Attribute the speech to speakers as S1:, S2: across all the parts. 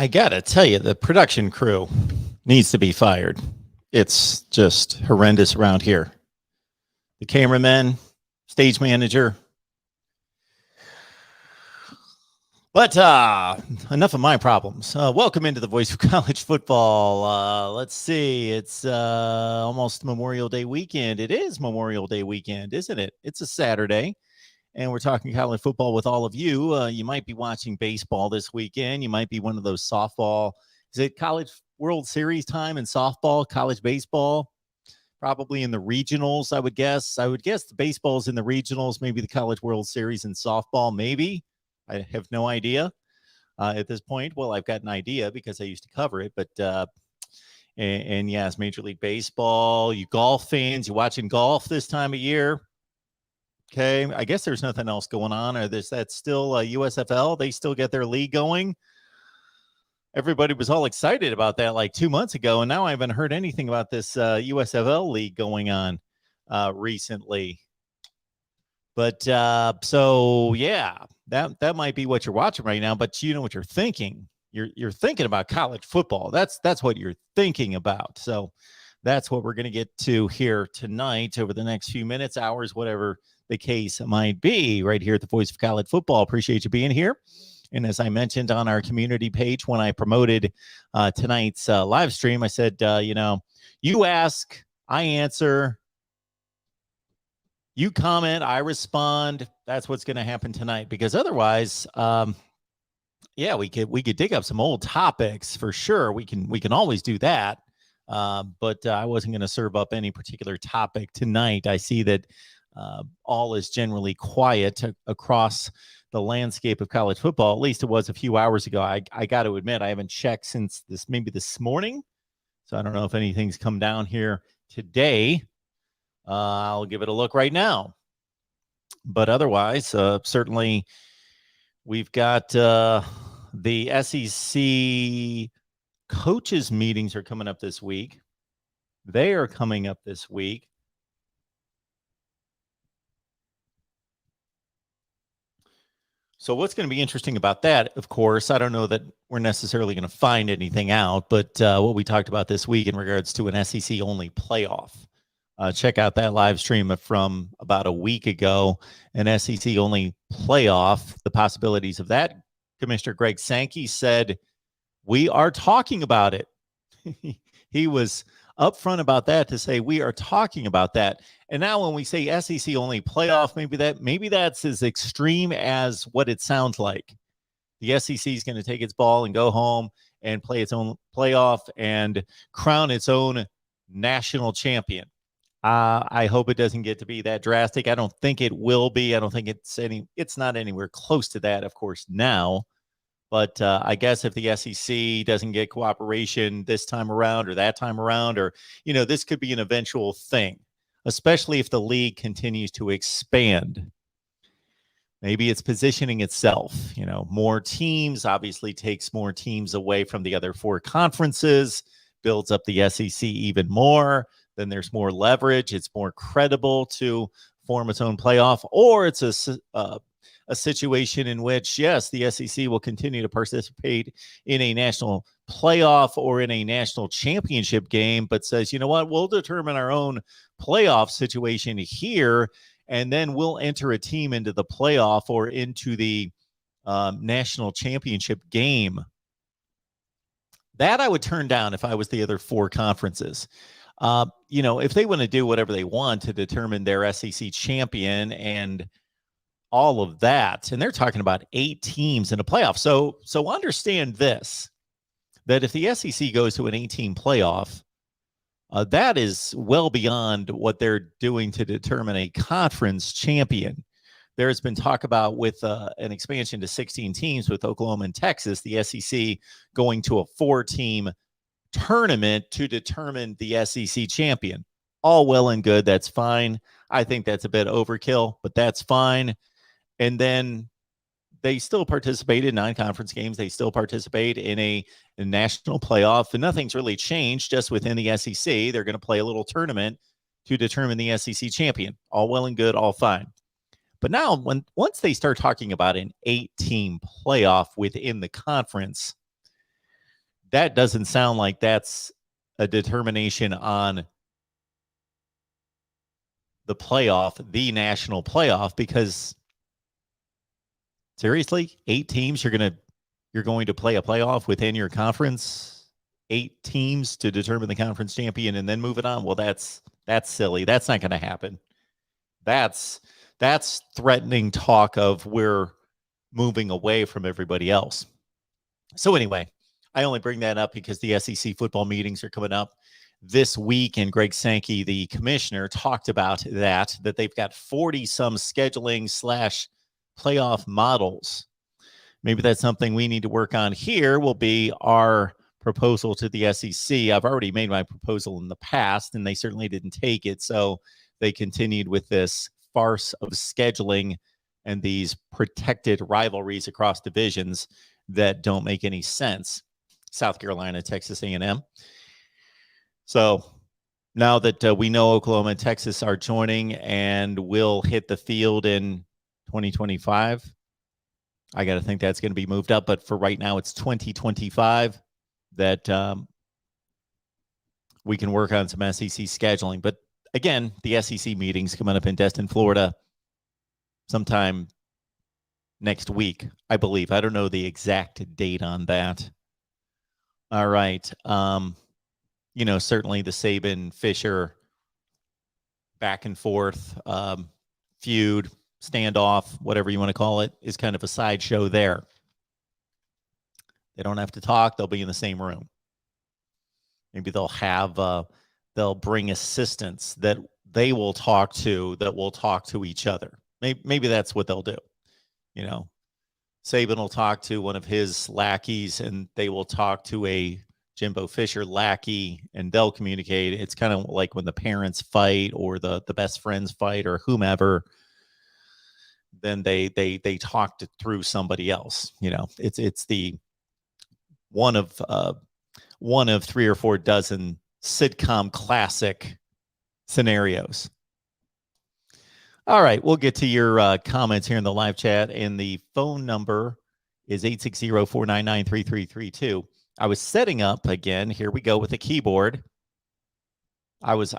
S1: I gotta tell you, the production crew needs to be fired. It's just horrendous around here. The cameraman, stage manager. But enough of my problems. Welcome into the Voice of College Football. Let's see. It's almost Memorial Day weekend. It is Memorial Day weekend, isn't it? It's a Saturday. And we're talking college football with all of you. You might be watching baseball this weekend. You might be one of those softball. Is it College World Series time in softball, college baseball? Probably in the regionals, I would guess. I would guess the baseball's in the regionals, maybe the College World Series in softball, maybe. I have no idea at this point. Well, I've got an idea because I used to cover it. But and yes, Major League Baseball. You golf fans, you watching golf this time of year? Okay, I guess there's nothing else going on. Or that's still USFL. They still get their league going. Everybody was all excited about that like 2 months ago, and now I haven't heard anything about this USFL league going on recently. But so yeah, that might be what you're watching right now. But you know what you're thinking. You're thinking about college football. That's what you're thinking about. So that's what we're going to get to here tonight over the next few minutes, hours, whatever the case might be, right here at the Voice of College Football. Appreciate you being here. And as I mentioned on our community page when I promoted tonight's live stream, I said, you ask, I answer, you comment, I respond. That's what's going to happen tonight, because otherwise, we could dig up some old topics for sure. We can always do that. But I wasn't going to serve up any particular topic tonight. I see that all is generally quiet across the landscape of college football. At least it was a few hours ago. I got to admit, I haven't checked since maybe this morning. So I don't know if anything's come down here today. I'll give it a look right now. But otherwise, certainly we've got the SEC coaches meetings are coming up this week. They are coming up this week. So what's going to be interesting about that, of course, I don't know that we're necessarily going to find anything out, but what we talked about this week in regards to an SEC-only playoff. Check out that live stream from about a week ago, an SEC-only playoff, the possibilities of that. Commissioner Greg Sankey said, we are talking about it. He was upfront about that to say we are talking about that. And now when we say SEC only playoff, maybe that's as extreme as what it sounds like. The SEC is going to take its ball and go home and play its own playoff and crown its own national champion. I hope it doesn't get to be that drastic. I don't think it will be. I don't think it's not anywhere close to that, of course, now. But I guess if the SEC doesn't get cooperation this time around or that time around, or, this could be an eventual thing, especially if the league continues to expand. Maybe it's positioning itself. More teams obviously takes more teams away from the other four conferences, builds up the SEC even more. Then there's more leverage. It's more credible to form its own playoff, or it's a situation in which, yes, the SEC will continue to participate in a national playoff or in a national championship game, but says, you know what, we'll determine our own playoff situation here, and then we'll enter a team into the playoff or into the national championship game. That I would turn down if I was the other four conferences. If they want to do whatever they want to determine their SEC champion and all of that, and they're talking about 8 teams in a playoff. So understand this, that if the SEC goes to an 18 playoff, that is well beyond what they're doing to determine a conference champion. There's been talk about with an expansion to 16 teams with Oklahoma and Texas, the SEC going to a 4-team tournament to determine the SEC champion. All well and good. That's fine. I think that's a bit overkill, but that's fine. And then they still participate in non-conference games. They still participate in a national playoff, and nothing's really changed just within the SEC. They're going to play a little tournament to determine the SEC champion. All well and good, all fine. But now, once they start talking about an 8-team playoff within the conference, that doesn't sound like that's a determination on the playoff, the national playoff, because seriously, 8 teams you're going to play a playoff within your conference, 8 teams to determine the conference champion and then move it on. Well, that's silly. That's not going to happen. That's threatening talk of we're moving away from everybody else. So anyway, I only bring that up because the SEC football meetings are coming up this week, and Greg Sankey, the commissioner, talked about that they've got 40 some scheduling / playoff models. Maybe that's something we need to work on here. Will be our proposal to the SEC. I've already made my proposal in the past, and they certainly didn't take it. So they continued with this farce of scheduling and these protected rivalries across divisions that don't make any sense. South Carolina, Texas A&M. So now that we know Oklahoma and Texas are joining and will hit the field in 2025, I got to think that's going to be moved up. But for right now, it's 2025 that we can work on some SEC scheduling. But again, the SEC meeting's coming up in Destin, Florida sometime next week, I believe. I don't know the exact date on that. All right. Certainly the Saban-Fisher back and forth feud, standoff, whatever you want to call it, is kind of a sideshow there. They don't have to talk. They'll be in the same room. Maybe they'll bring assistants that they will talk to that will talk to each other. Maybe that's what they'll do. Saban will talk to one of his lackeys and they will talk to a Jimbo Fisher lackey and they'll communicate. It's kind of like when the parents fight or the best friends fight or whomever, then they talked through somebody else. It's the one of 3 or 4 dozen sitcom classic scenarios. All right, we'll get to your comments here in the live chat, and the phone number is 860-499-3332. I was setting up again. Here we go with the keyboard. I was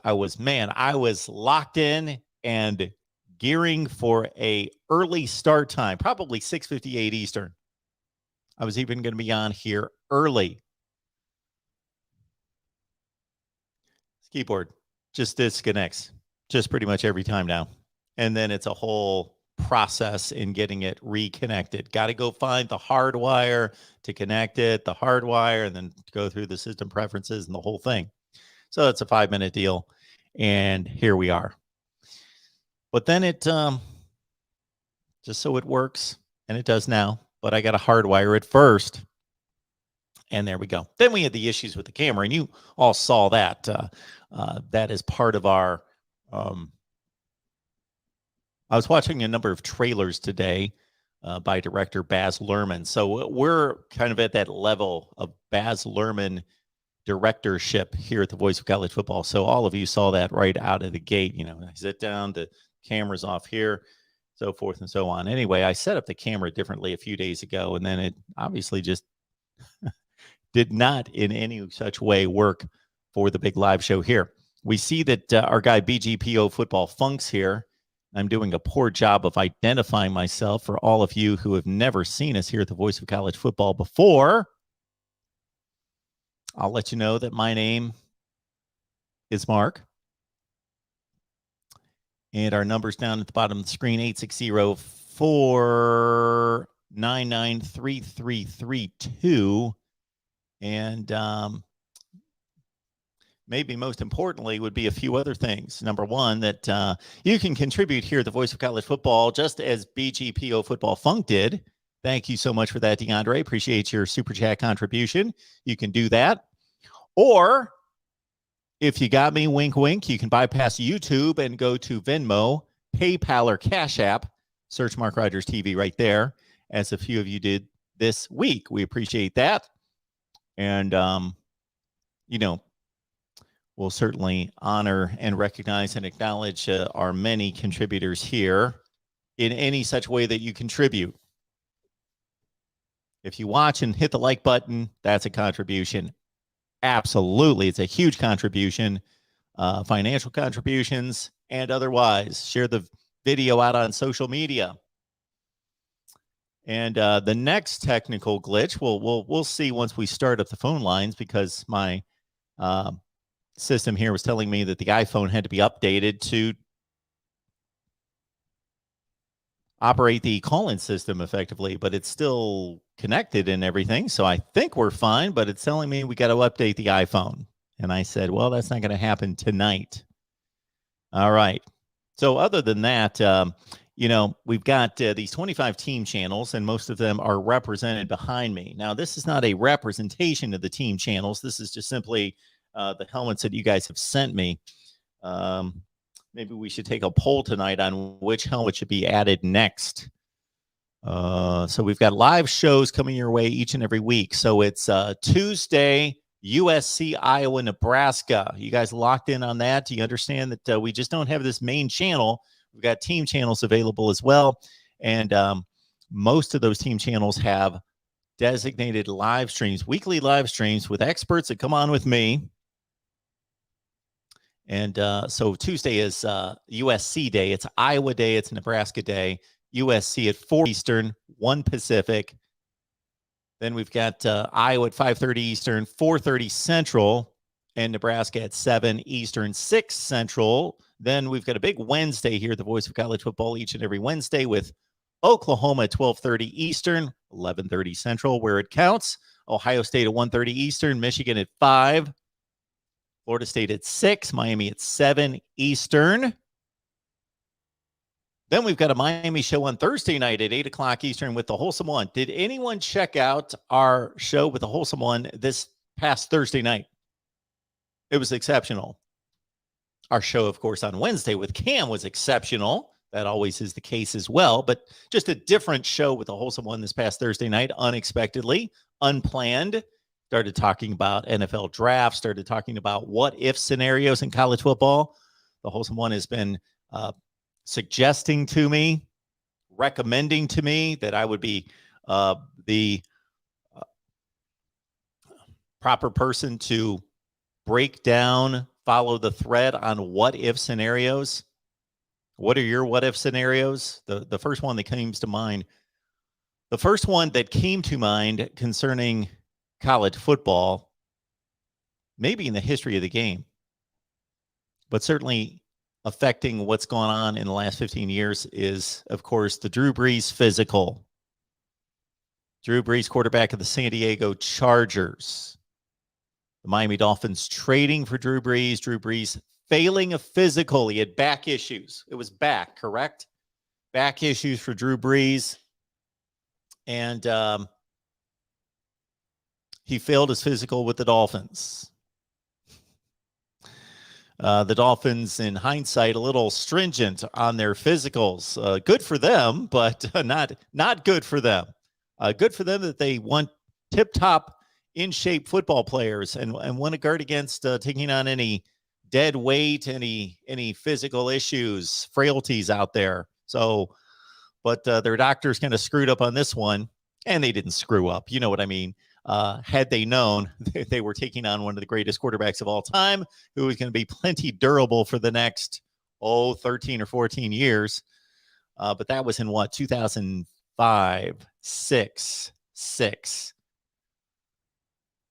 S1: locked in and gearing for a early start time, probably 6:58 Eastern. I was even going to be on here early. This keyboard just disconnects just pretty much every time now. And then it's a whole process in getting it reconnected. Got to go find the hard wire to connect it, the hard wire, and then go through the system preferences and the whole thing. So it's a 5-minute deal. And here we are. But then it, just so it works, and it does now, but I got to hardwire it first. And there we go. Then we had the issues with the camera, and you all saw that. That is part of our... I was watching a number of trailers today by director Baz Luhrmann. So we're kind of at that level of Baz Luhrmann directorship here at the Voice of College Football. So all of you saw that right out of the gate. I sit down, the camera's off here, so forth and so on. Anyway, I set up the camera differently a few days ago, and then it obviously just did not in any such way work for the big live show here. We see that our guy BGPO Football Funk's here. I'm doing a poor job of identifying myself for all of you who have never seen us here at the Voice of College Football before. I'll let you know that my name is Mark. And our number's down at the bottom of the screen, 860-499-3332. And maybe most importantly would be a few other things. Number one, that you can contribute here at the Voice of College Football, just as BGPO Football Funk did. Thank you so much for that, DeAndre. Appreciate your Super Chat contribution. You can do that. Or if you got me, wink, wink, you can bypass YouTube and go to Venmo, PayPal, or Cash App. Search Mark Rogers TV right there, as a few of you did this week. We appreciate that. And, we'll certainly honor and recognize and acknowledge our many contributors here in any such way that you contribute. If you watch and hit the like button, that's a contribution. Absolutely. It's a huge contribution, financial contributions and otherwise. Share the video out on social media. And the next technical glitch, we'll see once we start up the phone lines, because my system here was telling me that the iPhone had to be updated to operate the call-in system effectively, but it's still connected and everything. So I think we're fine, but it's telling me we got to update the iPhone. And I said, well, that's not going to happen tonight. All right. So other than that, we've got these 25 team channels, and most of them are represented behind me. Now, this is not a representation of the team channels. This is just simply the helmets that you guys have sent me. Maybe we should take a poll tonight on which helmet should be added next. So we've got live shows coming your way each and every week. So it's Tuesday, USC, Iowa, Nebraska. You guys locked in on that? Do you understand that we just don't have this main channel? We've got team channels available as well. And most of those team channels have designated live streams, weekly live streams with experts that come on with me. And so Tuesday is USC Day. It's Iowa Day. It's Nebraska Day. USC at 4 Eastern, 1 Pacific. Then we've got Iowa at 5:30 Eastern, 4:30 Central, and Nebraska at 7 Eastern, 6 Central. Then we've got a big Wednesday here, the Voice of College Football, each and every Wednesday, with Oklahoma at 12:30 Eastern, 11:30 Central, where it counts. Ohio State at 1:30 Eastern, Michigan at 5. Florida State at 6, Miami at 7 Eastern. Then we've got a Miami show on Thursday night at 8 o'clock Eastern with the Wholesome One. Did anyone check out our show with the Wholesome One this past Thursday night? It was exceptional. Our show, of course, on Wednesday with Cam was exceptional. That always is the case as well, but just a different show with the Wholesome One this past Thursday night, unexpectedly, unplanned. Started talking about NFL draft, started talking about what-if scenarios in college football. The Wholesome One has been suggesting to me, recommending to me that I would be the proper person to break down, follow the thread on what-if scenarios. What are your what-if scenarios? The first one that comes to mind, the first one that came to mind concerning college football, maybe in the history of the game, but certainly affecting what's gone on in the last 15 years is, of course, the Drew Brees physical. Drew Brees, quarterback of the San Diego Chargers. The Miami Dolphins trading for Drew Brees. Drew Brees failing a physical. He had back issues. It was back, correct? Back issues for Drew Brees. And he failed his physical with the Dolphins. The Dolphins, in hindsight, a little stringent on their physicals. Good for them, but not good for them. Good for them that they want tip-top, in-shape football players and want to guard against taking on any dead weight, any physical issues, frailties out there. So, but their doctors kind of screwed up on this one, and they didn't screw up. You know what I mean? Had they known they were taking on one of the greatest quarterbacks of all time, who was going to be plenty durable for the next, 13 or 14 years. But that was in what, 2005, 6.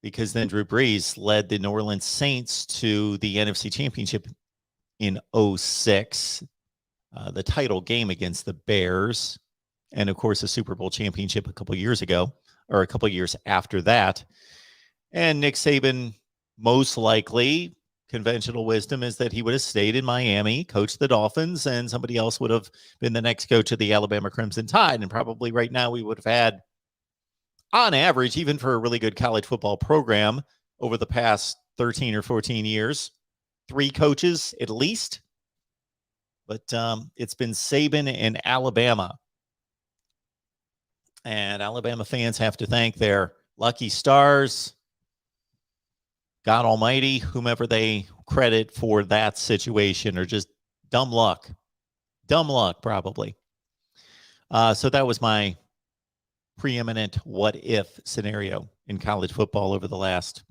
S1: Because then Drew Brees led the New Orleans Saints to the NFC Championship in 06, the title game against the Bears, and of course the Super Bowl championship a couple years ago, or a couple years after that. And Nick Saban, most likely, conventional wisdom is that he would have stayed in Miami, coached the Dolphins, and somebody else would have been the next coach of the Alabama Crimson Tide. And probably right now we would have had, on average, even for a really good college football program over the past 13 or 14 years, 3 coaches at least. But it's been Saban and Alabama. And Alabama fans have to thank their lucky stars, God Almighty, whomever they credit for that situation, or just dumb luck. Dumb luck, probably. So that was my preeminent what if scenario in college football over the last,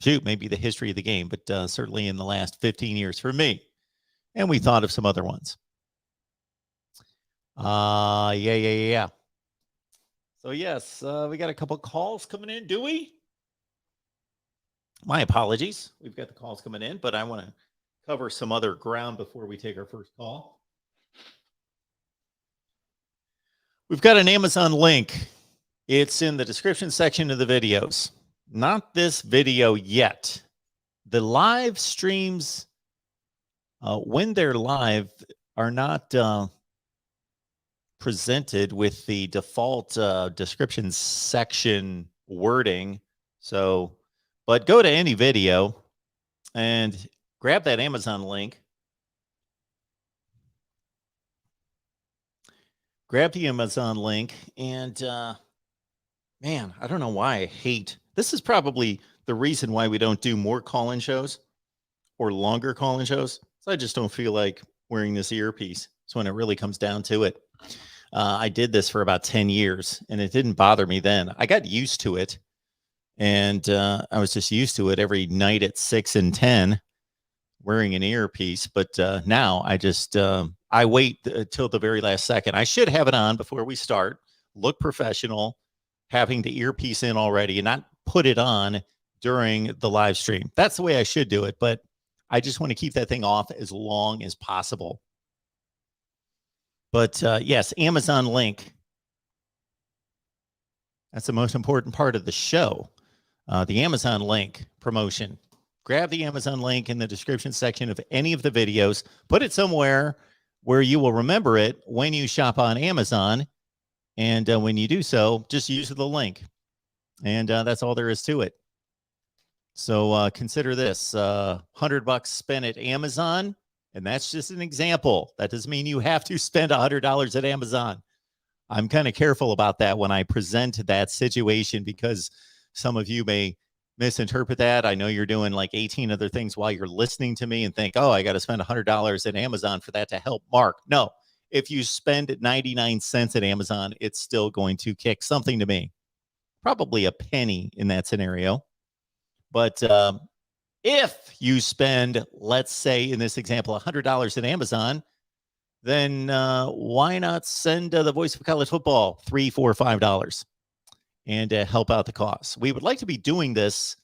S1: maybe the history of the game, but certainly in the last 15 years for me. And we thought of some other ones. Yeah. So yes, we got a couple calls coming in. Do we? My apologies. We've got the calls coming in, but I want to cover some other ground before we take our first call. We've got an Amazon link. It's in the description section of the videos. Not this video yet. The live streams, when they're live, are not presented with the default description section wording. So, but go to any video and grab that Amazon link. Grab the Amazon link and, man, I don't know why I hate. This is probably the reason why we don't do more call-in shows or longer call-in shows. So I just don't feel like wearing this earpiece. So when it really comes down to it, I did this for about 10 years and it didn't bother me then. I got used to it. And I was just used to it every night at 6 and 10 wearing an earpiece. But now I just, I wait till the very last second. I should have it on before we start, look professional, having the earpiece in already and not put it on during the live stream. That's the way I should do it. But I just want to keep that thing off as long as possible. But yes, Amazon link. That's the most important part of the show. The Amazon link promotion. Grab the Amazon link in the description section of any of the videos. Put it somewhere where you will remember it when you shop on Amazon. And when you do so, just use the link. And that's all there is to it. So consider this, $100 spent at Amazon. And that's just an example. That doesn't mean you have to spend $100 at Amazon. I'm kind of careful about that when I present that situation because some of you may misinterpret that. I know you're doing like 18 other things while you're listening to me and think, oh, I got to spend $100 at Amazon for that to help Mark. No, if you spend 99 cents at Amazon, it's still going to kick something to me. Probably a penny in that scenario. But if you spend, let's say in this example, $100 at Amazon, then why not send the Voice of College Football $3, $4, $5 and help out the cause? We would like to be doing this.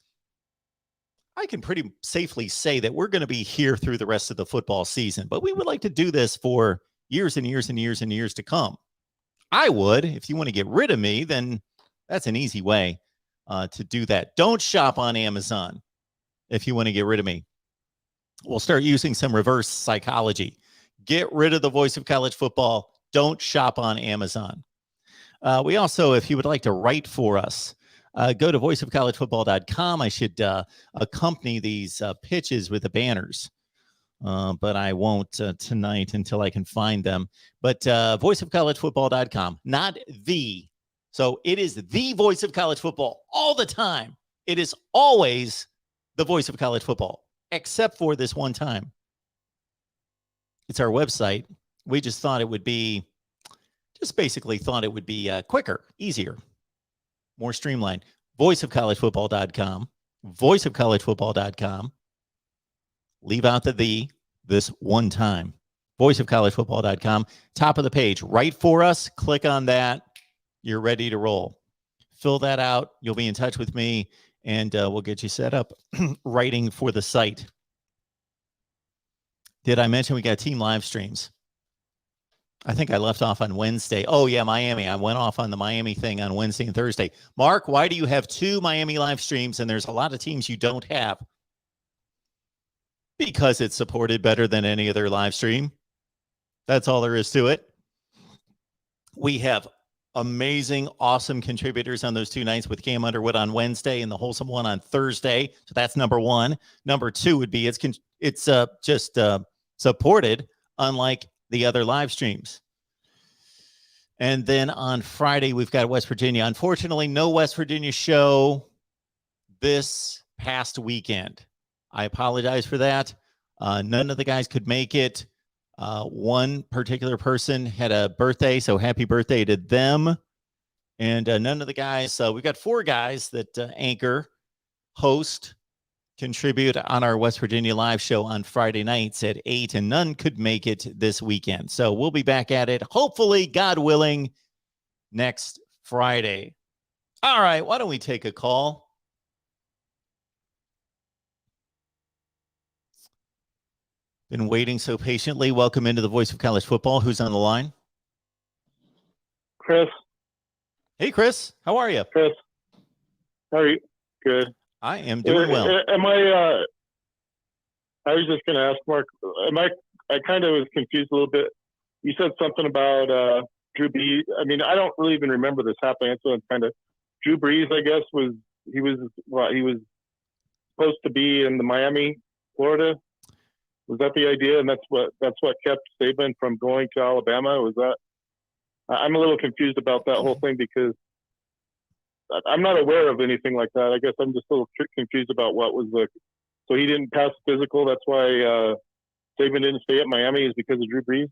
S1: I can pretty safely say that we're going to be here through the rest of the football season, but we would like to do this for years and years and years and years to come. I would. If you want to get rid of me, then that's an easy way to do that. Don't shop on Amazon if you want to get rid of me. We'll start using some reverse psychology. Get rid of the Voice of College Football. Don't shop on Amazon. We also, if you would like to write for us, go to voiceofcollegefootball.com. I should accompany these pitches with the banners, but I won't tonight until I can find them. But voiceofcollegefootball.com, not the. So it is the Voice of College Football all the time. It is always the Voice of College Football, except for this one time. It's our website. We just thought it would be, basically thought it would be quicker, easier, more streamlined. Voiceofcollegefootball.com. Voiceofcollegefootball.com. Leave out the this one time. Voiceofcollegefootball.com. Top of the page. Write for us. Click on that. You're ready to roll. Fill that out. You'll be in touch with me, and we'll get you set up writing for the site. Did I mention we got team live streams? I think I left off on Wednesday. Oh, yeah, Miami. I went off on the Miami thing on Wednesday and Thursday. Mark, why do you have 2 Miami live streams and there's a lot of teams you don't have? Because it's supported better than any other live stream. That's all there is to it. We have amazing, awesome contributors on those 2 nights with Cam Underwood on Wednesday and the Wholesome one on Thursday. So that's number 1. Number 2 would be it's just supported, unlike the other live streams. And then on Friday, we've got West Virginia. Unfortunately, no West Virginia show this past weekend. I apologize for that. None of the guys could make it. One particular person had a birthday, so happy birthday to them. And none of the guys, we've got 4 guys that anchor, host, contribute on our West Virginia live show on Friday nights at 8, and none could make it this weekend. So we'll be back at it, hopefully, God willing, next Friday. All right, why don't we take a call? Been waiting so patiently. Welcome into the Voice of College Football. Who's on the line?
S2: Chris.
S1: Hey, Chris. How are you?
S2: Chris. How are you? Good.
S1: I am doing well.
S2: I was just going to ask Mark, I kind of was confused a little bit. You said something about Drew Brees. I mean, I don't really even remember this happening. So it's kind of Drew Brees, I guess, he was supposed to be in the Miami, Florida. Was that the idea? And that's what kept Saban from going to Alabama? Was that? I'm a little confused about that whole thing because I'm not aware of anything like that. I guess I'm just a little confused about what was so he didn't pass the physical. That's why Saban didn't stay at Miami, is because of Drew Brees.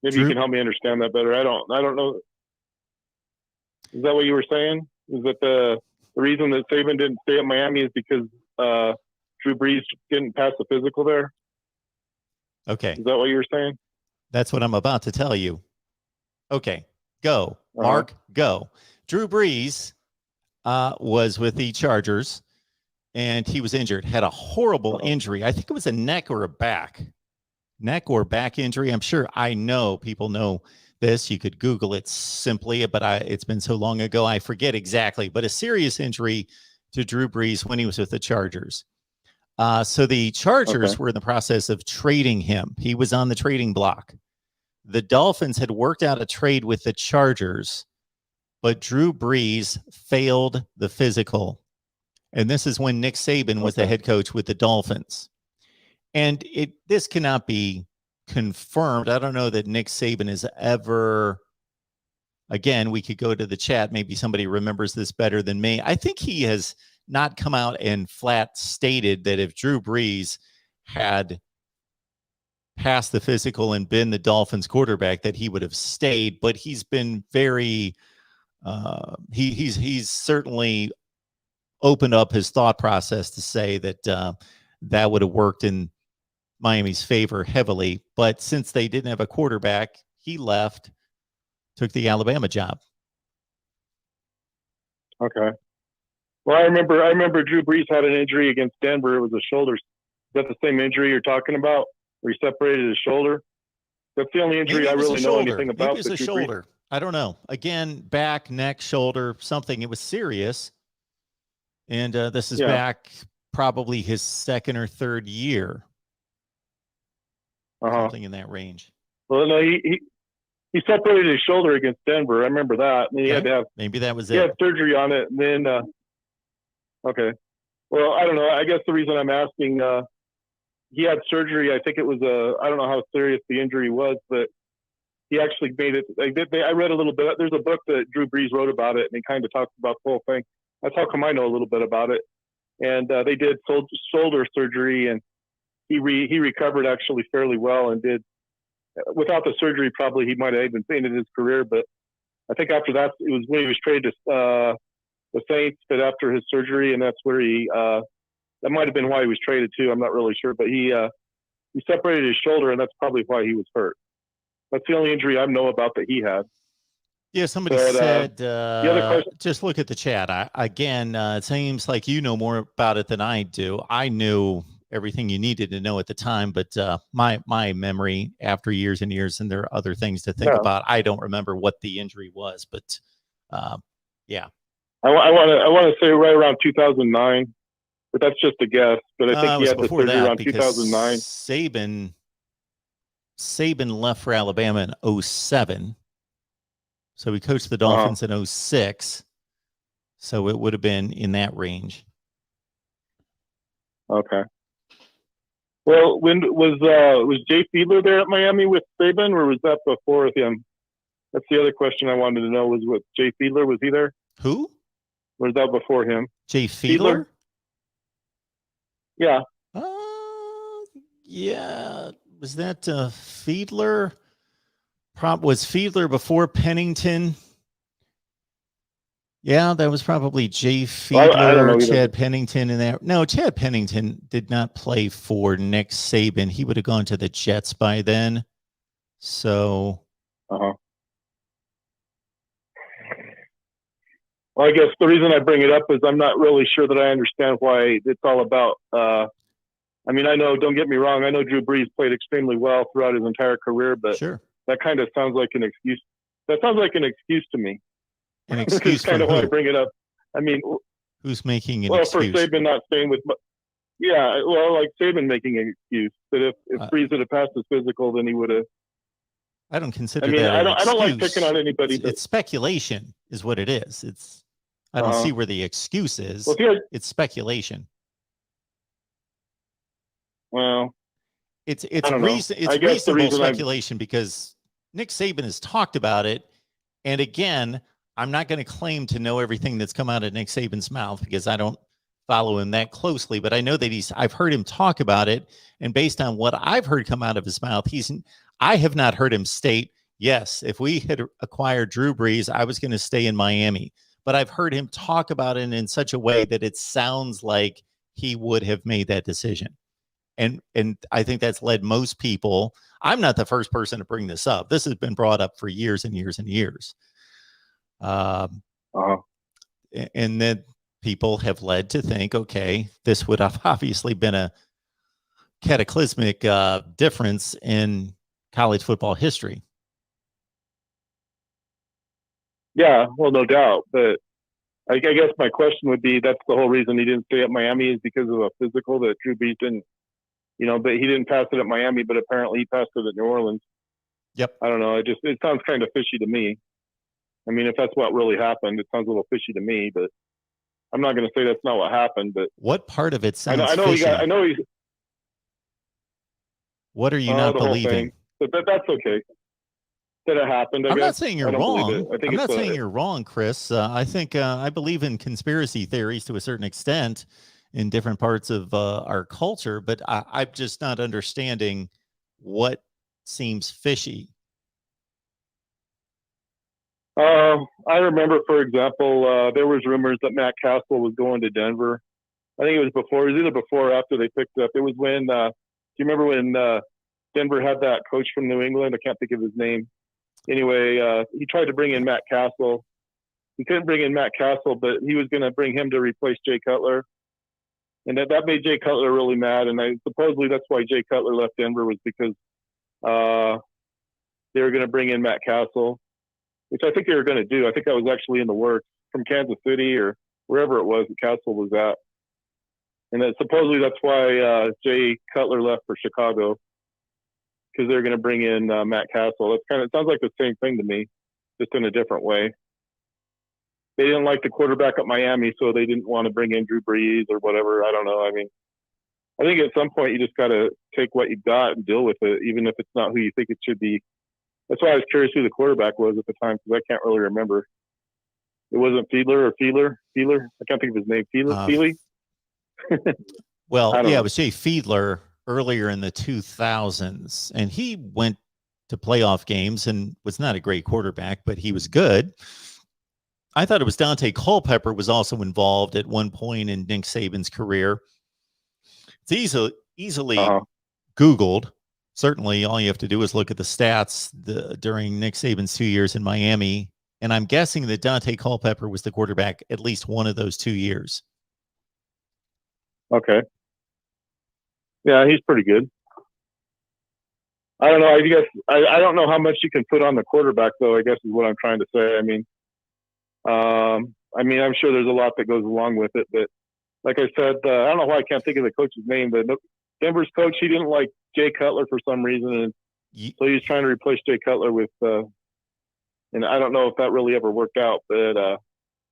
S2: Maybe you can help me understand that better. I don't know. Is that what you were saying? Is that the reason that Saban didn't stay at Miami is because Drew Brees didn't pass the physical there?
S1: Okay.
S2: Is that what you were saying?
S1: That's what I'm about to tell you. Okay, go. Mark, go. Drew Brees was with the Chargers, and he was injured, had a horrible injury. I think it was a neck or back injury. I'm sure people know this. You could Google it simply, but it's been so long ago, I forget exactly. But a serious injury to Drew Brees when he was with the Chargers. So the Chargers were in the process of trading him. He was on the trading block. The Dolphins had worked out a trade with the Chargers, but Drew Brees failed the physical. And this is when Nick Saban was the head coach with the Dolphins. And this cannot be confirmed. I don't know that Nick Saban has ever, again, we could go to the chat. Maybe somebody remembers this better than me. I think he has not come out and flat stated that if Drew Brees had passed the physical and been the Dolphins quarterback, that he would have stayed. But he's been very, he's certainly opened up his thought process to say that that would have worked in Miami's favor heavily. But since they didn't have a quarterback, he left, took the Alabama job.
S2: Okay. Well, I remember Drew Brees had an injury against Denver. It was a shoulder. Is that the same injury you're talking about, where he separated his shoulder? That's the only injury I really know anything about.
S1: Maybe it was a shoulder. I don't know. Again, back, neck, shoulder, something. It was serious. And this is back probably his second or third year. Something in that range.
S2: Well, no, he separated his shoulder against Denver. I remember that. And he had to have,
S1: maybe that was
S2: it. He had surgery on it. And then, okay. Well, I don't know. I guess the reason I'm asking, he had surgery. I think it was I don't know how serious the injury was, but he actually made it. I read a little bit. There's a book that Drew Brees wrote about it, and he kind of talks about the whole thing. That's how come I know a little bit about it. And they did shoulder surgery, and he recovered actually fairly well, and did. Without the surgery, probably he might have even ended his career. But I think after that, it was when he was traded to the Saints, but after his surgery, and that's where that might have been why he was traded too. I'm not really sure, but he separated his shoulder, and that's probably why he was hurt. That's the only injury I know about that he had.
S1: Yeah, somebody said, just look at the chat. Again, it seems like you know more about it than I do. I knew everything you needed to know at the time, but my memory after years and years, and there are other things to think about. I don't remember what the injury was, but yeah.
S2: I want to say right around 2009, but that's just a guess. But I think he had the surgery around 2009.
S1: Saban left for Alabama in 2007. So he coached the Dolphins in 2006. So it would have been in that range.
S2: Okay. Well, when was Jay Fiedler there at Miami with Saban, or was that before him? That's the other question I wanted to know. Was with Jay Fiedler? Was he there?
S1: Who?
S2: Or was that before him?
S1: Jay Fiedler?
S2: Yeah.
S1: Yeah. Was that Fiedler? Was Fiedler before Pennington Yeah, that was probably Jay
S2: I don't
S1: Fiedler,
S2: know either.
S1: Chad Pennington in there. No, Chad Pennington did not play for Nick Saban. He would have gone to the Jets by then. So,
S2: Uh-huh. Well, I guess the reason I bring it up is I'm not really sure that I understand why it's all about. I mean, I know, don't get me wrong, I know Drew Brees played extremely well throughout his entire career, but
S1: sure.
S2: that kind of sounds like an excuse. That sounds like an excuse to me.
S1: An
S2: This is
S1: excuse for
S2: kind of why I
S1: who?
S2: bring it up. I mean,
S1: Who's making an
S2: well, for
S1: excuse?
S2: Saban not staying with, yeah, well, like Saban making an excuse that if Brees had passed his physical, then he would have.
S1: I don't
S2: I
S1: consider
S2: mean,
S1: that an
S2: I don't like
S1: excuse.
S2: picking on anybody, but
S1: It's speculation, is what it is. I don't
S2: uh,
S1: see where the excuse is.
S2: well, here,
S1: It's speculation.
S2: well,
S1: It's
S2: I don't know. I guess the
S1: reasonable
S2: reason
S1: speculation because Nick Saban has talked about it. And again, I'm not going to claim to know everything that's come out of Nick Saban's mouth because I don't follow him that closely, but I know that I've heard him talk about it. And based on what I've heard come out of his mouth, I have not heard him state, yes, if we had acquired Drew Brees, I was going to stay in Miami. But I've heard him talk about it in such a way that it sounds like he would have made that decision. And I think that's led most people. I'm not the first person to bring this up. This has been brought up for years and years and years.
S2: uh,
S1: And then people have led to think, okay, this would have obviously been a cataclysmic difference in college football history.
S2: yeah, well, no doubt. But I guess my question would be, that's the whole reason he didn't stay at Miami is because of a physical that Drew Brees didn't, but he didn't pass it at Miami, but apparently he passed it at New Orleans.
S1: Yep.
S2: I don't know. It sounds kind of fishy to me. I mean, if that's what really happened, it sounds a little fishy to me, but I'm not going to say that's not what happened. But
S1: what part of it sounds
S2: I know
S1: fishy?
S2: I know he's.
S1: What are you not
S2: the whole
S1: believing?
S2: thing. But that's okay. That it happened.
S1: I'm
S2: guess.
S1: not saying you're wrong.
S2: I think
S1: I'm not saying you're wrong, Chris. I think I believe in conspiracy theories to a certain extent in different parts of our culture, but I'm just not understanding what seems fishy.
S2: I remember, for example, there was rumors that Matt Castle was going to Denver. I think it was before. It was either before or after they picked up. It was when. Do you remember when Denver had that coach from New England? I can't think of his name. Anyway, he tried to bring in Matt Castle. He couldn't bring in Matt Castle, but he was going to bring him to replace Jay Cutler. And that made Jay Cutler really mad. And supposedly that's why Jay Cutler left Denver, was because they were going to bring in Matt Castle, which I think they were going to do. I think that was actually in the works from Kansas City or wherever it was that Castle was at. And supposedly that's why Jay Cutler left for Chicago, because they're going to bring in Matt Castle. It sounds like the same thing to me, just in a different way. They didn't like the quarterback at Miami, so they didn't want to bring in Drew Brees or whatever. I don't know. I mean, I think at some point you just got to take what you've got and deal with it, even if it's not who you think it should be. That's why I was curious who the quarterback was at the time, because I can't really remember. It wasn't Fiedler or Feeler. I can't think of his name. Feely?
S1: Well, yeah, it was Jay Fiedler earlier in the 2000s, and he went to playoff games and was not a great quarterback, but he was good. I thought it was Dante Culpepper was also involved at one point in Nick Saban's career. It's easily Googled. Certainly, all you have to do is look at the stats during Nick Saban's 2 years in Miami, and I'm guessing that Dante Culpepper was the quarterback at least one of those 2 years.
S2: Okay. Yeah, he's pretty good. I don't know. I don't know how much you can put on the quarterback, though, I guess is what I'm trying to say. I'm sure there's a lot that goes along with it, but like I said, I don't know why I can't think of the coach's name, but Denver's coach, he didn't like Jay Cutler for some reason, and so he was trying to replace Jay Cutler with, and I don't know if that really ever worked out, but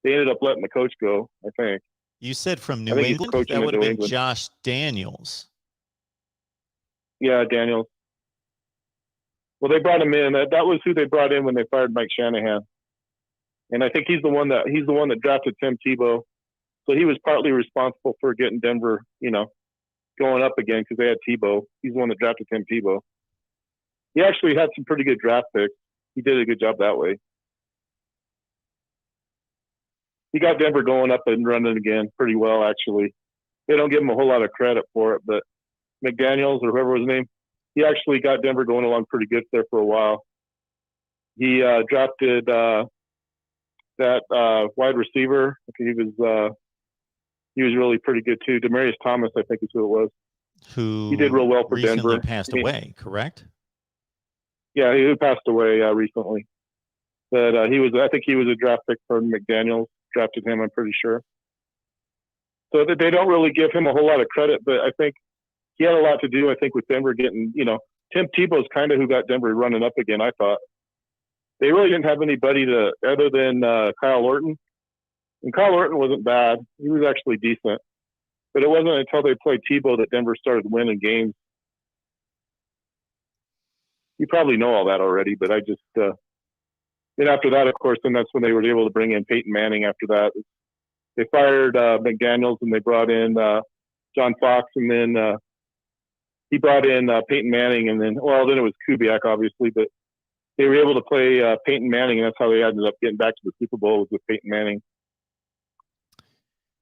S2: they ended up letting the coach go, I think.
S1: You said from New England? That would have been Josh Daniels.
S2: Yeah, Daniels. Well, they brought him in. That was who they brought in when they fired Mike Shanahan. And I think he's the one that drafted Tim Tebow. So he was partly responsible for getting Denver, going up again, because they had Tebow. He's the one that drafted Tim Tebow. He actually had some pretty good draft picks. He did a good job that way. he got Denver going up and running again pretty well, actually. They don't give him a whole lot of credit for it, but McDaniels or whoever his name, he actually got Denver going along pretty good there for a while. He drafted that wide receiver. He was really pretty good too. Demaryius Thomas, I think is who it was.
S1: Who
S2: he did real well for
S1: recently
S2: Denver.
S1: Passed away, correct?
S2: Yeah, he passed away recently. But I think he was a draft pick for McDaniels. Drafted him, I'm pretty sure. So that they don't really give him a whole lot of credit, but I think he had a lot to do, I think, with Denver getting, Tim Tebow's kind of who got Denver running up again, I thought. They really didn't have anybody other than Kyle Orton. And Kyle Orton wasn't bad. He was actually decent. But it wasn't until they played Tebow that Denver started winning games. You probably know all that already, but I just then after that, of course, then that's when they were able to bring in Peyton Manning after that. They fired McDaniels and they brought in John Fox, and then he brought in Peyton Manning, and then it was Kubiak, obviously, but they were able to play Peyton Manning, and that's how they ended up getting back to the Super Bowl, was with Peyton Manning.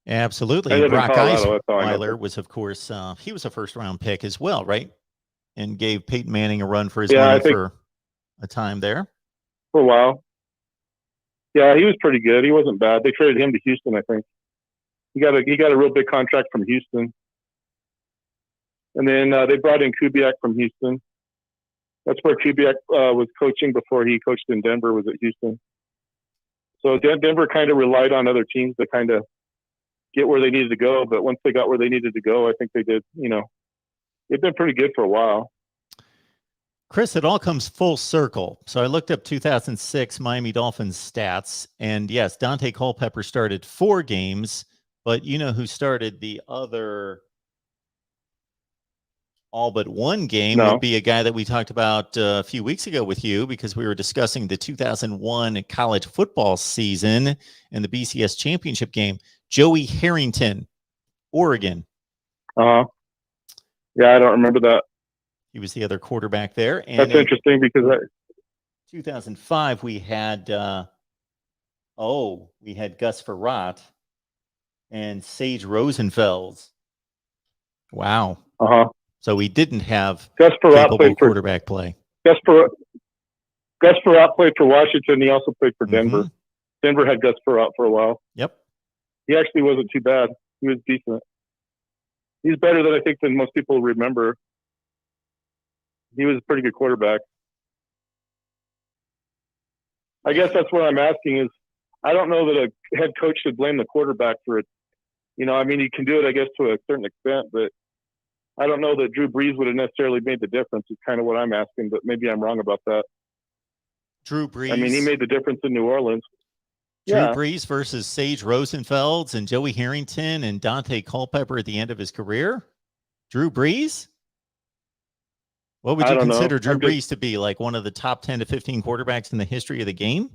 S1: Absolutely. And Brock Osweiler was, of course, he was a first-round pick as well, right? And gave Peyton Manning a run for his money for a time there.
S2: For a while. Yeah, he was pretty good. He wasn't bad. They traded him to Houston, I think. He got a real big contract from Houston. And then they brought in Kubiak from Houston. That's where Kubiak was coaching before he coached in Denver, was at Houston. So Denver kind of relied on other teams to kind of get where they needed to go. But once they got where they needed to go, I think they did, they've been pretty good for a while.
S1: Chris, it all comes full circle. So I looked up 2006 Miami Dolphins stats, and yes, Dante Culpepper started 4 games, but you know who started the other all but 1 game would be a guy that we talked about a few weeks ago with you, because we were discussing the 2001 college football season and the BCS championship game. Joey Harrington, Oregon.
S2: Yeah, I don't remember that.
S1: He was the other quarterback there. And
S2: that's interesting because
S1: 2005 we had Gus Farrat and Sage Rosenfels. Wow. So we didn't have
S2: Gus Farrat played
S1: quarterback play.
S2: Gus Farrat played for Washington. He also played for Denver. Mm-hmm. Denver had Gus Farrat for a while.
S1: Yep.
S2: He actually wasn't too bad. He was decent. He's better than most people remember. He was a pretty good quarterback. I guess that's what I'm asking is, I don't know that a head coach should blame the quarterback for it. You can do it, I guess, to a certain extent, but I don't know that Drew Brees would have necessarily made the difference. Is kind of what I'm asking, but maybe I'm wrong about that.
S1: Drew Brees.
S2: He made the difference in New Orleans.
S1: Drew Brees versus Sage Rosenfels and Joey Harrington and Dante Culpepper at the end of his career. Drew Brees? What would you consider Drew Brees to be, like one of the top 10 to 15 quarterbacks in the history of the game?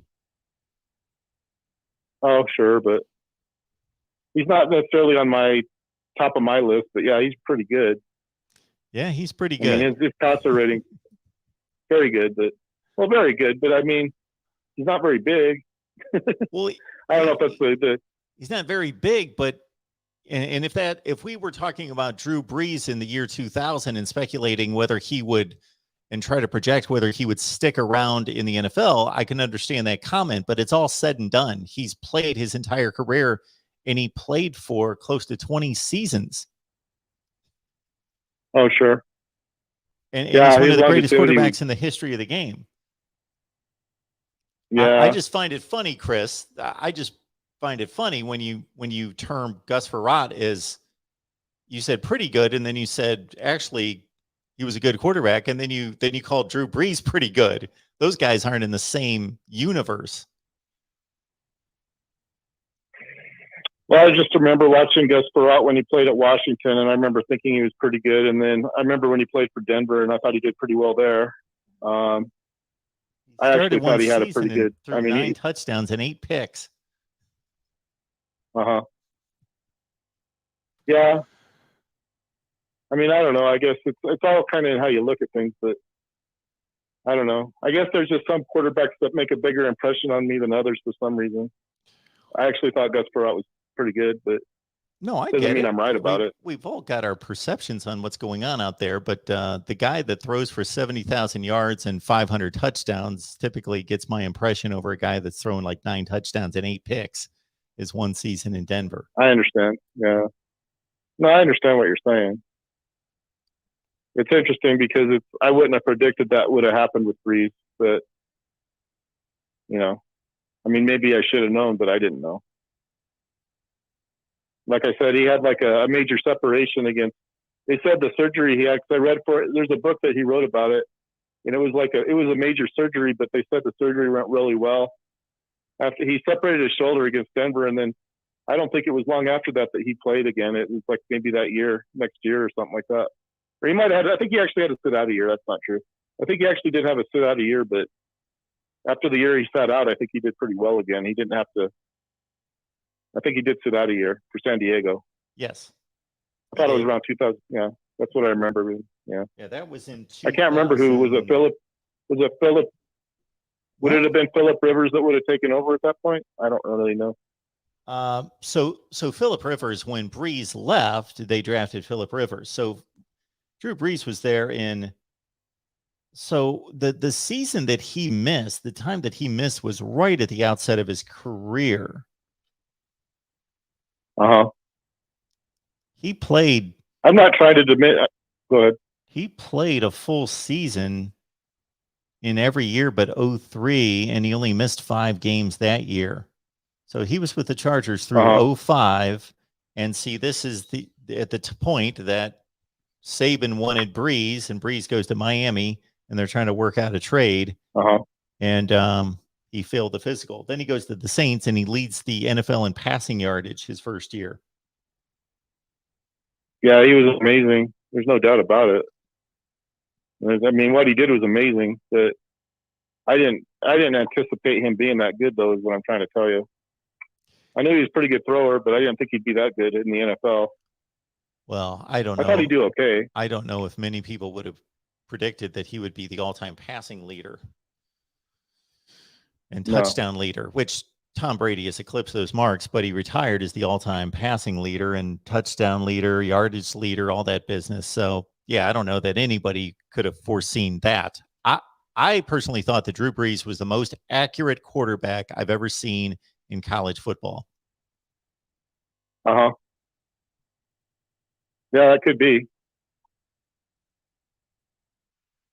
S2: Oh, sure, but he's not necessarily on my top of my list, but yeah, he's pretty good.
S1: Yeah, he's pretty good.
S2: His passer rating, very good, very good, but he's not very big.
S1: Well,
S2: I don't know if that's the
S1: he's not very big, but and if we were talking about Drew Brees in the year 2000 and speculating whether he would and try to project whether he would stick around in the NFL, I can understand that comment, but it's all said and done. He's played his entire career, and he played for close to 20 seasons.
S2: Oh, sure.
S1: And he's one of the greatest quarterbacks in the history of the game.
S2: Yeah.
S1: I just find it funny, Chris. I just find it funny when you term Gus Farrat as, you said pretty good, and then you said actually he was a good quarterback, and then you called Drew Brees pretty good. Those guys aren't in the same universe.
S2: Well, I just remember watching Gus Farrat when he played at Washington, and I remember thinking he was pretty good. And then I remember when he played for Denver, and I thought he did pretty well there. I actually thought he had a pretty good.
S1: 9 touchdowns and 8 picks.
S2: Yeah. I don't know. I guess it's all kind of how you look at things, but I don't know. I guess there's just some quarterbacks that make a bigger impression on me than others for some reason. I actually thought Gus Perot was pretty good, but
S1: no, I
S2: doesn't
S1: get
S2: mean
S1: it.
S2: I'm right about it.
S1: We've all got our perceptions on what's going on out there, but the guy that throws for 70,000 yards and 500 touchdowns typically gets my impression over a guy that's throwing like 9 touchdowns and 8 picks his one season in Denver.
S2: I understand. Yeah. No, I understand what you're saying. It's interesting because I wouldn't have predicted that would have happened with Brees, but I mean, maybe I should have known, but I didn't know. Like I said, he had like a major separation against. They said the surgery he had. Cause I read there's a book that he wrote about it, and it was a major surgery, but they said the surgery went really well. After he separated his shoulder against Denver, and then I don't think it was long after that he played again. It was like maybe next year or something like that. Or he might have. I think he actually had to sit out a year. That's not true. I think he actually did have a sit out a year, but after the year he sat out, I think he did pretty well again. He didn't have to. I think he did sit out a year for San Diego.
S1: Yes.
S2: I thought it was around 2000. Yeah, that's what I remember. Yeah.
S1: Yeah, that was in 2000.
S2: I can't remember who. Was it Philip? Would it have been Philip Rivers that would have taken over at that point? I don't really know.
S1: So Philip Rivers, when Brees left, they drafted Philip Rivers. So Drew Brees was there so the season that he missed, the time that he missed was right at the outset of his career. He played.
S2: I'm not trying to admit. Go ahead.
S1: He played a full season in every year but 03, and he only missed 5 games that year. So he was with the Chargers through 05. And see, this is at the point that Saban wanted Brees, and Brees goes to Miami, and they're trying to work out a trade. And he failed the physical. Then he goes to the Saints, and he leads the NFL in passing yardage his first year.
S2: Yeah, he was amazing. There's no doubt about it. I mean, what he did was amazing. But I didn't anticipate him being that good, though, is what I'm trying to tell you. I knew he was a pretty good thrower, but I didn't think he'd be that good in the NFL.
S1: Well, I don't know.
S2: I thought he'd do okay.
S1: I don't know if many people would have predicted that he would be the all-time passing leader and touchdown leader, which Tom Brady has eclipsed those marks, but he retired as the all-time passing leader and touchdown leader, yardage leader, all that business. So, yeah, I don't know that anybody could have foreseen that. I personally thought that Drew Brees was the most accurate quarterback I've ever seen in college football.
S2: Yeah, that could be.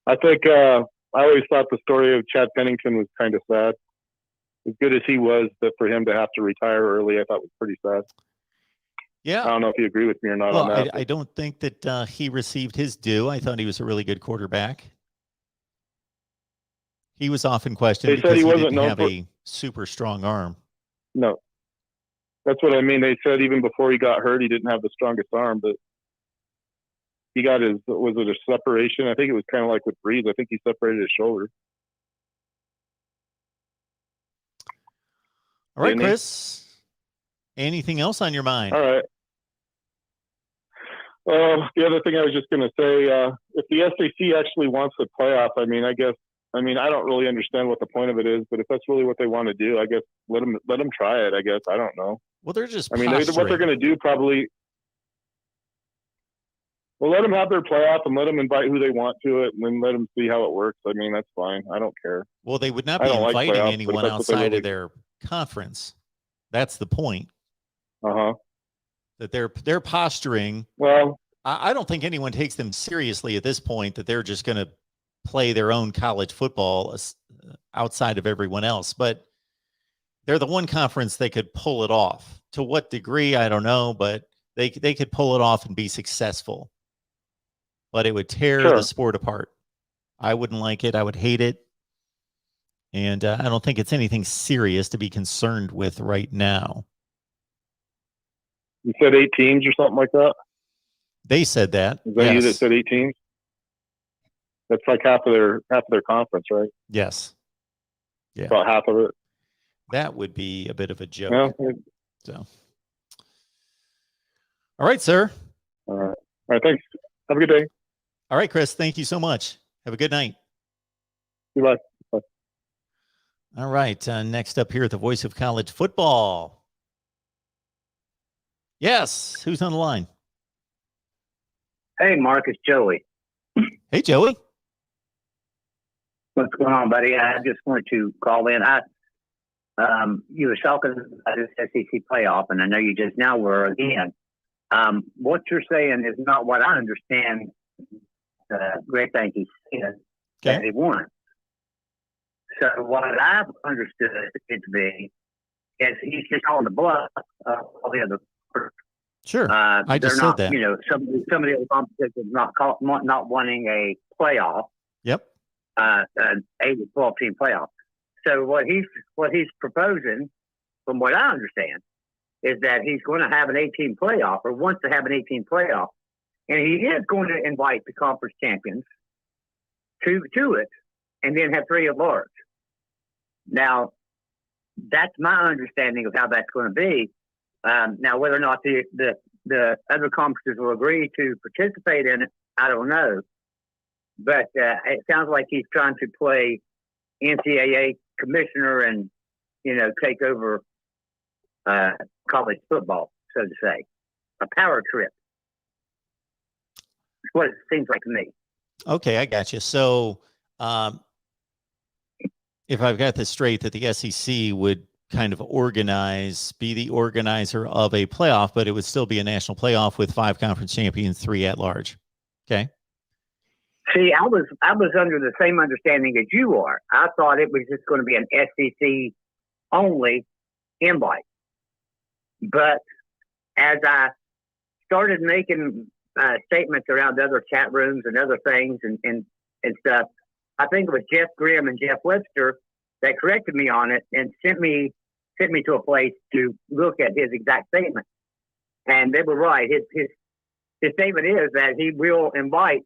S2: I think I always thought the story of Chad Pennington was kind of sad. As good as he was, that for him to have to retire early, I thought was pretty sad.
S1: Yeah.
S2: I don't know if you agree with me or not on that.
S1: I don't think that he received his due. I thought he was a really good quarterback. He was often questioned because he didn't have a super strong arm.
S2: No. That's what I mean. They said even before he got hurt, he didn't have the strongest arm, but he got was it a separation? I think it was kind of like with Brees. I think he separated his shoulder.
S1: All right, Chris. Anything else on your mind?
S2: All right. The other thing I was just going to say, if the SEC actually wants the playoff, I don't really understand what the point of it is, but if that's really what they want to do, I guess let them try it. I guess I don't know.
S1: Well, they're just.
S2: what they're going to do probably. Well, let them have their playoff and let them invite who they want to it, and then let them see how it works. I mean, that's fine. I don't care.
S1: Well, they would not be inviting anyone outside of their conference. That's the point. That they're posturing.
S2: Well,
S1: I don't think anyone takes them seriously at this point, that they're just going to play their own college football outside of everyone else. But they're the one conference they could pull it off. To what degree, I don't know, but they could pull it off and be successful. But it would tear the sport apart. I wouldn't like it. I would hate it. And I don't think it's anything serious to be concerned with right now.
S2: You said 8 teams or something like that?
S1: They said that.
S2: Is that you that said 8 teams? That's like half of their conference, right?
S1: Yes. Yeah.
S2: About half of it.
S1: That would be a bit of a joke.
S2: Yeah.
S1: So. All right, sir.
S2: All right. Thanks. Have a good day.
S1: All right, Chris. Thank you so much. Have a good night.
S2: Goodbye. Bye.
S1: All right. Next up here at the Voice of College Football, Yes. Who's on the line?
S3: Hey, Mark, it's Joey.
S1: Hey, Joey.
S3: What's going on, buddy? I just wanted to call in. You were talking about this SEC playoff, and I know you just now were again. What you're saying is not what I understand. Greg Sankey said that he won. So what I've understood it to be is he's just calling the bluff of all the other.
S1: Sure, I just said that.
S3: You know, some of the other competitions not wanting a playoff.
S1: Yep.
S3: An 8 to 12 team playoff. So what he's proposing, from what I understand, is that he's going to have an 18 playoff, or wants to have an 18 playoff, and he is going to invite the conference champions to it, and then have 3 at large. Now, that's my understanding of how that's going to be. Now, whether or not the other conferences will agree to participate in it, I don't know. But it sounds like he's trying to play NCAA commissioner and, you know, take over college football, so to say. A power trip. That's what it seems like to me.
S1: Okay, I got you. So if I've got this straight, that the SEC would kind of be the organizer of a playoff, but it would still be a national playoff with 5 conference champions, 3 at large. Okay.
S3: See, I was under the same understanding as you are. I thought it was just going to be an SEC only invite. But as I started making statements around other chat rooms and other things and stuff, I think it was Jeff Grimm and Jeff Webster that corrected me on it and sent me to a place to look at his exact statement. And they were right. His statement is that he will invite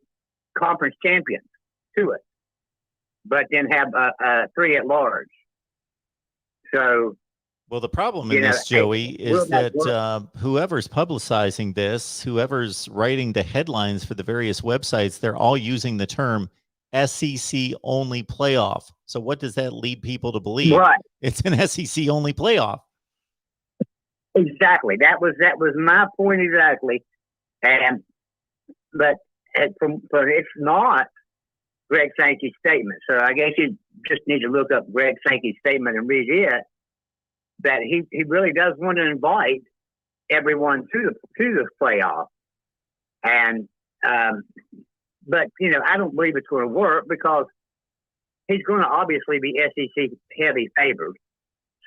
S3: conference champions to it, but then have 3 at large. So,
S1: well, the problem in this, Joey, is that whoever's publicizing this, whoever's writing the headlines for the various websites, they're all using the term SEC only playoff. So what does that lead people to believe?
S3: Right.
S1: It's an SEC only playoff.
S3: Exactly. That was my point exactly. But it's not Greg Sankey's statement. So I guess you just need to look up Greg Sankey's statement and read it. That he really does want to invite everyone to the playoff. And but you know, I don't believe it's going to work because he's going to obviously be SEC heavy favored.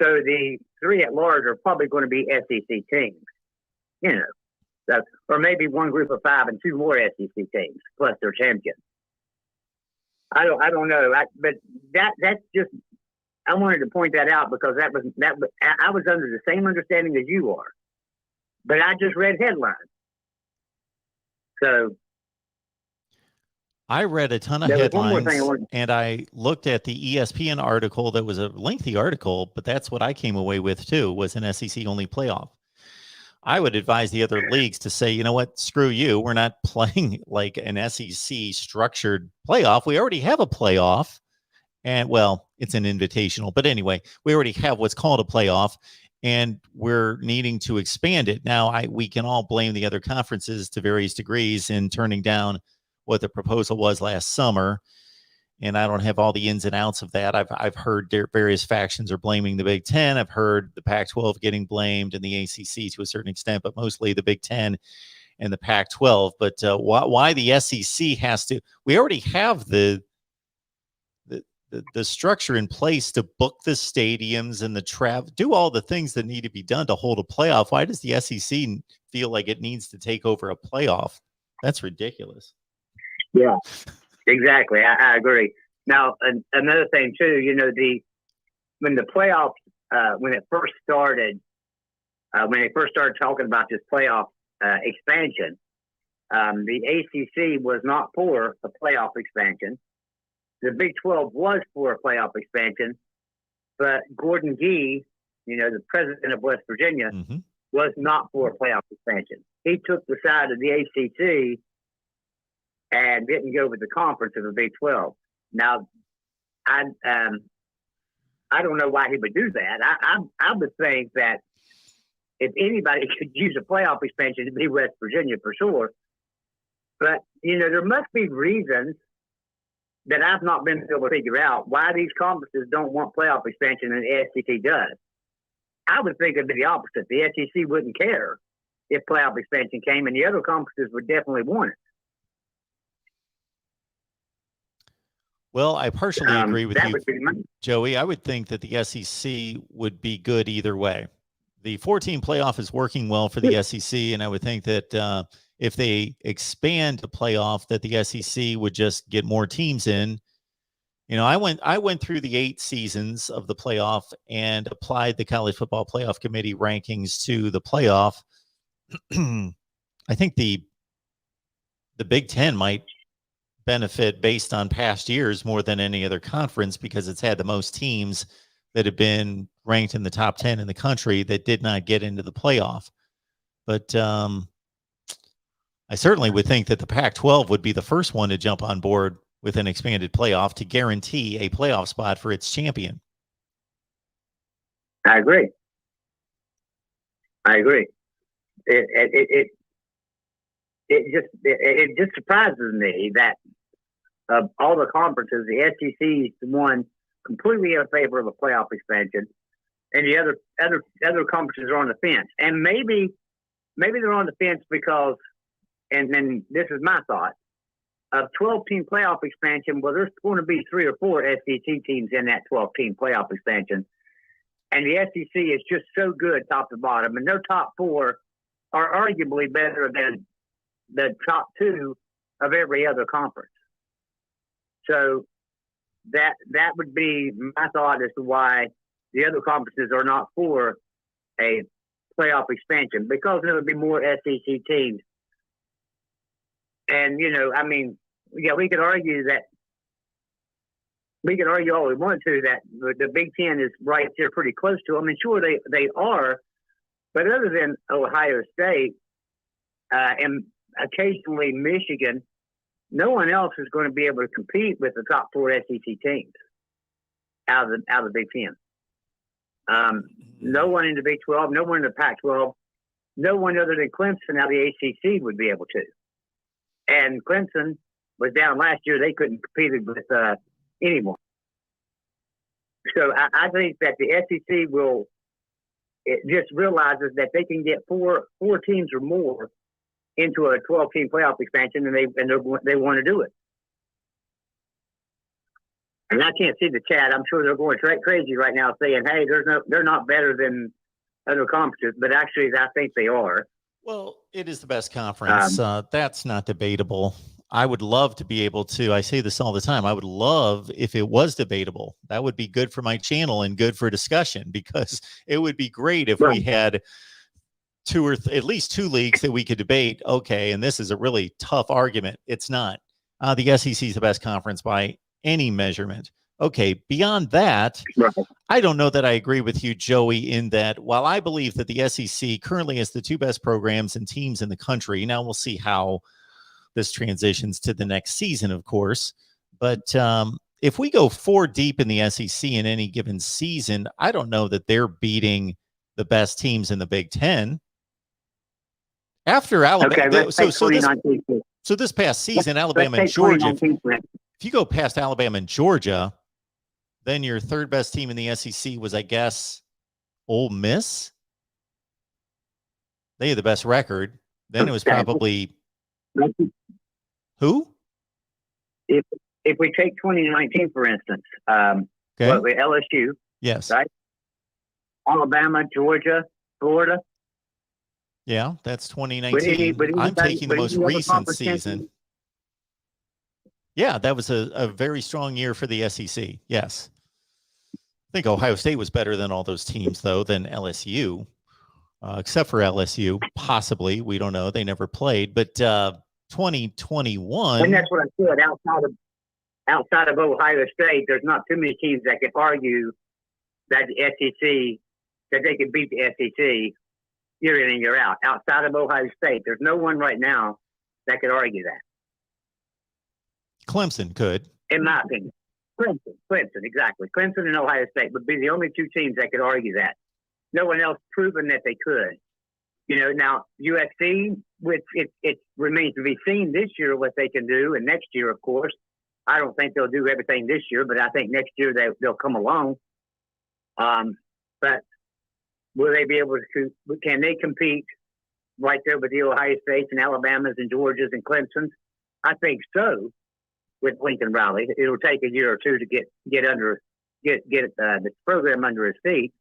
S3: So the 3 at large are probably going to be SEC teams. You know. So, or maybe one group of 5 and 2 more SEC teams plus their champion. I don't know. But that's just, I wanted to point that out because I was under the same understanding as you are, but I just read headlines. So
S1: I read a ton of headlines, and I looked at the ESPN article that was a lengthy article, but that's what I came away with too, was an SEC only playoff. I would advise the other leagues to say, you know what, screw you. We're not playing like an SEC structured playoff. We already have a playoff. And, well, it's an invitational. But anyway, we already have what's called a playoff, and we're needing to expand it. Now, we can all blame the other conferences to various degrees in turning down what the proposal was last summer. And I don't have all the ins and outs of that. I've heard various factions are blaming the Big Ten. I've heard the Pac-12 getting blamed and the ACC to a certain extent, but mostly the Big Ten and the Pac-12. But why the SEC has to? We already have the structure in place to book the stadiums and the travel, do all the things that need to be done to hold a playoff. Why does the SEC feel like it needs to take over a playoff? That's ridiculous.
S3: Yeah. Exactly. I agree. Now, another thing too, you know, when the playoffs, when they first started talking about this playoff expansion, the ACC was not for a playoff expansion. The Big 12 was for a playoff expansion, but Gordon Gee, you know, the president of West Virginia, was not for a playoff expansion. He took the side of the ACC and didn't go with the conference of the Big 12. Now, I don't know why he would do that. I would think that if anybody could use a playoff expansion, it'd be West Virginia for sure. But, there must be reasons that I've not been able to figure out why these conferences don't want playoff expansion and the SEC does. I would think it'd be the opposite. The SEC wouldn't care if playoff expansion came, and the other conferences would definitely want it.
S1: Well, I partially agree with you,
S3: be
S1: Joey. I would think that the SEC would be good either way. The 14 playoff is working well for the SEC, and I would think that if they expand the playoff, that the SEC would just get more teams in. I went through the 8 seasons of the playoff and applied the College Football Playoff Committee rankings to the playoff. I think the Big Ten might benefit based on past years more than any other conference because it's had the most teams that have been ranked in the top 10 in the country that did not get into the playoff. But I certainly would think that the Pac-12 would be the first one to jump on board with an expanded playoff to guarantee a playoff spot for its champion.
S3: I agree. It just surprises me that of all the conferences, the SEC is the one completely in favor of a playoff expansion, and the other conferences are on the fence. And maybe they're on the fence because, and then this is my thought, of 12-team playoff expansion, well, there's going to be 3 or 4 SEC teams in that 12-team playoff expansion. And the SEC is just so good top to bottom. And their top 4 are arguably better than the top 2 of every other conference. So that would be my thought as to why the other conferences are not for a playoff expansion, because there would be more SEC teams. And, we could argue all we want to that the Big Ten is right there pretty close to them. And sure, they are. But other than Ohio State and occasionally Michigan, no one else is going to be able to compete with the top 4 SEC teams out of the Big Ten. No one in the Big 12, no one in the Pac-12, no one other than Clemson out of the ACC would be able to. And Clemson was down last year; they couldn't compete with anyone. So I think that the SEC just realizes that they can get four teams or more into a 12-team playoff expansion, and they want to do it. And I can't see the chat. I'm sure they're going crazy right now, saying, "Hey, they're not better than other conferences," but actually, I think they are.
S1: Well, it is the best conference. That's not debatable. I would love to be able to. I say this all the time. I would love if it was debatable. That would be good for my channel and good for discussion, because it would be great if we had at least 2 leagues that we could debate. Okay, and this is a really tough argument. It's not. The SEC is the best conference by any measurement. Okay, beyond that, I don't know that I agree with you, Joey, in that while I believe that the SEC currently has the 2 best programs and teams in the country, now we'll see how this transitions to the next season, of course. But if we go 4 deep in the SEC in any given season, I don't know that they're beating the best teams in the Big Ten. After Alabama,
S3: okay,
S1: so this past season, Alabama and Georgia, if you go past Alabama and Georgia, then your 3rd best team in the SEC was, I guess, Ole Miss. They had the best record. Then it was probably who?
S3: If we take 2019, for instance, LSU,
S1: yes,
S3: right? Alabama, Georgia, Florida.
S1: Yeah, that's 2019. I'm taking the most recent season. Yeah, that was a very strong year for the SEC. Yes. I think Ohio State was better than all those teams, though, than LSU, except for LSU, possibly. We don't know. They never played. But 2021.
S3: And that's what I said. Outside of Ohio State, there's not too many teams that can argue that the SEC, that they could beat the SEC year in and year out. Outside of Ohio State, there's no one right now that could argue that.
S1: Clemson could.
S3: In my opinion. Clemson, exactly. Clemson and Ohio State would be the only 2 teams that could argue that. No one else proven that they could. Now USC, which it remains to be seen this year what they can do, and next year, of course. I don't think they'll do everything this year, but I think next year they'll come along. But will they be able to? Can they compete right there with the Ohio States and Alabamas and Georgias and Clemsons? I think so. With Lincoln Riley, it'll take a year or two to get the program under his feet.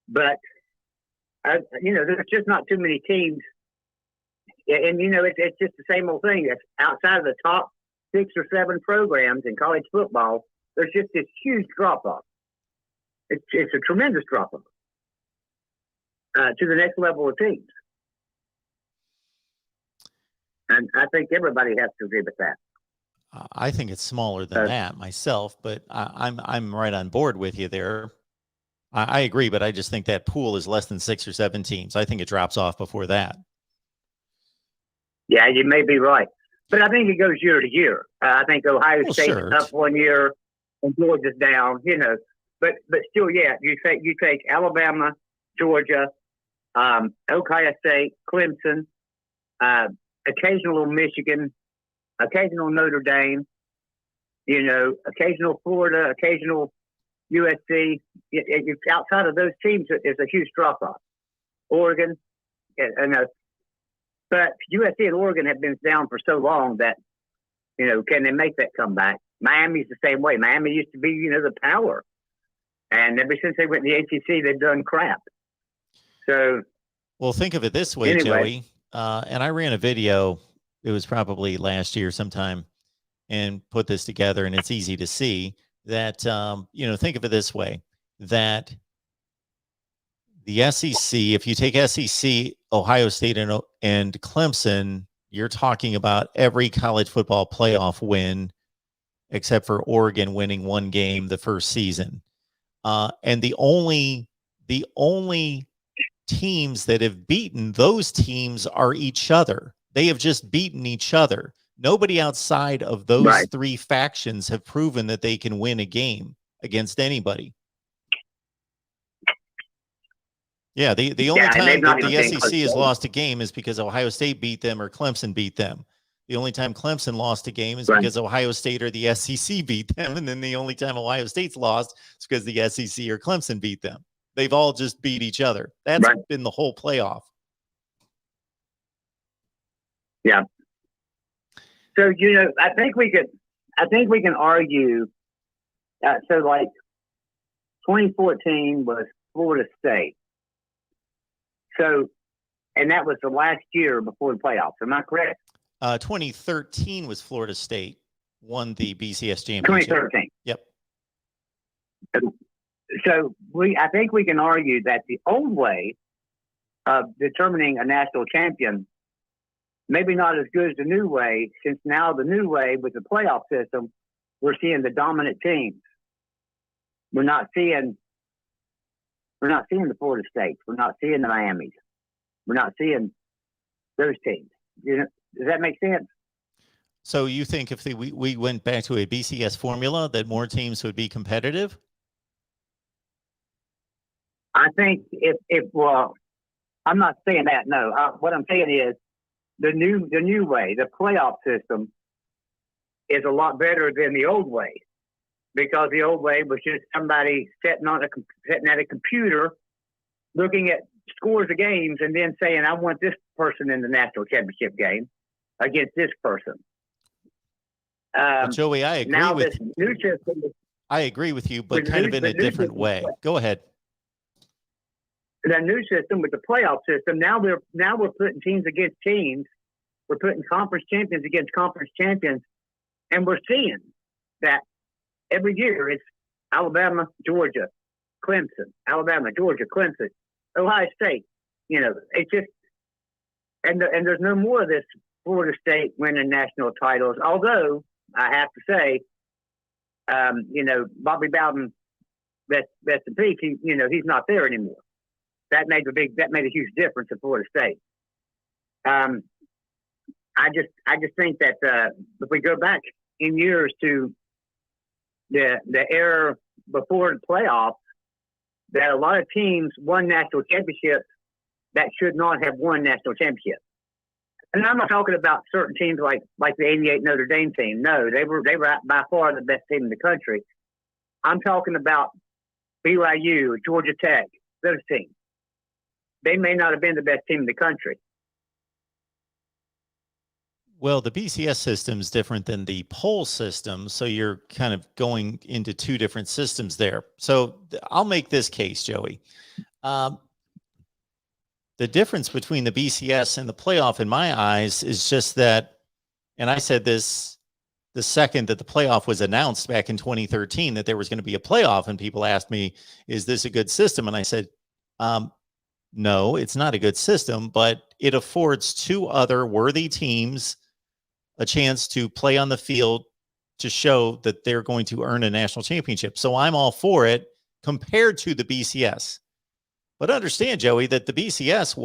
S3: But there's just not too many teams, and it's just the same old thing. That's outside of the top 6 or 7 programs in college football. There's just this huge drop off. It's a tremendous drop off to the next level of teams, and I think everybody has to agree with that.
S1: I think it's smaller than that myself, but I'm right on board with you there. I agree, but I just think that pool is less than 6 or 7 teams. I think it drops off before that.
S3: Yeah, you may be right, but I think it goes year to year. I think Ohio State's up one year and Georgia's down. But still, yeah, you take Alabama, Georgia, Ohio State, Clemson, occasional Michigan, occasional Notre Dame, occasional Florida, occasional USC. Outside of those teams, it's a huge drop-off. Oregon, but USC and Oregon have been down for so long that, can they make that comeback? Miami's the same way. Miami used to be, the power. And ever since they went to the ACC, they've done crap. So,
S1: well, think of it this way, Joey. And I ran a video. It was probably last year sometime, and put this together, and it's easy to see that, think of it this way, that the SEC, if you take SEC, Ohio State, and Clemson, you're talking about every college football playoff win, except for Oregon winning 1 game the first season. And the only teams that have beaten those teams are each other. They have just beaten each other. Nobody outside of those 3 factions have proven that they can win a game against anybody. Yeah, the only time that the SEC has lost a game is because Ohio State beat them or Clemson beat them. The only time Clemson lost a game is because Ohio State or the SEC beat them. And then the only time Ohio State's lost is because the SEC or Clemson beat them. They've all just beat each other. That's been the whole playoff.
S3: Yeah. So, I think we can argue. So like 2014 was Florida State. So, and that was the last year before the playoffs. Am I correct?
S1: 2013 was Florida State won the BCS championship.
S3: 2013.
S1: Yep.
S3: So I think we can argue that the old way of determining a national champion, maybe not as good as the new way, since now the new way with the playoff system, we're seeing the dominant teams. We're not seeing the Florida States. We're not seeing the Miamis. We're not seeing those teams. Does that make sense?
S1: So you think if we went back to a BCS formula, that more teams would be competitive?
S3: I think well, I'm not saying that. No, what I'm saying is the new way, the playoff system, is a lot better than the old way, because the old way was just somebody sitting at a computer, looking at scores of games and then saying, I want this person in the national championship game against this person.
S1: Joey, I agree with you.
S3: New system,
S1: I agree with you, but kind of in a different way. Go ahead.
S3: The new system with the playoff system, now we're putting teams against teams. We're putting conference champions against conference champions, and we're seeing that every year it's Alabama, Georgia, Clemson, Alabama, Georgia, Clemson, Ohio State. It's just, and there's no more of this Florida State winning national titles. Although I have to say, Bobby Bowden, that's the peak. He's not there anymore. That made a huge difference in Florida State. I just think that if we go back in years to the era before the playoffs, that a lot of teams won national championships that should not have won national championship. And I'm not talking about certain teams like the '88 Notre Dame team. No, they were by far the best team in the country. I'm talking about BYU, Georgia Tech, those teams. They may not have been the best team in the country.
S1: Well, the BCS system is different than the poll system, so you're kind of going into two different systems there. So I'll make this case, Joey. The difference between the BCS and the playoff, in my eyes, is just that, and I said this the second that the playoff was announced back in 2013, that there was going to be a playoff, and people asked me, is this a good system? And I said, no, it's not a good system, but it affords two other worthy teams a chance to play on the field to show that they're going to earn a national championship. So I'm all for it compared to the BCS. But understand, Joey, that the BCS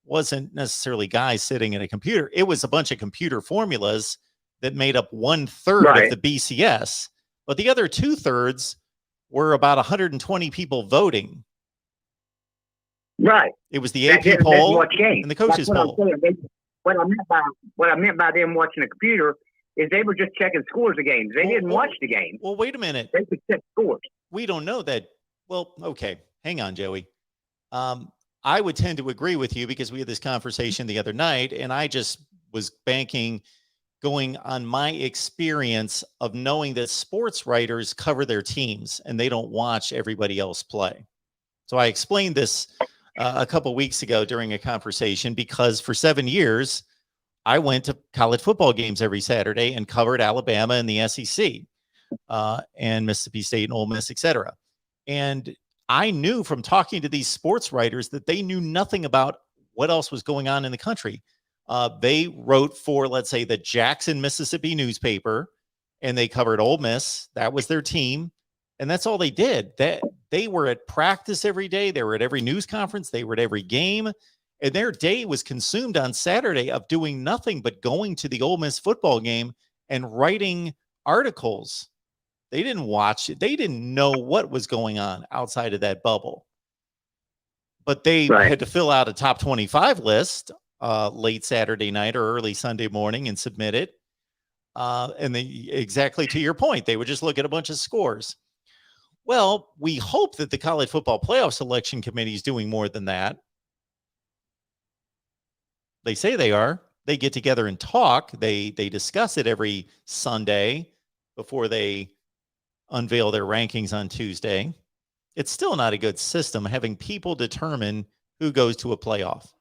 S1: wasn't necessarily guys sitting at a computer. It was a bunch of computer formulas that made up 1/3 of the BCS. But the other 2/3 were about 120 people voting.
S3: Right.
S1: It was the AP poll and the coaches poll.
S3: What I meant by them watching a computer is they were just checking scores of games. They didn't watch the game.
S1: Well, wait a minute.
S3: They could check scores.
S1: We don't know that. Well, okay. Hang on, Joey. I would tend to agree with you because we had this conversation the other night, and I just was going on my experience of knowing that sports writers cover their teams and they don't watch everybody else play. So I explained this a couple weeks ago during a conversation because for 7 years, I went to college football games every Saturday and covered Alabama and the SEC and Mississippi State and Ole Miss, et cetera. And I knew from talking to these sports writers that they knew nothing about what else was going on in the country. They wrote for, let's say, the Jackson, Mississippi newspaper, and they covered Ole Miss. That was their team. And that's all they did. They were at practice every day. They were at every news conference. They were at every game. And their day was consumed on Saturday of doing nothing but going to the Ole Miss football game and writing articles. They didn't watch it. They didn't know what was going on outside of that bubble. But they had to fill out a top 25 list late Saturday night or early Sunday morning and submit it. And exactly to your point, they would just look at a bunch of scores. Well, we hope that the College Football Playoff Selection Committee is doing more than that. They say they are. They get together and talk. They discuss it every Sunday before they unveil their rankings on Tuesday. It's still not a good system having people determine who goes to a playoff.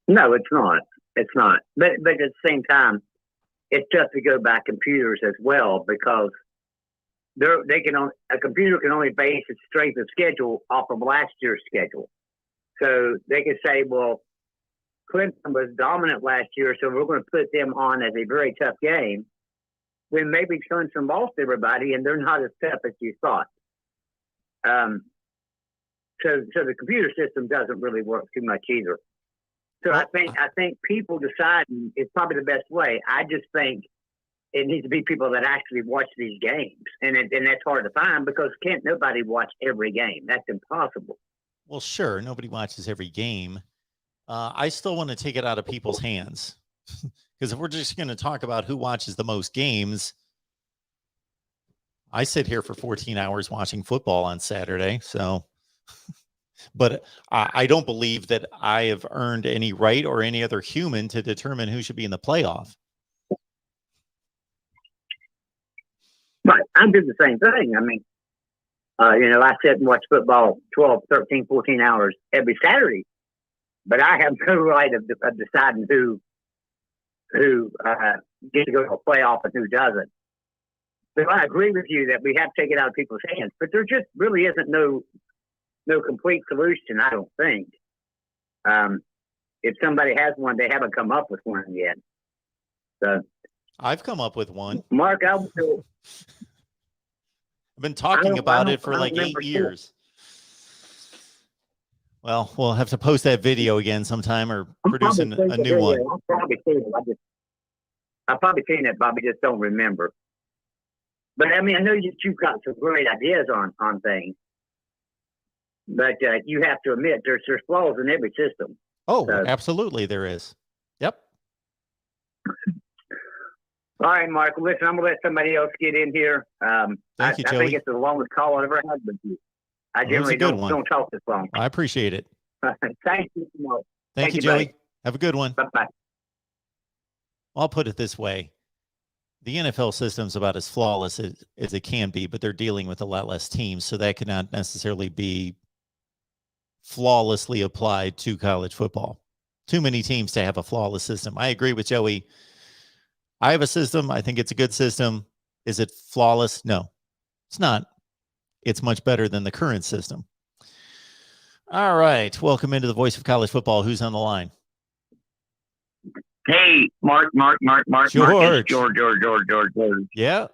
S3: No, it's not. It's not. But at the same time, it's tough to go by computers as well because a computer can only base its strength of schedule off of last year's schedule. So they can say, well, Clemson was dominant last year, so we're going to put them on as a very tough game. When maybe Clemson lost everybody and they're not as tough as you thought. So the computer system doesn't really work too much either. So I think people deciding is probably the best way. I just think it needs to be people that actually watch these games, and that's hard to find because can't nobody watch every game? That's impossible.
S1: Well, sure, nobody watches every game. I still want to take it out of people's hands because if we're just going to talk about who watches the most games, I sit here for 14 hours watching football on Saturday. So, but I don't believe that I have earned any right or any other human to determine who should be in the playoff.
S3: Right. I'm doing the same thing. I mean, I sit and watch football 12, 13, 14 hours every Saturday, but I have no right of deciding who gets to go to a playoff and who doesn't. So I agree with you that we have to take it out of people's hands, but there just really isn't no complete solution, I don't think. If somebody has one, they haven't come up with one yet. So
S1: I've come up with one.
S3: Mark,
S1: I've been talking about it for like 8 years. Well, we'll have to post that video again sometime or produce a new one.
S3: I've probably seen it. I've probably seen it, but I just don't remember. But I mean, I know you've got some great ideas on things. But you have to admit there's flaws in every system.
S1: Oh,
S3: So,
S1: absolutely there is. Yep.
S3: all right, Mark. Listen, I'm gonna let somebody else get in here.
S1: Thank you,
S3: I
S1: Joey.
S3: think it's the longest call I ever had with you. I generally don't talk this long.
S1: I appreciate it.
S3: Thank you, Mark.
S1: Thank you, Joey.
S3: buddy.
S1: Have a good one.
S3: Bye-bye.
S1: I'll put it this way. The NFL system's about as flawless as it can be, but they're dealing with a lot less teams, so that could not necessarily be flawlessly applied to college football. Too many teams to have a flawless system. I agree with Joey. I have a system. I think it's a good system. Is it flawless? No, it's not. It's much better than the current system. All right. Welcome into the Voice of College Football. Who's on the line?
S4: Hey, Mark.
S1: George.
S4: George.
S1: Yeah.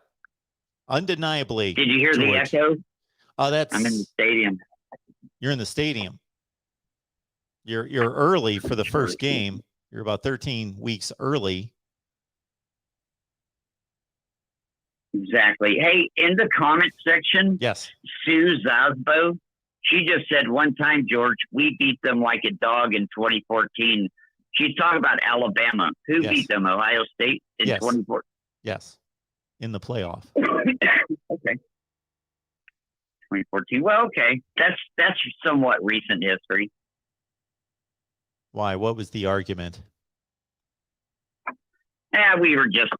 S1: Undeniably.
S4: Did you hear
S1: George.
S4: the echo?
S1: Oh, that's.
S4: I'm in the stadium.
S1: You're in the stadium. You're early for the first game. You're about 13 weeks early.
S4: Exactly. Hey, in the comment section,
S1: Yes.
S4: Sue Zasbo, she just said one time, George, we beat them like a dog in 2014. She's talking about Alabama. Who
S1: Yes.
S4: beat them? Ohio State in
S1: Yes.
S4: 2014.
S1: Yes. In the playoff.
S4: Okay. 2014. Well, okay. That's somewhat recent history.
S1: Why? What was the argument?
S4: Yeah, we were just.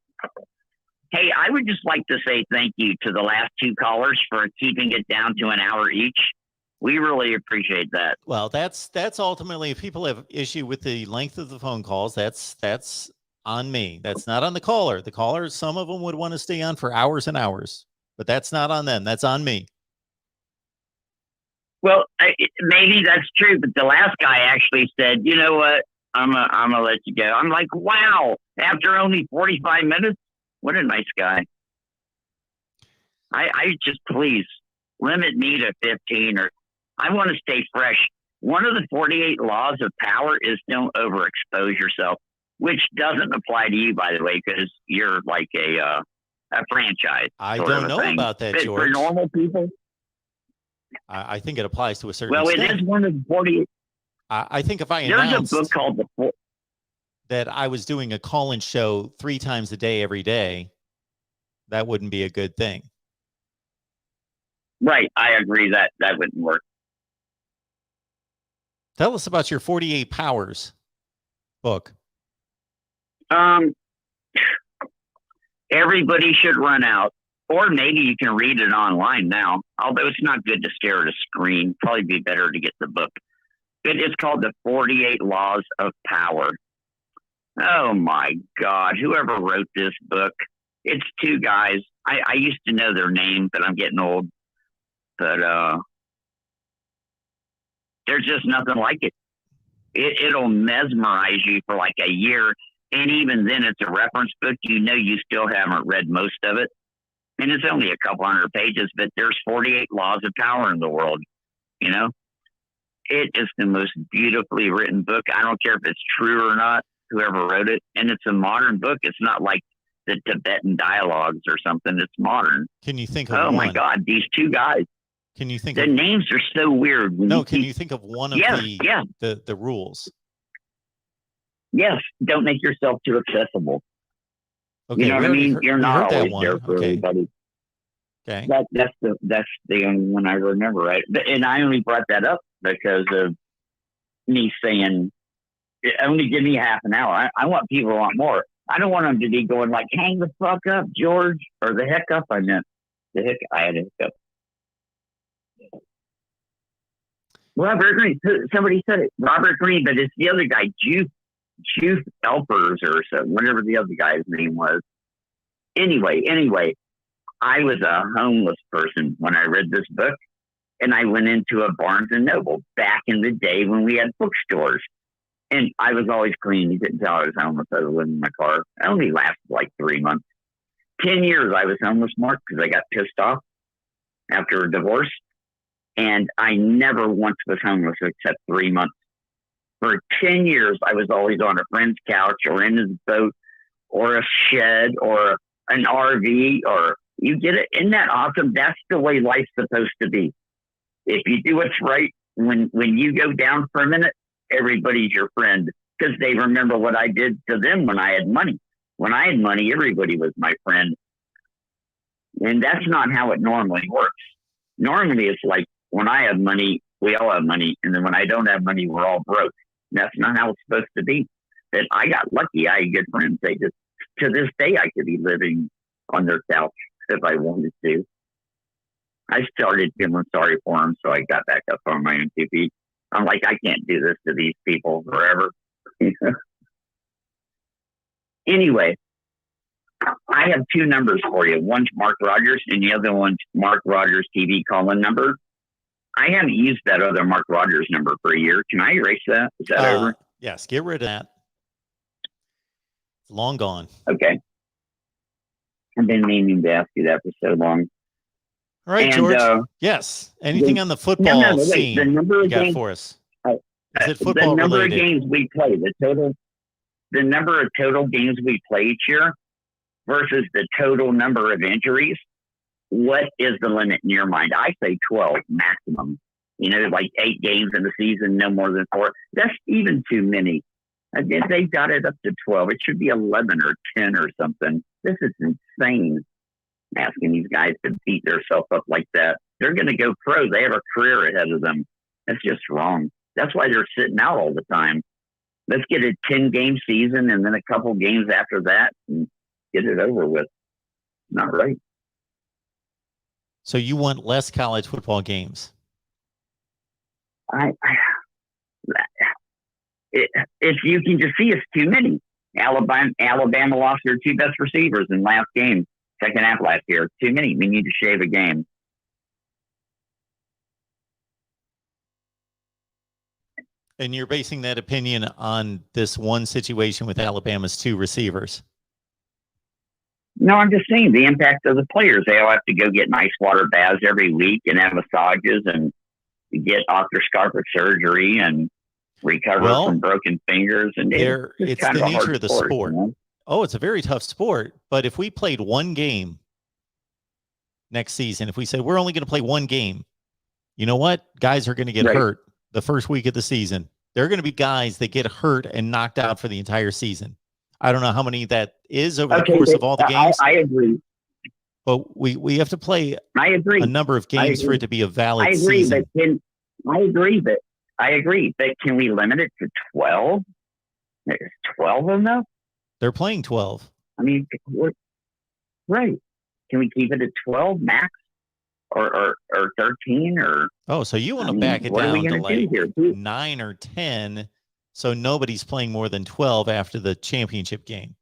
S4: Hey, I would just like to say thank you to the last two callers for keeping it down to an hour each. We really appreciate that.
S1: Well, that's ultimately, if people have issue with the length of the phone calls, that's on me. That's not on the caller. The callers, some of them would want to stay on for hours and hours, but that's not on them. That's on me.
S4: Well, maybe that's true, but the last guy actually said, you know what, I'm gonna let you go. I'm like, wow, after only 45 minutes? What a nice guy. I just, please, limit me to 15, or I want to stay fresh. One of the 48 laws of power is don't overexpose yourself, which doesn't apply to you, by the way, because you're like a franchise.
S1: I don't know about that,
S4: but
S1: George.
S4: for normal people,
S1: I think it applies to a certain
S4: well,
S1: extent.
S4: it is one of the 48.
S1: I think if I
S4: There's
S1: announced
S4: a book called
S1: that I was doing a call-in show 3 times a day every day, that wouldn't be a good thing.
S4: Right, I agree that wouldn't work.
S1: Tell us about your 48 Powers book.
S4: Everybody should run out, or maybe you can read it online now. Although it's not good to stare at a screen, probably be better to get the book. But it's called The 48 Laws of Power. Oh my God! Whoever wrote this book, it's two guys. I used to know their name, but I'm getting old. But there's just nothing like it. It'll mesmerize you for like a year. And even then, it's a reference book. You know you still haven't read most of it. And it's only a couple hundred pages, but there's 48 laws of power in the world, you know? It is the most beautifully written book. I don't care if it's true or not, whoever wrote it. And it's a modern book. It's not like the Tibetan dialogues or something. It's modern.
S1: Can you think of
S4: Oh,
S1: one?
S4: my God, these two guys.
S1: Can you think
S4: the
S1: of
S4: names are so weird.
S1: No, can you think of one of the rules?
S4: Yes, don't make yourself too accessible.
S1: Okay,
S4: you know what I mean? You're not always there for everybody.
S1: Okay.
S4: That's the only one I remember, right? And I only brought that up because of me saying, only give me half an hour. I want people to want more. I don't want them to be going like, hang the fuck up, George, or the heck up. I meant the heck. I had a hiccup. Robert Green. Somebody said it. Robert Green, but it's the other guy, Juice Elpers or so, whatever the other guy's name was. Anyway, I was a homeless person when I read this book, and I went into a Barnes and Noble back in the day when we had bookstores, and I was always clean. You couldn't tell I was homeless. I was living in my car. I only lasted like 3 months. 10 years I was homeless, Mark, because I got pissed off after a divorce, and I never once was homeless except 3 months. For 10 years, I was always on a friend's couch or in his boat or a shed or an RV, or you get it. Isn't that awesome? That's the way life's supposed to be. If you do what's right, when you go down for a minute, everybody's your friend because they remember what I did to them when I had money. When I had money, everybody was my friend. And that's not how it normally works. Normally, it's like when I have money, we all have money. And then when I don't have money, we're all broke. And that's not how it's supposed to be. But I got lucky. I had good friends. They just, to this day, I could be living on their couch if I wanted to. I started feeling sorry for them, so I got back up on my own 2 feet. I'm like, I can't do this to these people forever. Anyway, I have 2 numbers for you. One's Mark Rogers, and the other one's Mark Rogers TV call-in number. I haven't used that other Mark Rogers number for a year. Can I erase that? Is that over?
S1: Yes, get rid of that. It's long gone.
S4: Okay. I've been meaning to ask you that for so long.
S1: All right,
S4: And,
S1: George. Yes. Anything on the football scene
S4: the number
S1: you
S4: of
S1: got
S4: games,
S1: for us? Is it football
S4: the number
S1: related?
S4: of games we play, the number of total games we play each year versus the total number of injuries. What is the limit in your mind? I say 12 maximum. You know, like 8 games in the season, no more than 4. That's even too many. I guess they've got it up to 12. It should be 11 or 10 or something. This is insane. Asking these guys to beat themselves up like that. They're going to go pro. They have a career ahead of them. That's just wrong. That's why they're sitting out all the time. Let's get a 10-game season and then a couple games after that and get it over with. Not right.
S1: So you want less college football games?
S4: If you can just see, it's too many. Alabama lost their 2 best receivers in last game, second half last year. Too many. We need to shave a game.
S1: And you're basing that opinion on this one situation with Alabama's 2 receivers?
S4: No, I'm just saying the impact of the players. They all have to go get nice water baths every week and have massages and get arthroscopic surgery and recover from broken fingers. And
S1: it's the nature of the sport.
S4: You know?
S1: Oh, it's a very tough sport. But if we played 1 game next season, if we said we're only going to play 1 game, you know what? Guys are going to get hurt the first week of the season. There are going to be guys that get hurt and knocked out for the entire season. I don't know how many that is over the course of all the games.
S4: I agree.
S1: But we have to play
S4: a
S1: number of games for it to be a valid
S4: season. I agree, but can we limit it to 12? Is 12 enough?
S1: They're playing 12.
S4: I mean, right. Can we keep it at 12 max or 13 or?
S1: Oh, so you want to back it down to like 9 or 10, so nobody's playing more than 12 after the championship game.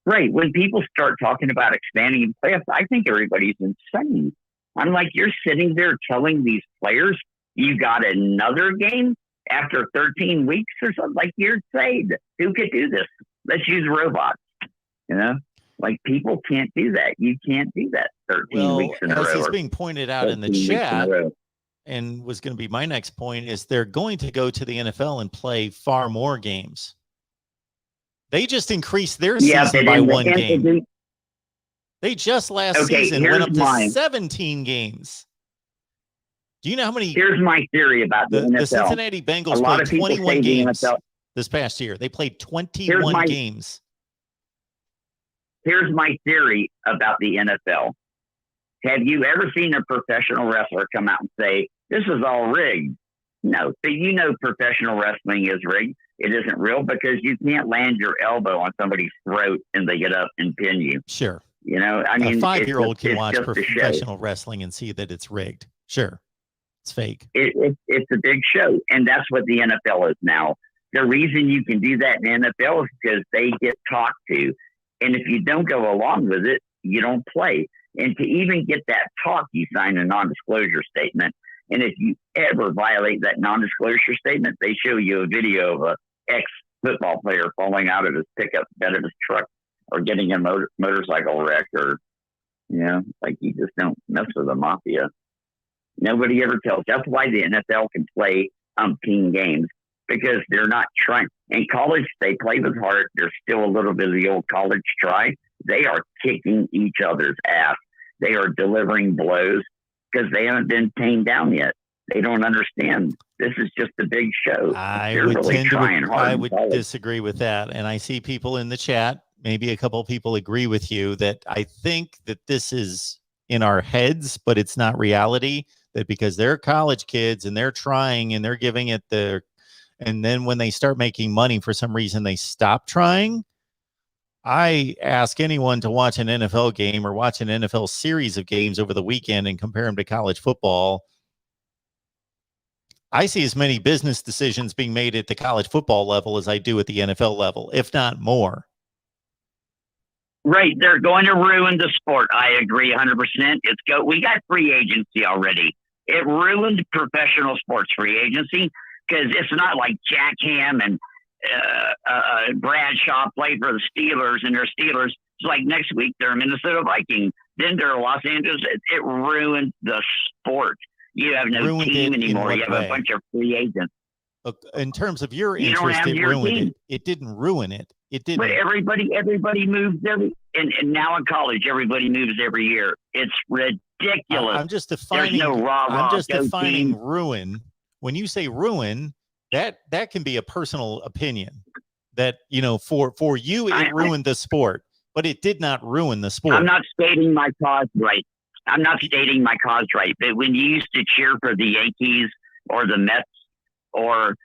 S4: Right. When people start talking about expanding playoffs, I think everybody's insane. I'm like, you're sitting there telling these players you got another game after 13 weeks or something. Like, you're saying, who could do this? Let's use robots. You know, like, people can't do that. You can't do that 13 weeks in a row.
S1: As is being pointed out in the chat, and was going to be my next point, is they're going to go to the NFL and play far more games. They just increased their season by 1 game. They just last season went up to 17 games. Do you know how many?
S4: Here's my theory about the NFL.
S1: The Cincinnati Bengals played 21 games this past year. They played 21 games.
S4: Here's my theory about the NFL. Have you ever seen a professional wrestler come out and say, this is all rigged? No. So you know professional wrestling is rigged. It isn't real because you can't land your elbow on somebody's throat and they get up and pin you.
S1: Sure.
S4: You know, I mean,
S1: a 5-year-old can watch professional wrestling and see that it's rigged. Sure. It's fake.
S4: It's a big show. And that's what the NFL is now. The reason you can do that in the NFL is because they get talked to. And if you don't go along with it, you don't play. And to even get that talk, you sign a non-disclosure statement. And if you ever violate that non-disclosure statement, they show you a video of a ex-football player falling out of his pickup bed of his truck or getting a motorcycle wreck, or, you know, like, you just don't mess with the mafia. Nobody ever tells. That's why the NFL can play umpteen games, because they're not trying. In college, they play with heart. There's still a little bit of the old college try. They are kicking each other's ass. They are delivering blows because they haven't been tamed down yet. They don't understand. This is just a big show. They're really trying hard.
S1: I would disagree with that. And I see people in the chat, maybe a couple of people agree with you, that I think that this is in our heads, but it's not reality. That because they're college kids and they're trying and they're giving it and then when they start making money, for some reason, they stop trying. I ask anyone to watch an NFL game or watch an NFL series of games over the weekend and compare them to college football. I see as many business decisions being made at the college football level as I do at the NFL level, if not more.
S4: Right. They're going to ruin the sport. I agree 100%. We got free agency already. It ruined professional sports free agency because it's not like Jack Ham and Bradshaw played for the Steelers and they're Steelers. It's like next week they're Minnesota Vikings. Then they're Los Angeles. It ruined the sport. You have no team anymore. You have a bunch of free agents.
S1: Look, in terms of your interest, it ruined it. It didn't ruin it. It didn't.
S4: But everybody moves and now in college, everybody moves every year. It's ridiculous.
S1: I'm just defining. Defining ruin. When you say ruin, that can be a personal opinion. That for you, it ruined the sport, but it did not ruin the sport.
S4: I'm not stating my cause right. But when you used to cheer for the Yankees or the Mets or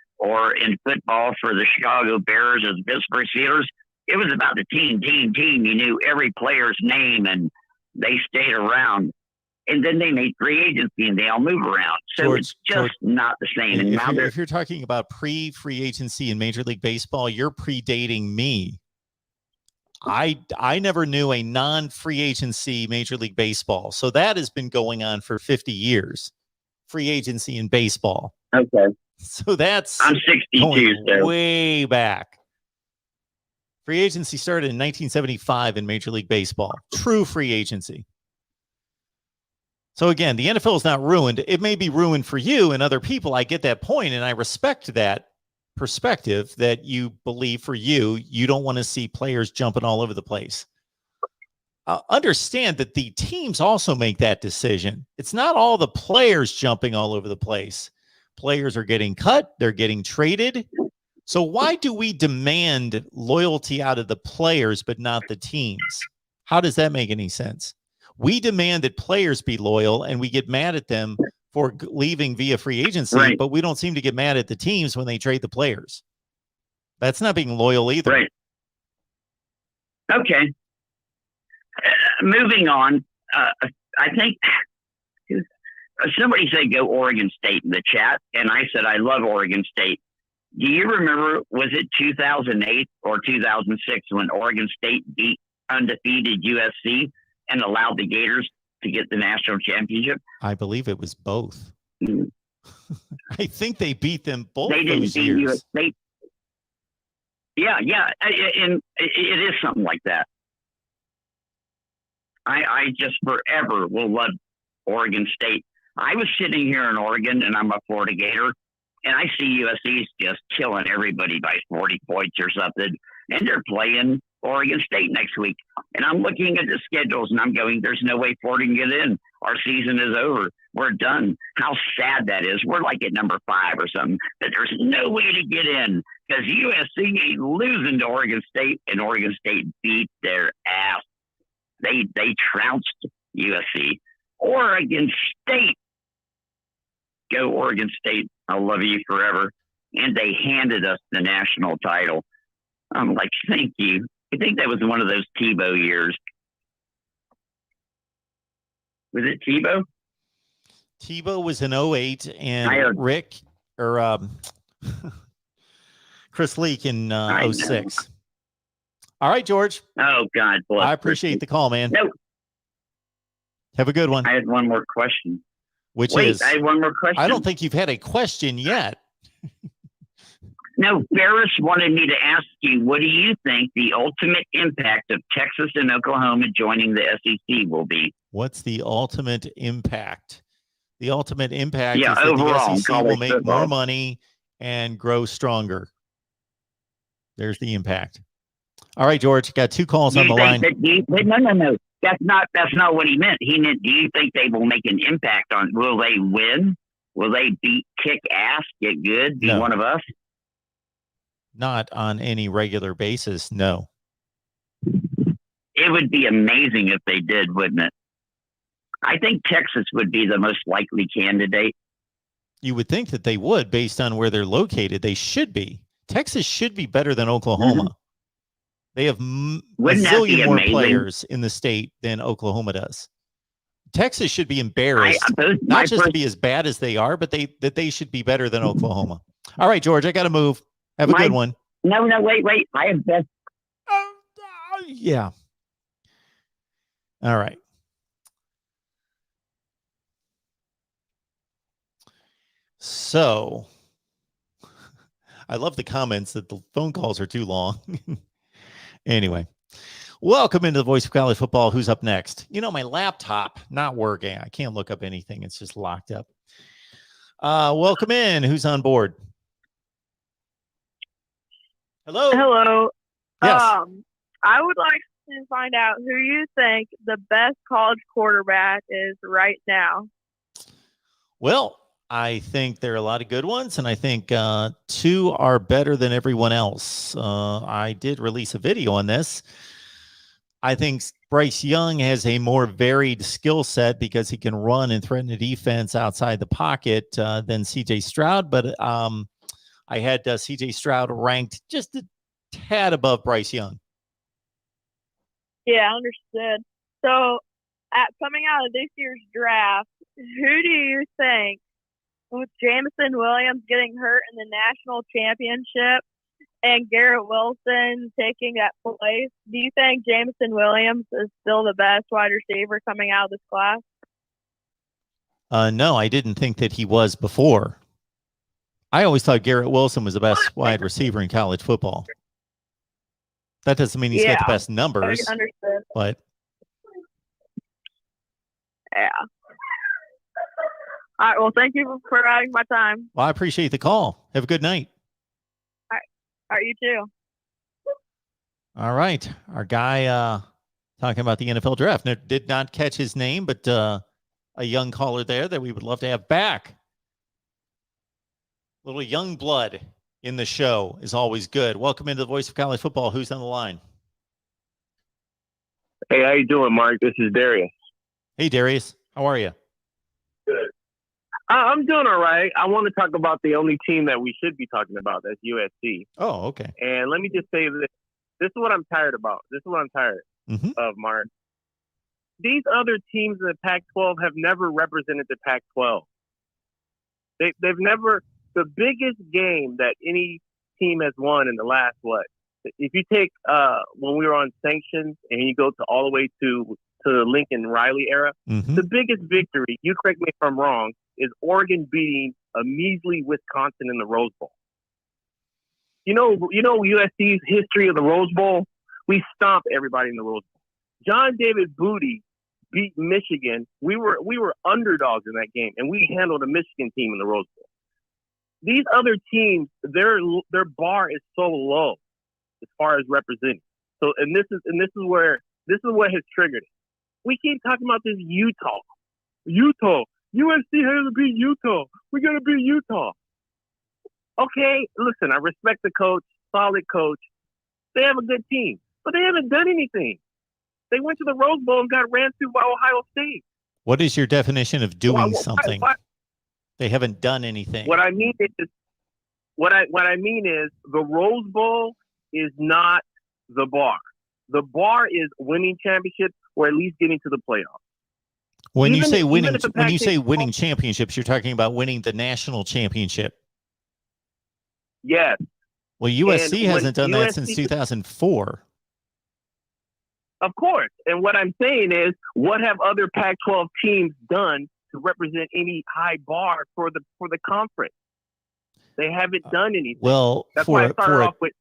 S4: in football for the Chicago Bears or the Pittsburgh Steelers, it was about the team. You knew every player's name and they stayed around. And then they made free agency and they all move around. So it's just not the same. And
S1: if you're talking about pre-free agency in Major League Baseball, you're predating me. I never knew a non-free agency Major League Baseball. So that has been going on for 50 years. Free agency in baseball.
S4: Okay.
S1: So
S4: I'm 62, so
S1: way back. Free agency started in 1975 in Major League Baseball. True free agency. So again, the NFL is not ruined. It may be ruined for you and other people. I get that point, and I respect that perspective that you believe for you. You don't want to see players jumping all over the place. Understand that the teams also make that decision. It's not all the players jumping all over the place. Players are getting cut. They're getting traded. So why do we demand loyalty out of the players but not the teams? How does that make any sense? We demand that players be loyal, and we get mad at them for leaving via free agency, right, but we don't seem to get mad at the teams when they trade the players. That's not being loyal either.
S4: Right. Okay. Moving on. I think somebody said go Oregon State in the chat, and I said I love Oregon State. Do you remember, was it 2008 or 2006 when Oregon State beat undefeated USC and allowed the Gators to get the national championship?
S1: I believe it was both.
S4: Mm.
S1: I think they beat them both.
S4: They didn't
S1: those
S4: beat
S1: years.
S4: Yeah, and it is something like that. I just forever will love Oregon State. I was sitting here in Oregon, and I'm a Florida Gator, and I see USC's just killing everybody by 40 points or something, and they're playing Oregon State next week. And I'm looking at the schedules, and I'm going, there's no way Florida can get in. Our season is over. We're done. How sad that is. We're like at number 5 or something, but there's no way to get in because USC ain't losing to Oregon State, and Oregon State beat their ass. They trounced USC. Oregon State. Go Oregon State. I'll love you forever. And they handed us the national title. I'm like, thank you. I think that was one of those Tebow years. Was it Tebow?
S1: Tebow was in 08 and Chris Leak in 06. All right, George.
S4: Oh, God bless.
S1: I appreciate the call, man.
S4: No.
S1: Have a good one.
S4: I had one more question.
S1: I
S4: had one more question.
S1: I don't think you've had a question yet.
S4: No, Ferris wanted me to ask you, what do you think the ultimate impact of Texas and Oklahoma joining the SEC will be?
S1: What's the ultimate impact? The ultimate impact is that
S4: overall,
S1: the SEC will make more money and grow stronger. There's the impact. All right, George, got 2 calls on the line.
S4: No. That's not what he meant. He meant, do you think they will make an impact on, will they win? Will they kick ass, get good, be
S1: No.
S4: one of us?
S1: Not on any regular basis. No.
S4: It would be amazing if they did, wouldn't it? I think Texas would be the most likely candidate.
S1: You would think that they would, based on where they're located. They should be. Texas should be better than Oklahoma.
S4: Mm-hmm.
S1: They have
S4: Wouldn't
S1: a
S4: that be
S1: zillion more
S4: amazing?
S1: players in the state than Oklahoma does. Texas should be embarrassed,
S4: My
S1: not just to
S4: first-
S1: be as bad as they are, but they should be better than Oklahoma. All right, George, I got to move. Have a good one.
S4: No, wait. I have best.
S1: Yeah. All right. So I love the comments that the phone calls are too long. Anyway, welcome into the Voice of College Football. Who's up next? You know, my laptop not working. I can't look up anything. It's just locked up. Welcome in. Who's on board? Hello.
S5: Hello.
S1: Yes.
S5: I would like to find out who you think the best college quarterback is right now.
S1: Well, I think there are a lot of good ones, and I think two are better than everyone else. I did release a video on this. I think Bryce Young has a more varied skill set because he can run and threaten the defense outside the pocket than C.J. Stroud, but I had C.J. Stroud ranked just a tad above Bryce Young.
S5: Yeah, understood. So, coming out of this year's draft, who do you think, with Jameson Williams getting hurt in the national championship and Garrett Wilson taking that place, do you think Jameson Williams is still the best wide receiver coming out of this class?
S1: No, I didn't think that he was before. I always thought Garrett Wilson was the best wide receiver in college football. That doesn't mean he's got the best numbers,
S5: Understood.
S1: but
S5: yeah. All right. Well, thank you for providing my time.
S1: well, I appreciate the call. Have a good night.
S5: All right. You too.
S1: All right. Our guy talking about the NFL draft did not catch his name, but a young caller there that we would love to have back. Little young blood in the show is always good. Welcome into the Voice of College Football. Who's on the line?
S6: Hey, how you doing, Mark? This is Darius.
S1: Hey, Darius. How are you?
S6: Good. I'm doing all right. I want to talk about the only team that we should be talking about. That's USC.
S1: Oh, okay.
S6: And let me just say this. This is what I'm tired about. This is what I'm tired of, Mark. These other teams in the Pac-12 have never represented the Pac-12. They've never – the biggest game that any team has won in the last, if you take when we were on sanctions and you go to all the way to the Lincoln Riley era, the biggest victory, you correct me if I'm wrong, is Oregon beating a measly Wisconsin in the Rose Bowl. You know USC's history of the Rose Bowl? We stomped everybody in the Rose Bowl. John David Booty beat Michigan. We were underdogs in that game, and we handled a Michigan team in the Rose Bowl. These other teams, their bar is so low as far as representing. So, and this is what has triggered it. We keep talking about this Utah. USC has to beat Utah. We're gonna beat Utah. Okay, listen, I respect the coach, solid coach. They have a good team, but they haven't done anything. They went to the Rose Bowl and got ran through by Ohio State.
S1: What is your definition of doing something? They haven't done anything.
S6: What I mean is the Rose Bowl is not the bar. The bar is winning championships or at least getting to the playoffs.
S1: When you say winning championships, you're talking about winning the national championship.
S6: Yes.
S1: Well, USC hasn't done that since 2004.
S6: Of course. And what I'm saying is, what have other Pac-12 teams done to represent any high bar for the conference? They haven't done anything.
S1: Well,
S6: that's why I started off with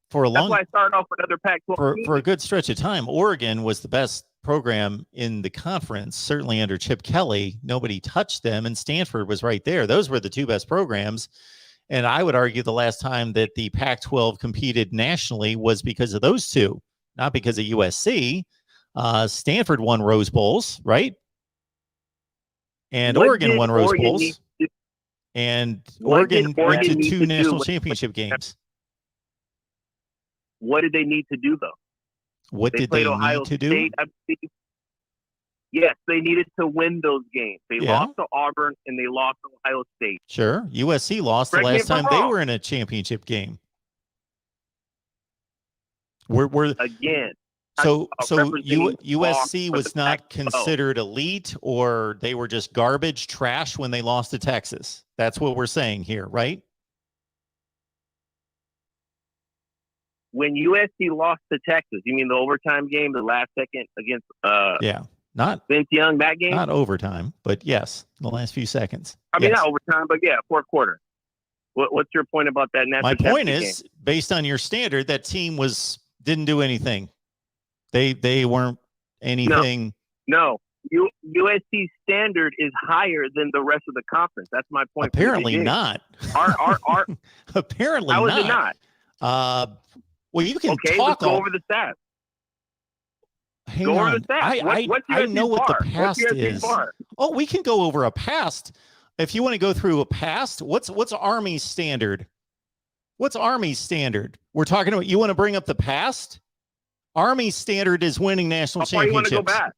S6: other Pac-12 teams.
S1: For a good stretch of time, Oregon was the best program in the conference, certainly under Chip Kelly. Nobody touched them, and Stanford was right there. Those were the two best programs. And I would argue the last time that the Pac-12 competed nationally was because of those two, not because of USC. Stanford won Rose Bowls, right? And Oregon won Rose Bowls. And
S6: What did
S1: Oregon went to
S6: Oregon need
S1: 2
S6: to do
S1: national
S6: with-
S1: championship games.
S6: What did they need to do, though?
S1: What did
S6: played
S1: they
S6: Ohio
S1: need to do?
S6: State, I believe. Yes, they needed to win those games. They
S1: Yeah.
S6: lost to Auburn and they lost to Ohio State.
S1: Sure. USC lost the
S6: Correct me
S1: last
S6: if I'm
S1: time they
S6: wrong.
S1: were in a championship game. We're
S6: Again,
S1: so
S6: representing
S1: USC
S6: for
S1: was
S6: the
S1: not
S6: Pac-12.
S1: considered elite, or they were just garbage trash when they lost to Texas. That's what we're saying here, right?
S6: when USC lost to Texas, you mean the overtime game, the last second against
S1: Yeah. Not
S6: Vince Young, that game?
S1: not overtime, but yes, the last few seconds.
S6: I mean,
S1: Yes.
S6: not overtime, but yeah, fourth quarter. What's your point about that national
S1: My point
S6: championship
S1: is, based on your standard, that team didn't do anything. They weren't anything.
S6: game? No. USC standard is higher than the rest of the conference. That's my point.
S1: Apparently not.
S6: Our
S1: Apparently
S6: how
S1: not.
S6: is it not?
S1: Well, you can
S6: Okay,
S1: talk
S6: let's go
S1: all.
S6: over the stats.
S1: Hang
S6: Go
S1: on.
S6: over the stats. What's
S1: I
S6: USC's
S1: know what the
S6: bar?
S1: past
S6: What's USC's
S1: is.
S6: bar?
S1: Oh, we can go over a past. If you want to go through a past, what's Army's standard? What's Army's standard? We're talking about, you want to bring up the past? Army's standard is winning national
S6: How far do you want to
S1: championships.
S6: go back?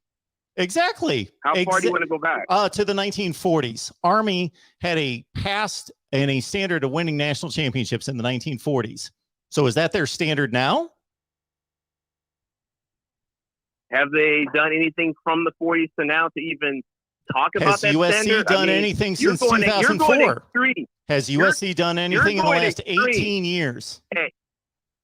S1: Exactly.
S6: How far do you want to go back?
S1: To the 1940s. Army had a past and a standard of winning national championships in the 1940s. So is that their standard now?
S6: Have they done anything from the 40s to now to even talk about
S1: Has
S6: that
S1: USC
S6: standard?
S1: done anything
S6: you're
S1: since
S6: going
S1: 2004?
S6: extreme.
S1: Has USC done anything in the
S6: going
S1: last
S6: extreme.
S1: 18 years?
S6: Hey.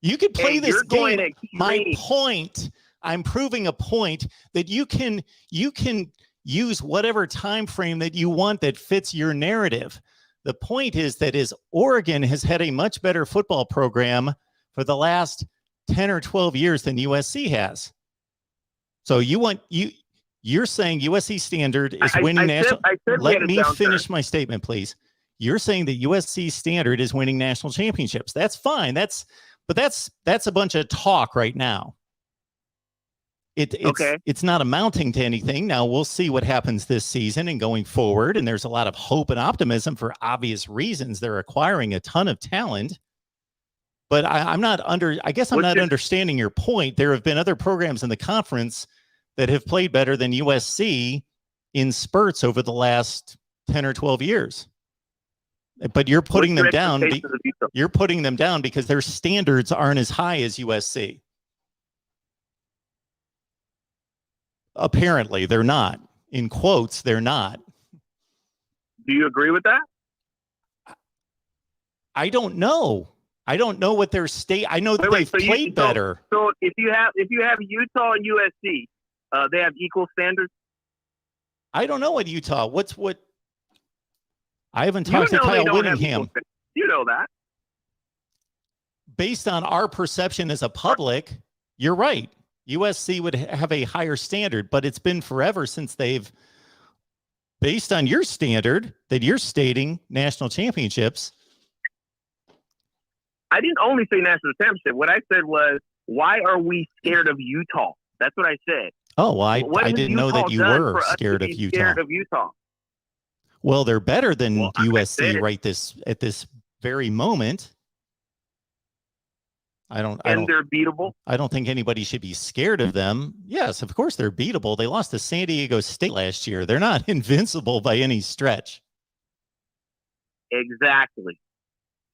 S1: You could play
S6: Hey,
S1: this
S6: you're going
S1: game.
S6: extreme.
S1: My point, I'm proving a point that you can use whatever time frame that you want that fits your narrative. The point is Oregon has had a much better football program for the last 10 or 12 years than USC has. So you're saying USC standard is winning national. Let me finish my statement, please. You're saying that USC standard is winning national championships. That's fine. That's a bunch of talk right now. It's not amounting to anything. Now we'll see what happens this season and going forward. And there's a lot of hope and optimism for obvious reasons. They're acquiring a ton of talent. But I'm not understanding your point. There have been other programs in the conference that have played better than USC in spurts over the last 10 or 12 years. But you're putting them down. You're putting them down because their standards aren't as high as USC. Apparently, they're not. In quotes, they're not.
S6: Do you agree with that?
S1: I don't know. I don't know what their state. I know that they've played better.
S6: So if you have Utah and USC, they have equal standards.
S1: I don't know what Utah. What? I haven't talked to Kyle Whittingham.
S6: You know that.
S1: Based on our perception as a public, you're right. USC would have a higher standard, but it's been forever since they've, based on your standard that you're stating, national championships.
S6: I didn't only say national championship. What I said was, why are we scared of Utah? That's what I said.
S1: Oh, well, I didn't know that you were scared of Utah.
S6: Scared of Utah.
S1: Well, they're better than USC at this very moment.
S6: They're beatable.
S1: I don't think anybody should be scared of them. Yes, of course they're beatable. They lost to San Diego State last year. They're not invincible by any stretch.
S6: Exactly.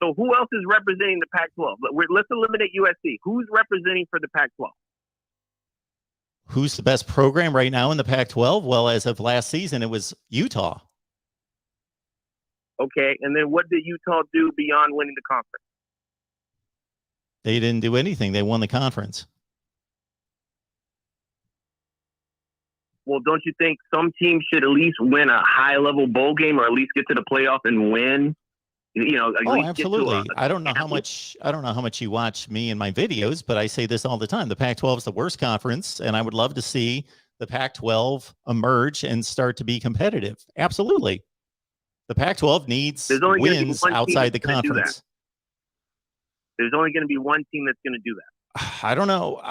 S6: So who else is representing the Pac-12? Let's eliminate USC. Who's representing for the Pac-12?
S1: Who's the best program right now in the Pac-12? Well, as of last season, it was Utah.
S6: Okay, and then what did Utah do beyond winning the conference?
S1: They didn't do anything. They won the conference.
S6: Well, don't you think some teams should at least win a high-level bowl game, or at least get to the playoff and win?
S1: Absolutely. I don't know how much you watch me and my videos, but I say this all the time. The Pac-12 is the worst conference, and I would love to see the Pac-12 emerge and start to be competitive. Absolutely. The Pac-12 needs wins outside the conference.
S6: There's only going to be one team that's going to do that.
S1: I don't know.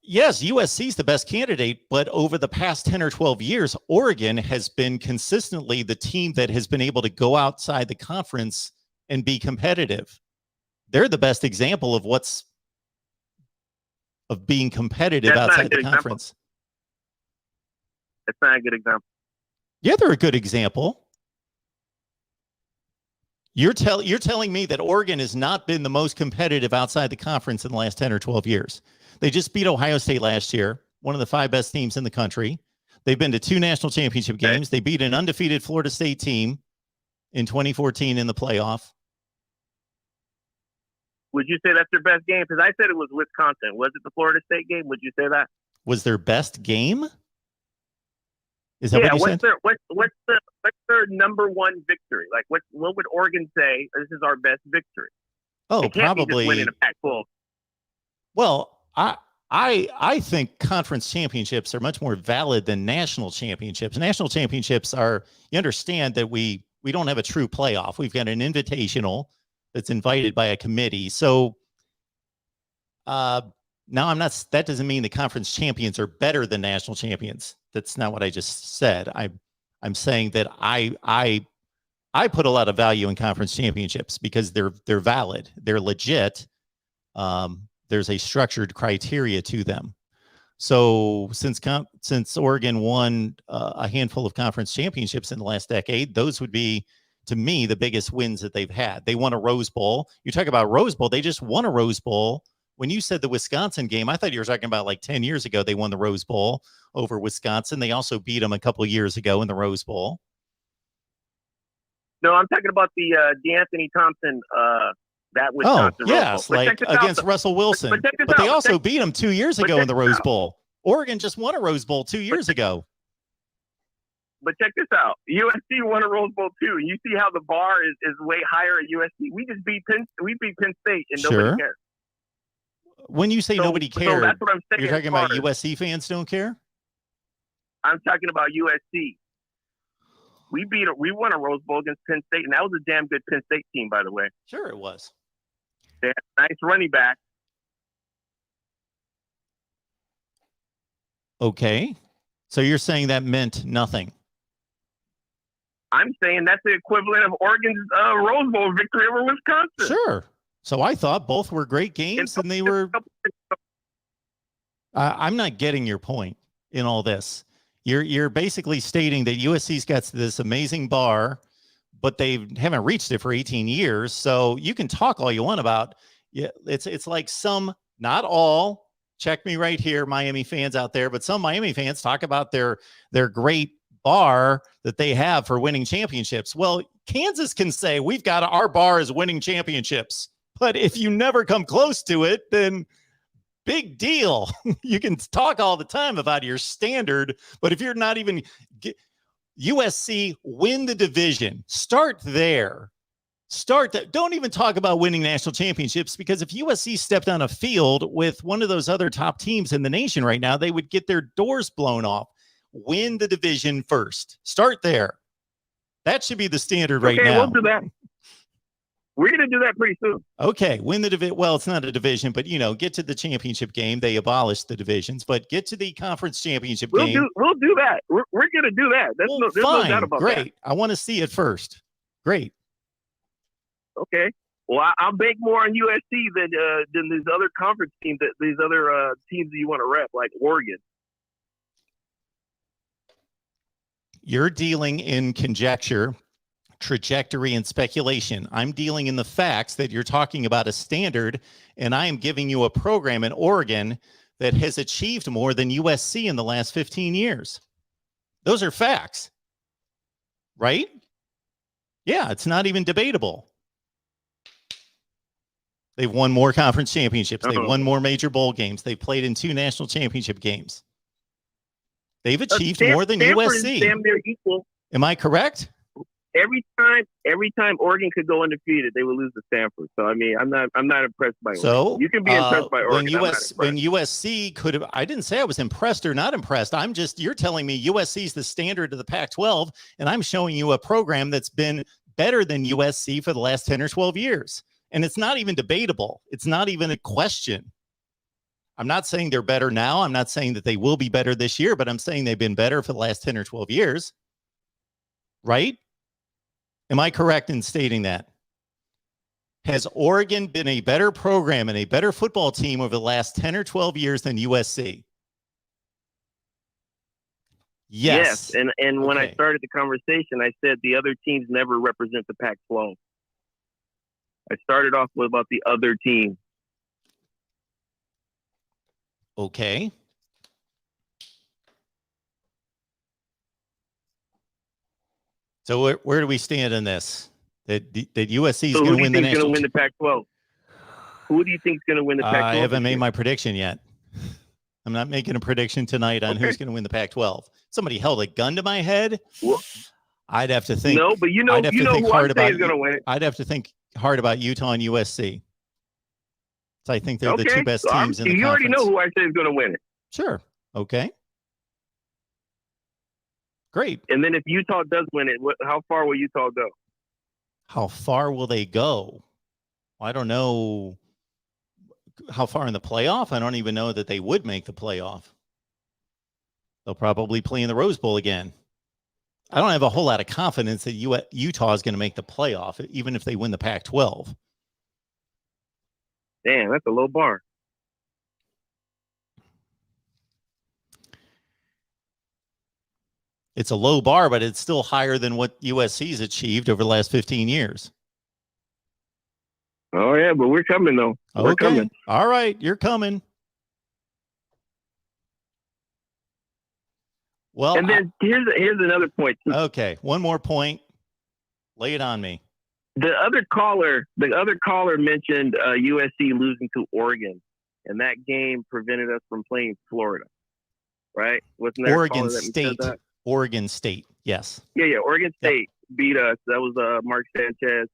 S1: yes, USC is the best candidate, but over the past 10 or 12 years, Oregon has been consistently the team that has been able to go outside the conference and be competitive. They're the best example of being competitive outside the conference.
S6: That's not a good example.
S1: Yeah, they're a good example. You're telling me that Oregon has not been the most competitive outside the conference in the last 10 or 12 years. They just beat Ohio State last year, one of the 5 best teams in the country. They've been to 2 national championship games. They beat an undefeated Florida State team in 2014 in the playoff.
S6: Would you say that's their best game? Because I said it was Wisconsin. Was it the Florida State game? Would you say that
S1: was their best game? Is that what you said?
S6: What's their number one victory? Like what would Oregon say? This is our best victory.
S1: Oh, probably
S6: winning a Pac-12.
S1: Well, I think conference championships are much more valid than national championships. National championships are, you understand that we don't have a true playoff. We've got an invitational that's invited by a committee. So now that doesn't mean the conference champions are better than national champions. That's not what I just said. I'm saying that I put a lot of value in conference championships because they're valid. They're legit. There's a structured criteria to them. So since Oregon won a handful of conference championships in the last decade, those would be, to me, the biggest wins that they've had. They won a Rose Bowl. You talk about Rose Bowl. They just won a Rose Bowl. When you said the Wisconsin game, I thought you were talking about like 10 years ago. They won the Rose Bowl over Wisconsin. They also beat them a couple of years ago in the Rose Bowl.
S6: No, I'm talking about the DeAnthony Thompson that Wisconsin
S1: Rose Bowl. Like against Russell Wilson. But they also beat him 2 years ago in the Rose Bowl. Oregon just won a Rose Bowl 2 years ago.
S6: But check this out. USC won a Rose Bowl too. You see how the bar is way higher at USC. We just beat Penn State and nobody cares.
S1: When you say nobody cares,
S6: that's what I'm saying.
S1: You're talking about USC fans don't care?
S6: I'm talking about USC. We won a Rose Bowl against Penn State, and that was a damn good Penn State team, by the way.
S1: Sure it was.
S6: They had a nice running back.
S1: Okay. So you're saying that meant nothing?
S6: I'm saying that's the equivalent of Oregon's Rose Bowl victory over Wisconsin.
S1: Sure. So I thought both were great games, and they were. I'm not getting your point in all this. You're basically stating that USC's got this amazing bar, but they haven't reached it for 18 years. So you can talk all you want about. Yeah, it's like some, not all. Check me right here, Miami fans out there, but some Miami fans talk about their great bar that they have for winning championships. Well, Kansas can say we've got our bar is winning championships. But if you never come close to it, then big deal. You can talk all the time about your standard, but if you're not even USC win the division, start there. Don't even talk about winning national championships, because if USC stepped on a field with one of those other top teams in the nation right now, they would get their doors blown off. Win the division first. Start there. That should be the standard right now.
S6: We'll do that. We're going to do that pretty soon.
S1: Okay, win the division. Well, it's not a division, but, get to the championship game. They abolished the divisions, but get to the conference championship game.
S6: We'll do that. We're going to do that. There's no doubt about that.
S1: Great. I want to see it first. Great.
S6: Okay. Well, I'll bank more on USC than these other conference teams, these other teams that you want to rep, like Oregon.
S1: You're dealing in conjecture, trajectory, and speculation. I'm dealing in the facts that you're talking about a standard, and I am giving you a program in Oregon that has achieved more than USC in the last 15 years. Those are facts, right? Yeah, it's not even debatable. They've won more conference championships. They've won more major bowl games. They've played in 2 national championship games. They've achieved more than USC.
S6: Damn near equal.
S1: Am I correct?
S6: Every time Oregon could go undefeated, they would lose to Stanford. So I mean, I'm not impressed by Oregon.
S1: So
S6: you can be impressed by Oregon.
S1: When USC could have, I didn't say I was impressed or not impressed. You're telling me USC is the standard of the Pac-12, and I'm showing you a program that's been better than USC for the last 10 or 12 years. And it's not even debatable. It's not even a question. I'm not saying they're better now. I'm not saying that they will be better this year, but I'm saying they've been better for the last 10 or 12 years. Right? Am I correct in stating that? Has Oregon been a better program and a better football team over the last 10 or 12 years than USC? Yes.
S6: And when I started the conversation, I said the other teams never represent the Pac-12. I started off with about the other team.
S1: Okay. So where do we stand in this? That USC is going to win the national.
S6: Who's going to win the Pac-12? Who do you think is going to win the Pac-12?
S1: I haven't made my prediction yet. I'm not making a prediction tonight on who's going to win the Pac-12. Somebody held a gun to my head.
S6: Well,
S1: I'd have to think.
S6: No, but you know who I'm saying is going to win.
S1: I'd have to think hard about Utah and USC. So I think they're the two best teams in the conference.
S6: You already know who I say is going to win it.
S1: Sure. Okay. Great.
S6: And then if Utah does win it, how far will Utah go?
S1: How far will they go? I don't know how far in the playoff. I don't even know that they would make the playoff. They'll probably play in the Rose Bowl again. I don't have a whole lot of confidence that Utah is going to make the playoff, even if they win the Pac-12.
S6: Damn, that's a low bar.
S1: It's a low bar, but it's still higher than what USC's achieved over the last 15 years.
S6: Oh, yeah, but we're coming, though. We're coming.
S1: All right, you're coming. Well,
S6: and then here's another point.
S1: Okay, one more point. Lay it on me.
S6: The other caller mentioned USC losing to Oregon, and that game prevented us from playing Florida, right? Wasn't there
S1: Oregon State? Oregon State, yes.
S6: Yeah. Oregon State beat us. That was Mark Sanchez.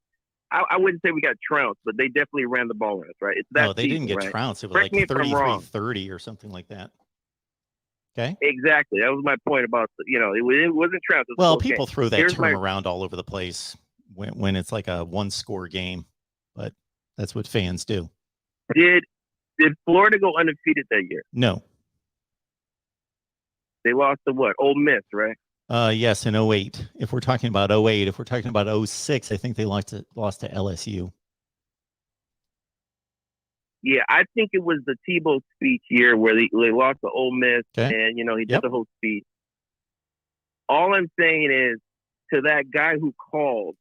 S6: I wouldn't say we got trounced, but they definitely ran the ball on us, right? It's that
S1: no, they didn't get trounced. It was like 33-30 or something like that. Okay.
S6: Exactly. That was my point about, it wasn't trounced.
S1: Well, people throw that term around all over the place when it's like a one-score game, but that's what fans do.
S6: Did Florida go undefeated that year?
S1: No.
S6: They lost to what? Ole Miss, right?
S1: Yes, in 08. If we're talking about 08, if we're talking about 06, I think they lost to LSU.
S6: Yeah, I think it was the Tebow speech year where they lost to Ole Miss, and he did the whole speech. All I'm saying is, to that guy who called,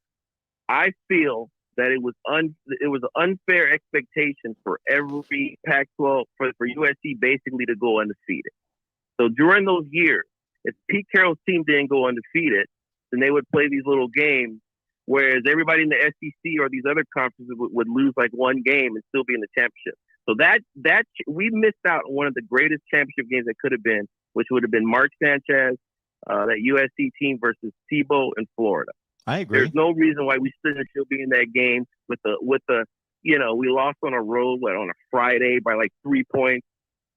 S6: I feel that it was an unfair expectation for every Pac-12 for USC basically to go undefeated. So during those years, if Pete Carroll's team didn't go undefeated, then they would play these little games, whereas everybody in the SEC or these other conferences would lose like one game and still be in the championship. So that we missed out on one of the greatest championship games that could have been, which would have been Mark Sanchez, that USC team versus Tebow and Florida.
S1: I agree.
S6: There's no reason why we shouldn't still be in that game with the we lost on a road on a Friday by like 3 points.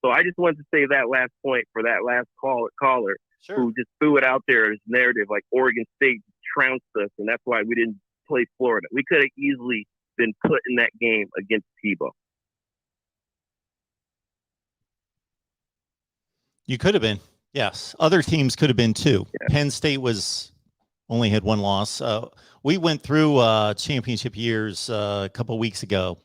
S6: So I just wanted to say that last point for that last caller who just threw it out there as narrative, like Oregon State trounced us, and that's why we didn't play Florida. We could have easily been put in that game against Tebow.
S1: You could have been, yes. Other teams could have been too. Yeah. Penn State only had one loss. We went through championship years a couple weeks ago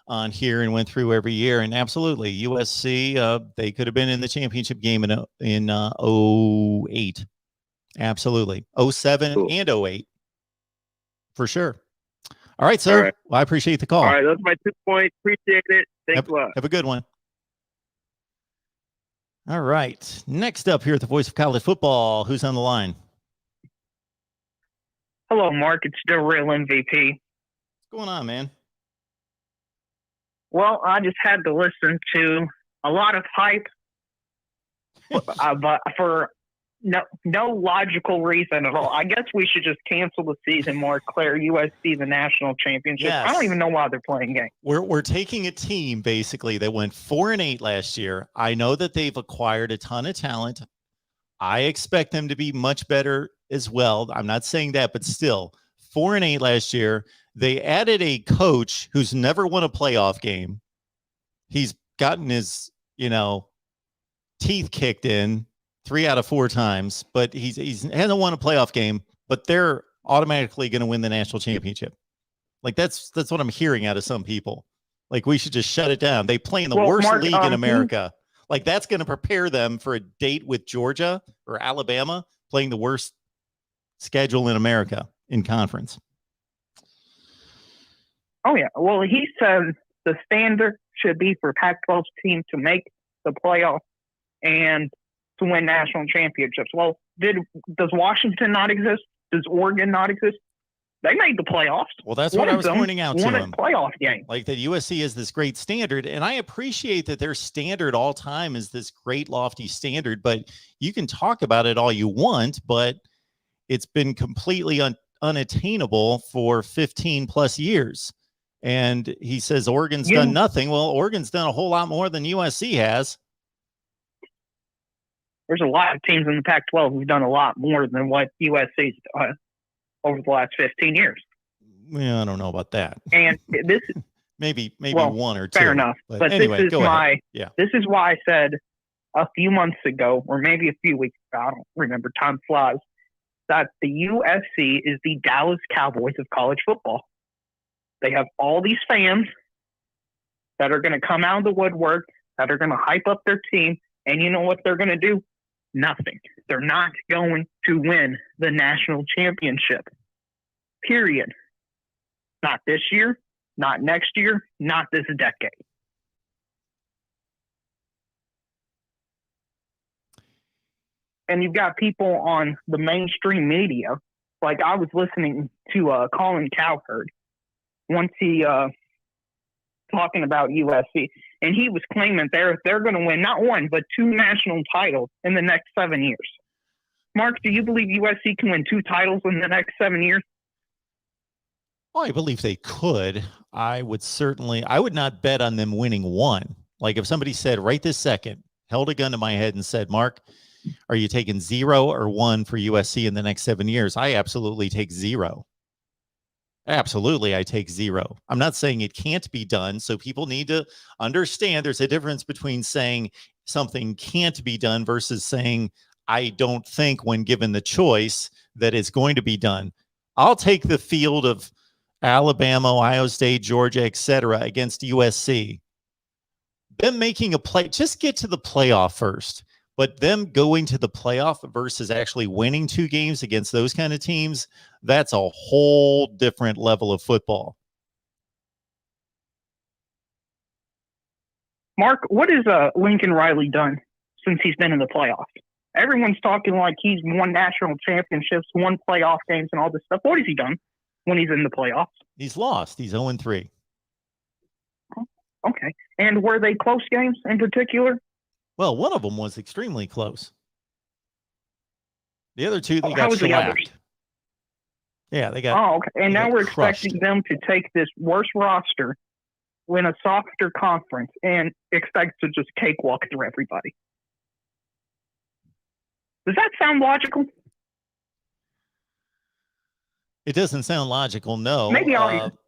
S1: on here and went through every year, and absolutely USC they could have been in the championship game in 08. Absolutely. 07 and 08 for sure. All right, sir. All right. Well, I appreciate the call.
S6: All right, that's my 2 points. Appreciate it. Thanks a lot.
S1: Have a good one. All right. Next up here at the Voice of College Football, who's on the line?
S7: Hello, Mark. It's the real MVP.
S1: What's going on, man?
S7: Well, I just had to listen to a lot of hype, but for no logical reason at all. I guess we should just cancel the season, Mark. Declare USC the national championship. Yes. I don't even know why they're playing games.
S1: We're taking a team basically that went 4-8 last year. I know that they've acquired a ton of talent. I expect them to be much better as well. I'm not saying that, but still 4-8 last year. They added a coach who's never won a playoff game. He's gotten his teeth kicked in 3 out of 4 times, but he hasn't won a playoff game, but they're automatically going to win the national championship. Like that's what I'm hearing out of some people. Like we should just shut it down. They play in the worst league in America. Like that's going to prepare them for a date with Georgia or Alabama, playing the worst schedule in America in conference.
S7: Oh yeah. Well, he said the standard should be for Pac-12 teams to make the playoff and to win national championships. Well, does Washington not exist? Does Oregon not exist? They made the playoffs.
S1: Well, that's what I was pointing out to him.
S7: Playoff game.
S1: Like that USC is this great standard, and I appreciate that their standard all time is this great lofty standard, but you can talk about it all you want, but it's been completely unattainable for 15 plus years. And he says Oregon's done nothing. Well, Oregon's done a whole lot more than USC has.
S7: There's a lot of teams in the Pac-12 who've done a lot more than what USC's done over the last 15 years.
S1: Yeah, I don't know about that.
S7: And this
S1: maybe one or two.
S7: Fair enough. But
S1: anyway,
S7: this is why I said a few months ago, or maybe a few weeks ago, I don't remember, time flies, that the USC is the Dallas Cowboys of college football. They have all these fans that are going to come out of the woodwork, that are going to hype up their team, and you know what they're going to do? Nothing. They're not going to win the national championship. Period. Not this year, not next year, not this decade. And you've got people on the mainstream media, like I was listening to Colin Cowherd once he talking about USC, and he was claiming they're going to win not one but 2 national titles in the next 7 years. Mark, do you believe USC can win 2 titles in the next 7 years?
S1: Well, I believe they could. I would not bet on them winning 1. Like if somebody said right this second, held a gun to my head and said, Mark, are you taking 0 or 1 for USC in the next 7 years? I absolutely take 0. Absolutely, I take 0. I'm not saying it can't be done. So people need to understand there's a difference between saying something can't be done versus saying, I don't think when given the choice that it's going to be done. I'll take the field of Alabama, Ohio State, Georgia, etc. against USC. Them making a play, just get to the playoff first. But them going to the playoff versus actually winning 2 games against those kind of teams, that's a whole different level of football.
S7: Mark, what has Lincoln Riley done since he's been in the playoffs? Everyone's talking like he's won national championships, won playoff games, and all this stuff. What has he done when he's in the playoffs?
S1: He's lost. He's 0-3.
S7: Okay. And were they close games in particular?
S1: Well, one of them was extremely close. The other 2, they got shellacked. Yeah, they got.
S7: Oh, okay. And now we're expecting them to take this worse roster, win a softer conference, and expect to just cakewalk through everybody. Does that sound logical?
S1: It doesn't sound logical, no.
S7: Maybe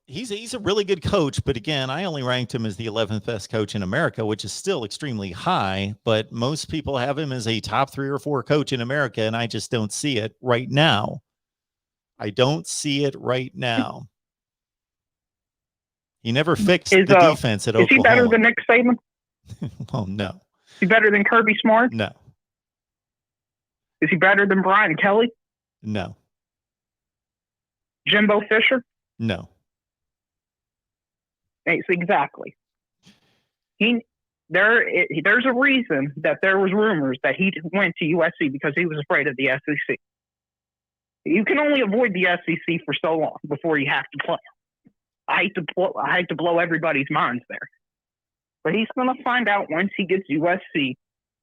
S1: he's a really good coach, but again, I only ranked him as the 11th best coach in America, which is still extremely high, but most people have him as a top 3 or 4 coach in America, and I just don't see it right now. I don't see it right now. He never fixed the defense at Oklahoma.
S7: Is he better than Nick Saban?
S1: Well, no.
S7: Is he better than Kirby Smart?
S1: No.
S7: Is he better than Brian Kelly?
S1: No.
S7: Jimbo Fisher?
S1: No.
S7: Exactly. There's a reason that there was rumors that he went to USC because he was afraid of the SEC. You can only avoid the SEC for so long before you have to play. I hate to blow everybody's minds there, but he's going to find out once he gets USC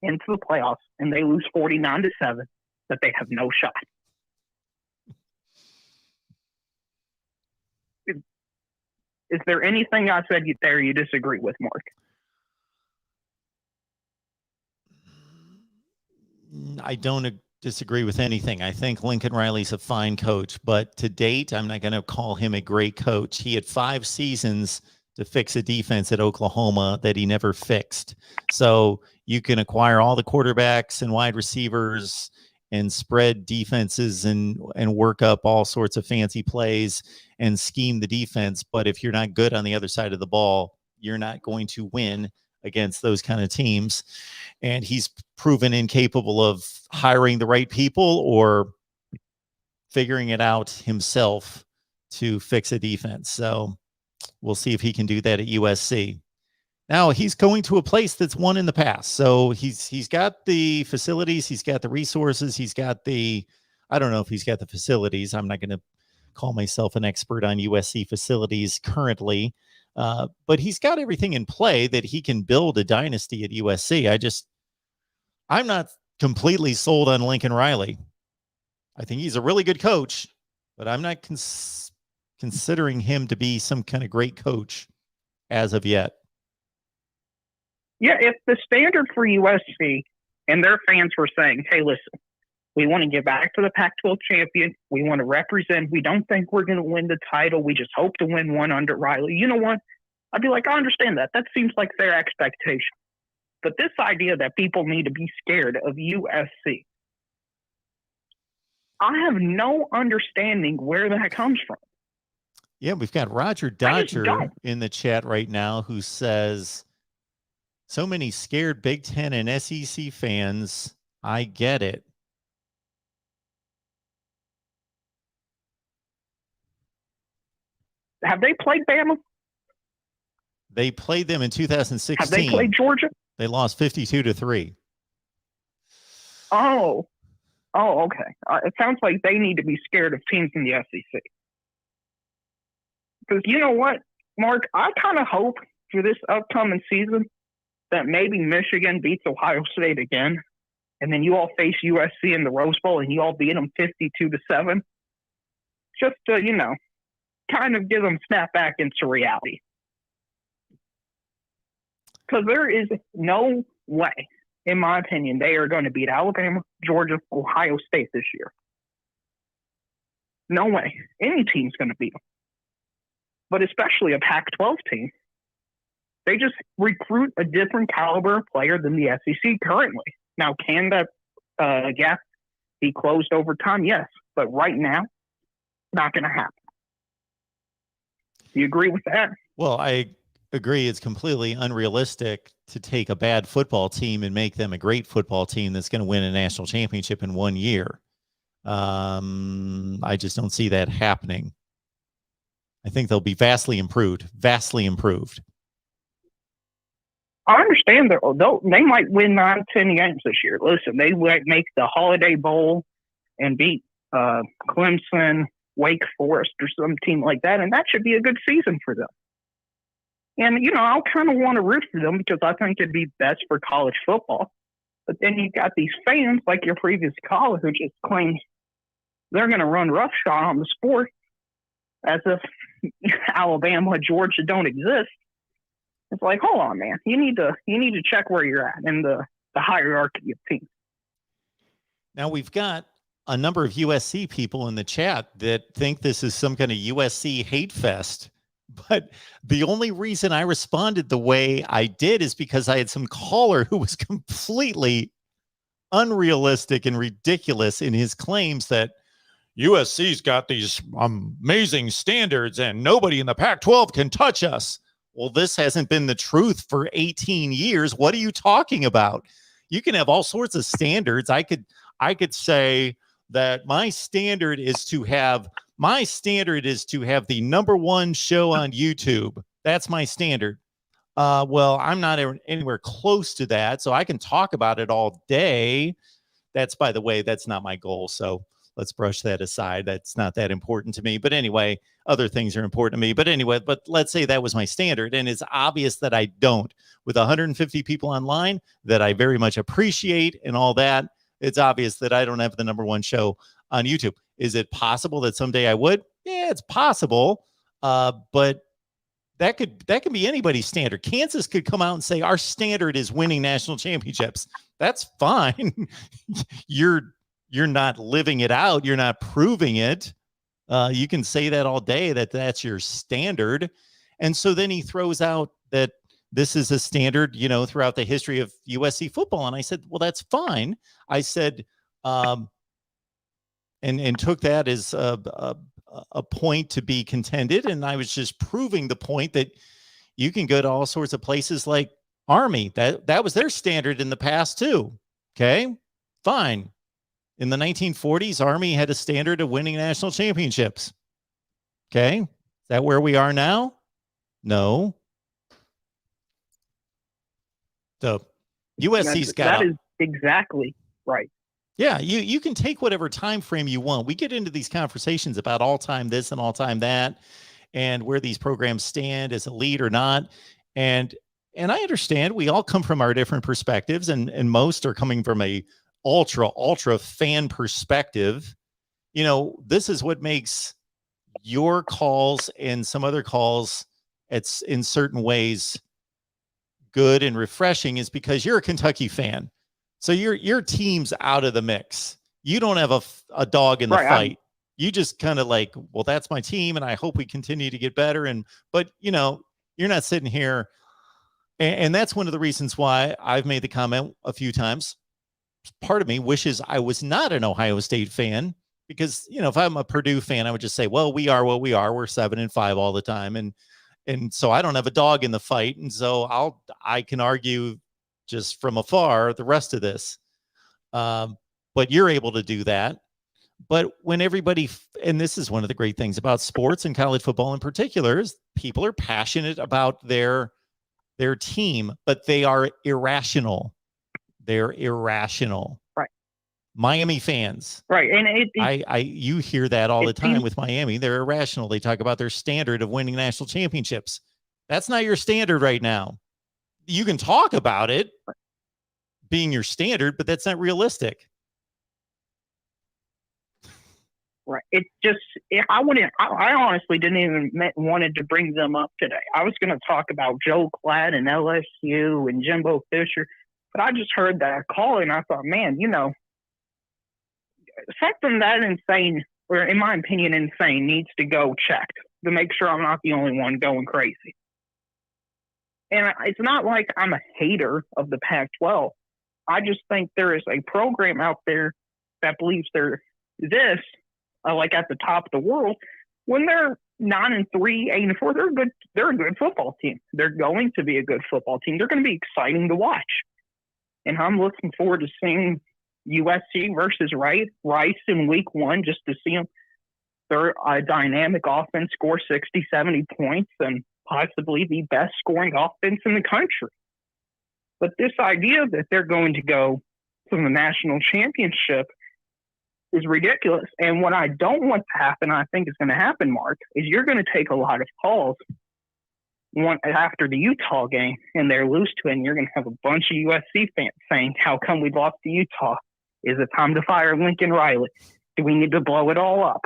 S7: into the playoffs and they lose 49-7 that they have no shot. Is there anything I said there you disagree with, Mark?
S1: I don't disagree with anything. I think Lincoln Riley's a fine coach, but to date, I'm not going to call him a great coach. He had 5 seasons to fix a defense at Oklahoma that he never fixed. So you can acquire all the quarterbacks and wide receivers and spread defenses and work up all sorts of fancy plays and scheme the defense. But if you're not good on the other side of the ball, you're not going to win against those kind of teams. And he's proven incapable of hiring the right people or figuring it out himself to fix a defense. So we'll see if he can do that at USC. Now he's going to a place that's won in the past. So he's got the facilities, he's got the resources, he's got I don't know if he's got the facilities. I'm not going to call myself an expert on USC facilities currently. But he's got everything in play that he can build a dynasty at USC. I'm not completely sold on Lincoln Riley. I think he's a really good coach, but I'm not considering him to be some kind of great coach as of yet.
S7: Yeah, if the standard for USC and their fans were saying, hey, listen, we want to get back to the Pac-12 champion. We want to represent. We don't think we're going to win the title. We just hope to win one under Riley. You know what? I'd be like, I understand that. That seems like their expectation. But this idea that people need to be scared of USC, I have no understanding where that comes from.
S1: Yeah, we've got Roger Dodger in the chat right now who says, so many scared Big Ten and SEC fans. I get it.
S7: Have they played Bama?
S1: They played them in 2016.
S7: Have they played Georgia?
S1: They lost 52-3.
S7: Oh, okay. It sounds like they need to be scared of teams in the SEC. Because you know what, Mark? I kind of hope for this upcoming season that maybe Michigan beats Ohio State again, and then you all face USC in the Rose Bowl and you all beat them 52-7. Just to, kind of give them snap back into reality. Because there is no way, in my opinion, they are going to beat Alabama, Georgia, Ohio State this year. No way. Any team's going to beat them. But especially a Pac-12 team. They just recruit a different caliber of player than the SEC currently. Now, can that gap be closed over time? Yes. But right now, not going to happen. Do you agree with that?
S1: Well, I agree. It's completely unrealistic to take a bad football team and make them a great football team that's going to win a national championship in 1 year. I just don't see that happening. I think they'll be vastly improved.
S7: I understand that they might win 9-10 games this year. Listen, they might make the Holiday Bowl and beat Clemson, Wake Forest, or some team like that, and that should be a good season for them. And, I'll kind of want to root for them because I think it'd be best for college football. But then you've got these fans like your previous caller who just claims they're going to run roughshod on the sport as if Alabama, Georgia don't exist. It's like, hold on, man. You need to check where you're at in the hierarchy of teams.
S1: Now we've got a number of USC people in the chat that think this is some kind of USC hate fest. But the only reason I responded the way I did is because I had some caller who was completely unrealistic and ridiculous in his claims that USC's got these amazing standards and nobody in the Pac-12 can touch us. Well, this hasn't been the truth for 18 years. What are you talking about? You can have all sorts of standards. I could say that my standard is to have the number one show on YouTube. That's my standard. Well, I'm not anywhere close to that, so I can talk about it all day. By the way, that's not my goal. So let's brush that aside. That's not that important to me. But anyway, other things are important to me. But anyway, let's say that was my standard. And it's obvious that I don't. With 150 people online that I very much appreciate and all that, it's obvious that I don't have the number one show on YouTube. Is it possible that someday I would? Yeah, it's possible. But that could be anybody's standard. Kansas could come out and say, our standard is winning national championships. That's fine. You're not living it out. You're not proving it. You can say that all day, that's your standard. And so then he throws out that this is a standard, throughout the history of USC football. And I said, well, that's fine. I said, and took that as a point to be contended. And I was just proving the point that you can go to all sorts of places like Army. That was their standard in the past too. Okay, fine. In the 1940s, Army had a standard of winning national championships. Okay, is that where we are now? No. So USC's got
S7: that is exactly right.
S1: Yeah, you can take whatever time frame you want. We get into these conversations about all-time this and all-time that, and where these programs stand as elite or not. And I understand we all come from our different perspectives, and most are coming from a ultra fan perspective. This is what makes your calls and some other calls, it's in certain ways good and refreshing, is because you're a Kentucky fan. So your team's out of the mix. You don't have a dog in the fight. You just kind of like, well, that's my team, and I hope we continue to get better. But you're not sitting here, and that's one of the reasons why I've made the comment a few times. Part of me wishes I was not an Ohio State fan, because if I'm a Purdue fan, I would just say, well, we are what we are. We're 7-5 all the time, and so I don't have a dog in the fight, and so I can argue just from afar the rest of this. But you're able to do that. But when everybody, and this is one of the great things about sports and college football in particular, is people are passionate about their team, but they are irrational. They're irrational.
S7: Right.
S1: Miami fans.
S7: Right. And
S1: you hear that all the time with Miami. They're irrational. They talk about their standard of winning national championships. That's not your standard right now. You can talk about it being your standard, but that's not realistic.
S7: Right. It's just, I honestly didn't even wanted to bring them up today. I was going to talk about Joe Klatt and LSU and Jimbo Fisher, but I just heard that call and I thought, man, something that insane, or in my opinion, insane, needs to go checked to make sure I'm not the only one going crazy. And it's not like I'm a hater of the Pac-12. I just think there is a program out there that believes they're this, like at the top of the world. When they're 9-3, 8-4, they're a good football team. They're going to be a good football team. They're going to be exciting to watch. And I'm looking forward to seeing USC versus Rice in week 1, just to see them. They're a dynamic offense, score 60, 70 points, and possibly the best scoring offense in the country. But this idea that they're going to go to the national championship is ridiculous. And what I don't want to happen, I think is going to happen, Mark, is you're going to take a lot of calls after the Utah game and they're lose to it, and you're going to have a bunch of USC fans saying, how come we lost to Utah? Is it time to fire Lincoln Riley? Do we need to blow it all up?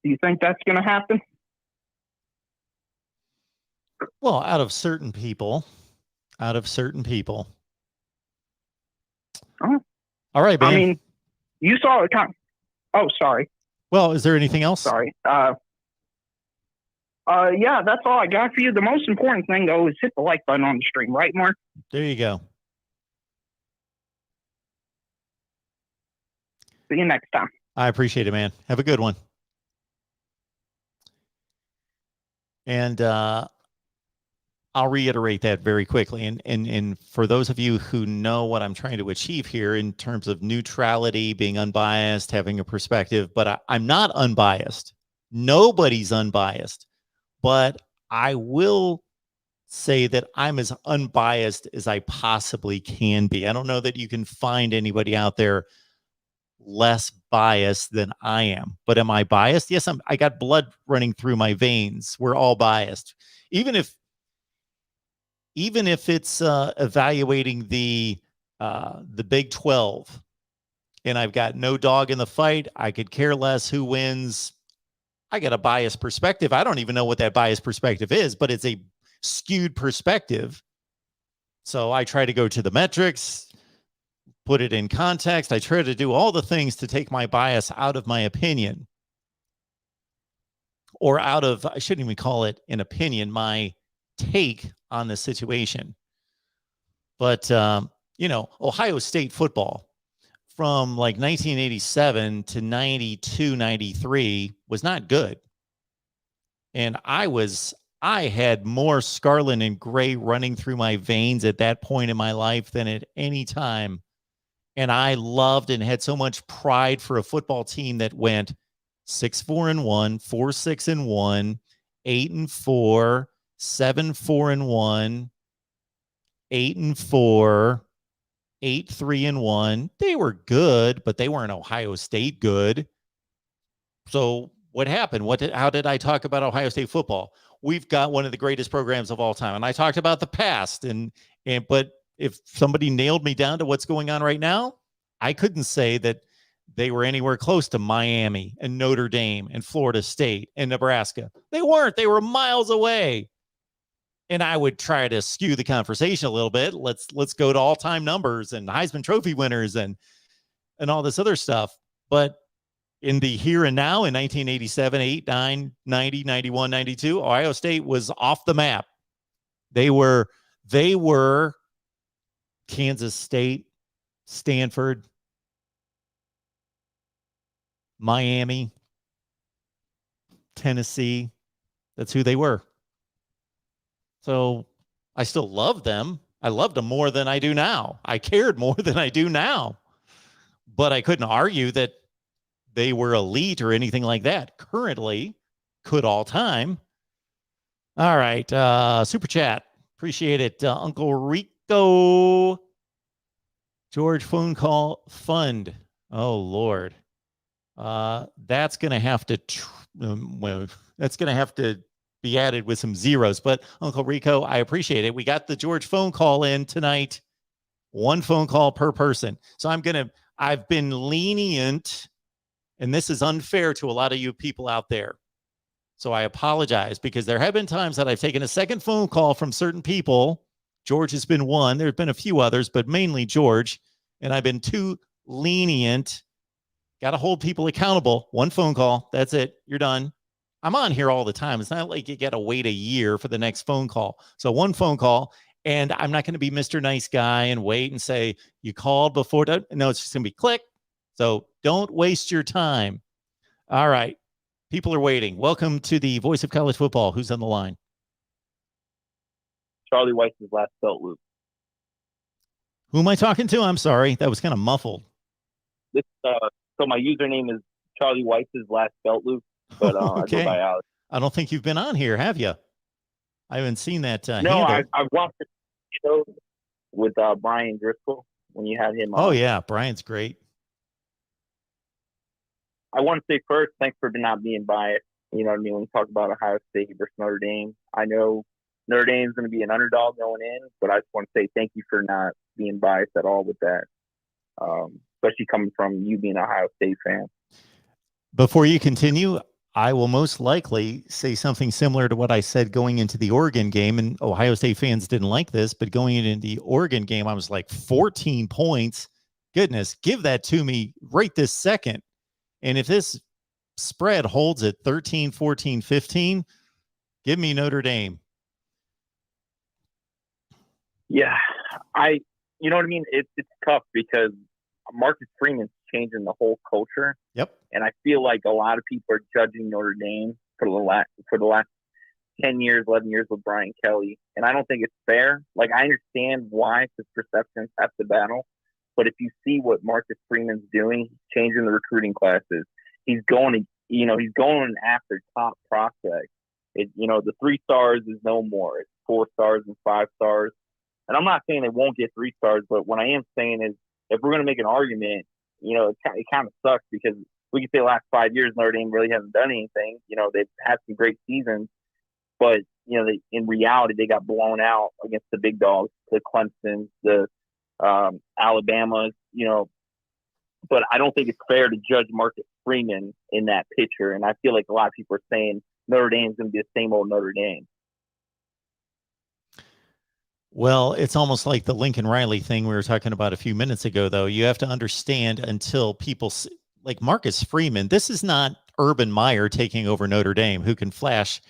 S7: Do you think that's going to happen?
S1: Well, out of certain people.
S7: Oh.
S1: All right, man.
S7: I mean, you saw it. Oh, sorry.
S1: Well, is there anything else?
S7: Sorry. Yeah, that's all I got for you. The most important thing, though, is hit the like button on the stream, right, Mark?
S1: There you go.
S7: See you next time.
S1: I appreciate it, man. Have a good one. And I'll reiterate that very quickly. And for those of you who know what I'm trying to achieve here in terms of neutrality, being unbiased, having a perspective, but I'm not unbiased. Nobody's unbiased. But I will say that I'm as unbiased as I possibly can be. I don't know that you can find anybody out there less biased than I am. But am I biased? Yes, I got blood running through my veins. We're all biased. Even if it's evaluating the Big 12 and I've got no dog in the fight, I could care less who wins. I got a biased perspective. I don't even know what that biased perspective is, but it's a skewed perspective. So I try to go to the metrics, put it in context. I try to do all the things to take my bias out of my opinion. or out of, I shouldn't even call it an opinion, my take on the situation. But, Ohio State football from like 1987 to 92, 93 was not good. And I had more scarlet and gray running through my veins at that point in my life than at any time. And I loved and had so much pride for a football team that went 6-4-1, 4-6-1, 8-4, 7-4-1, 8-4, 8-3-1. They were good, but they weren't Ohio State good. So what happened? How did I talk about Ohio State football? We've got one of the greatest programs of all time. And I talked about the past. But if somebody nailed me down to what's going on right now, I couldn't say that they were anywhere close to Miami and Notre Dame and Florida State and Nebraska. They weren't. They were miles away. And I would try to skew the conversation a little bit. Let's go to all-time numbers and Heisman Trophy winners and all this other stuff. But in the here and now, in 1987, 8, 9, 90, 91, 92, Ohio State was off the map. They were Kansas State, Stanford, Miami, Tennessee. That's who they were. So I still love them. I loved them more than I do now. I cared more than I do now. But I couldn't argue that they were elite or anything like that. Currently, could all time. All right. Super chat. Appreciate it. Uncle Rico. George phone call fund. Oh, Lord. That's going to have to be added with some zeros. But Uncle Rico, I appreciate it. We got the George phone call in tonight. One phone call per person. So I've been lenient, and this is unfair to a lot of you people out there. So I apologize, because there have been times that I've taken a second phone call from certain people. George has been one. There have been a few others, but mainly George. And I've been too lenient. Got to hold people accountable. One phone call. That's it. You're done. I'm on here all the time. It's not like you got to wait a year for the next phone call. So one phone call, and I'm not going to be Mr. Nice Guy and wait and say, you called before. No, it's just going to be click. So don't waste your time. All right. People are waiting. Welcome to the Voice of College Football. Who's on the line?
S6: Charlie Weiss's last belt loop.
S1: Who am I talking to? I'm sorry. That was kind of muffled.
S6: So my username is Charlie Weiss's last belt loop, but
S1: okay.
S6: I go by Alex.
S1: I don't think you've been on here, have you? I haven't seen that.
S6: No, I've watched the show with Brian Driscoll when you had him on.
S1: Oh, yeah. Brian's great.
S6: I want to say first, thanks for not being biased. You know what I mean? When you talk about Ohio State versus Notre Dame, I know Notre Dame is going to be an underdog going in, but I just want to say thank you for not being biased at all with that, especially coming from you being an Ohio State fan.
S1: Before you continue, I will most likely say something similar to what I said going into the Oregon game, and Ohio State fans didn't like this, but going into the Oregon game, I was like 14 points. Goodness, give that to me right this second. And if this spread holds at 13, 14, 15, give me Notre Dame.
S6: Yeah, you know what I mean? It's tough because Marcus Freeman's changing the whole culture.
S1: Yep.
S6: And I feel like a lot of people are judging Notre Dame for the last 10 years, 11 years with Brian Kelly. And I don't think it's fair. Like, I understand why his perceptions have to battle. But if you see what Marcus Freeman's doing, he's changing the recruiting classes. He's going after top prospects. The 3 stars is no more. It's 4 stars and 5 stars. And I'm not saying they won't get 3 stars, but what I am saying is, if we're going to make an argument, it kind of sucks because we can say the last 5 years Notre Dame really hasn't done anything. They've had some great seasons, but in reality they got blown out against the big dogs, the Clemsons, the Alabamas. But I don't think it's fair to judge Marcus Freeman in that picture. And I feel like a lot of people are saying Notre Dame's going to be the same old Notre Dame.
S1: Well, it's almost like the Lincoln Riley thing we were talking about a few minutes ago, though. You have to understand, until people like Marcus Freeman, this is not Urban Meyer taking over Notre Dame, who can flash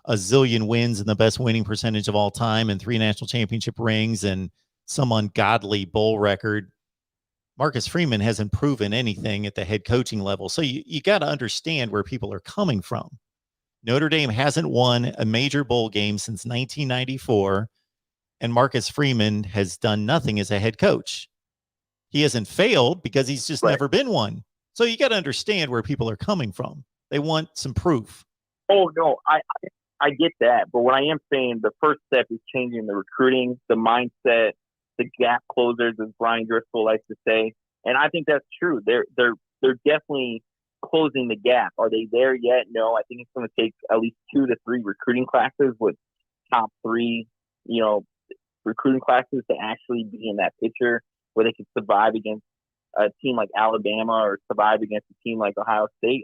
S1: a zillion wins and the best winning percentage of all time and 3 national championship rings and some ungodly bowl record. Marcus Freeman hasn't proven anything at the head coaching level. So you got to understand where people are coming from. Notre Dame hasn't won a major bowl game since 1994, and Marcus Freeman has done nothing as a head coach. He hasn't failed because he's just never been one. So you got to understand where people are coming from. They want some proof.
S6: Oh, no, I get that. But what I am saying, the first step is changing the recruiting, the mindset, the gap closers, as Brian Driscoll likes to say. And I think that's true. They're definitely closing the gap. Are they there yet? No. I think it's going to take at least 2 to 3 recruiting classes with top 3, recruiting classes to actually be in that picture where they can survive against a team like Alabama or survive against a team like Ohio State.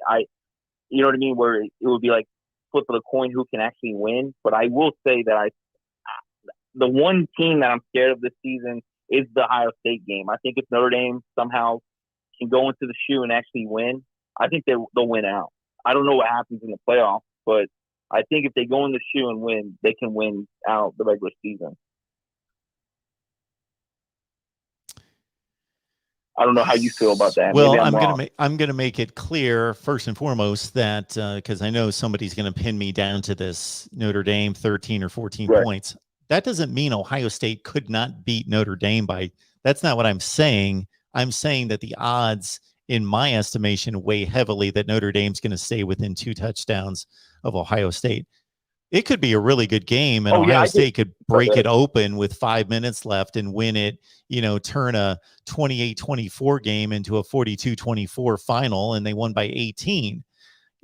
S6: You know what I mean? Where it would be like flip of the coin who can actually win. But I will say that the one team that I'm scared of this season is the Ohio State game. I think if Notre Dame somehow can go into the shoe and actually win, I think they'll win out. I don't know what happens in the playoffs, but I think if they go in the shoe and win, they can win out the regular season. I don't know how you feel about that.
S1: Well, I'm gonna make it clear first and foremost that because I know somebody's gonna pin me down to this Notre Dame 13 or 14 points. That doesn't mean Ohio State could not beat Notre Dame by. That's not what I'm saying. I'm saying that the odds, in my estimation, weigh heavily that Notre Dame's going to stay within 2 touchdowns of Ohio State. It could be a really good game, and Ohio State could break it open with 5 minutes left and win it, turn a 28-24 game into a 42-24 final, and they won by 18.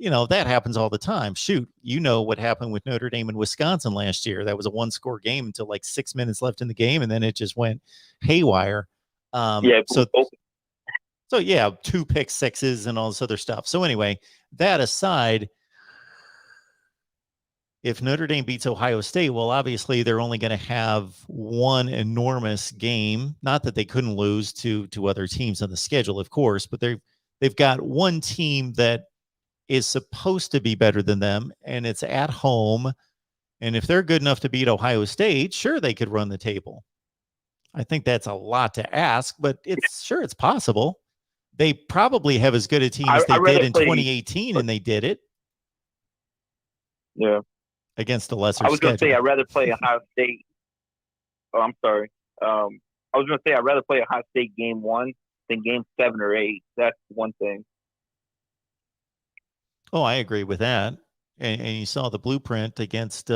S1: That happens all the time. Shoot, what happened with Notre Dame and Wisconsin last year. That was a 1-score game until like 6 minutes left in the game, and then it just went haywire. So yeah, 2 pick sixes and all this other stuff. So anyway, that aside, if Notre Dame beats Ohio State, well, obviously they're only going to have one enormous game. Not that they couldn't lose to other teams on the schedule, of course, but they've got one team that is supposed to be better than them, and it's at home. And if they're good enough to beat Ohio State, sure, they could run the table. I think that's a lot to ask, but it's possible. They probably have as good a team as they did in 2018, and they did it.
S6: Yeah.
S1: Against a lesser schedule.
S6: I was going to say I'd rather play Ohio State. Oh, I'm sorry. I was going to say I'd rather play Ohio State game 1 than game 7 or 8. That's one thing.
S1: Oh, I agree with that. And you saw the blueprint against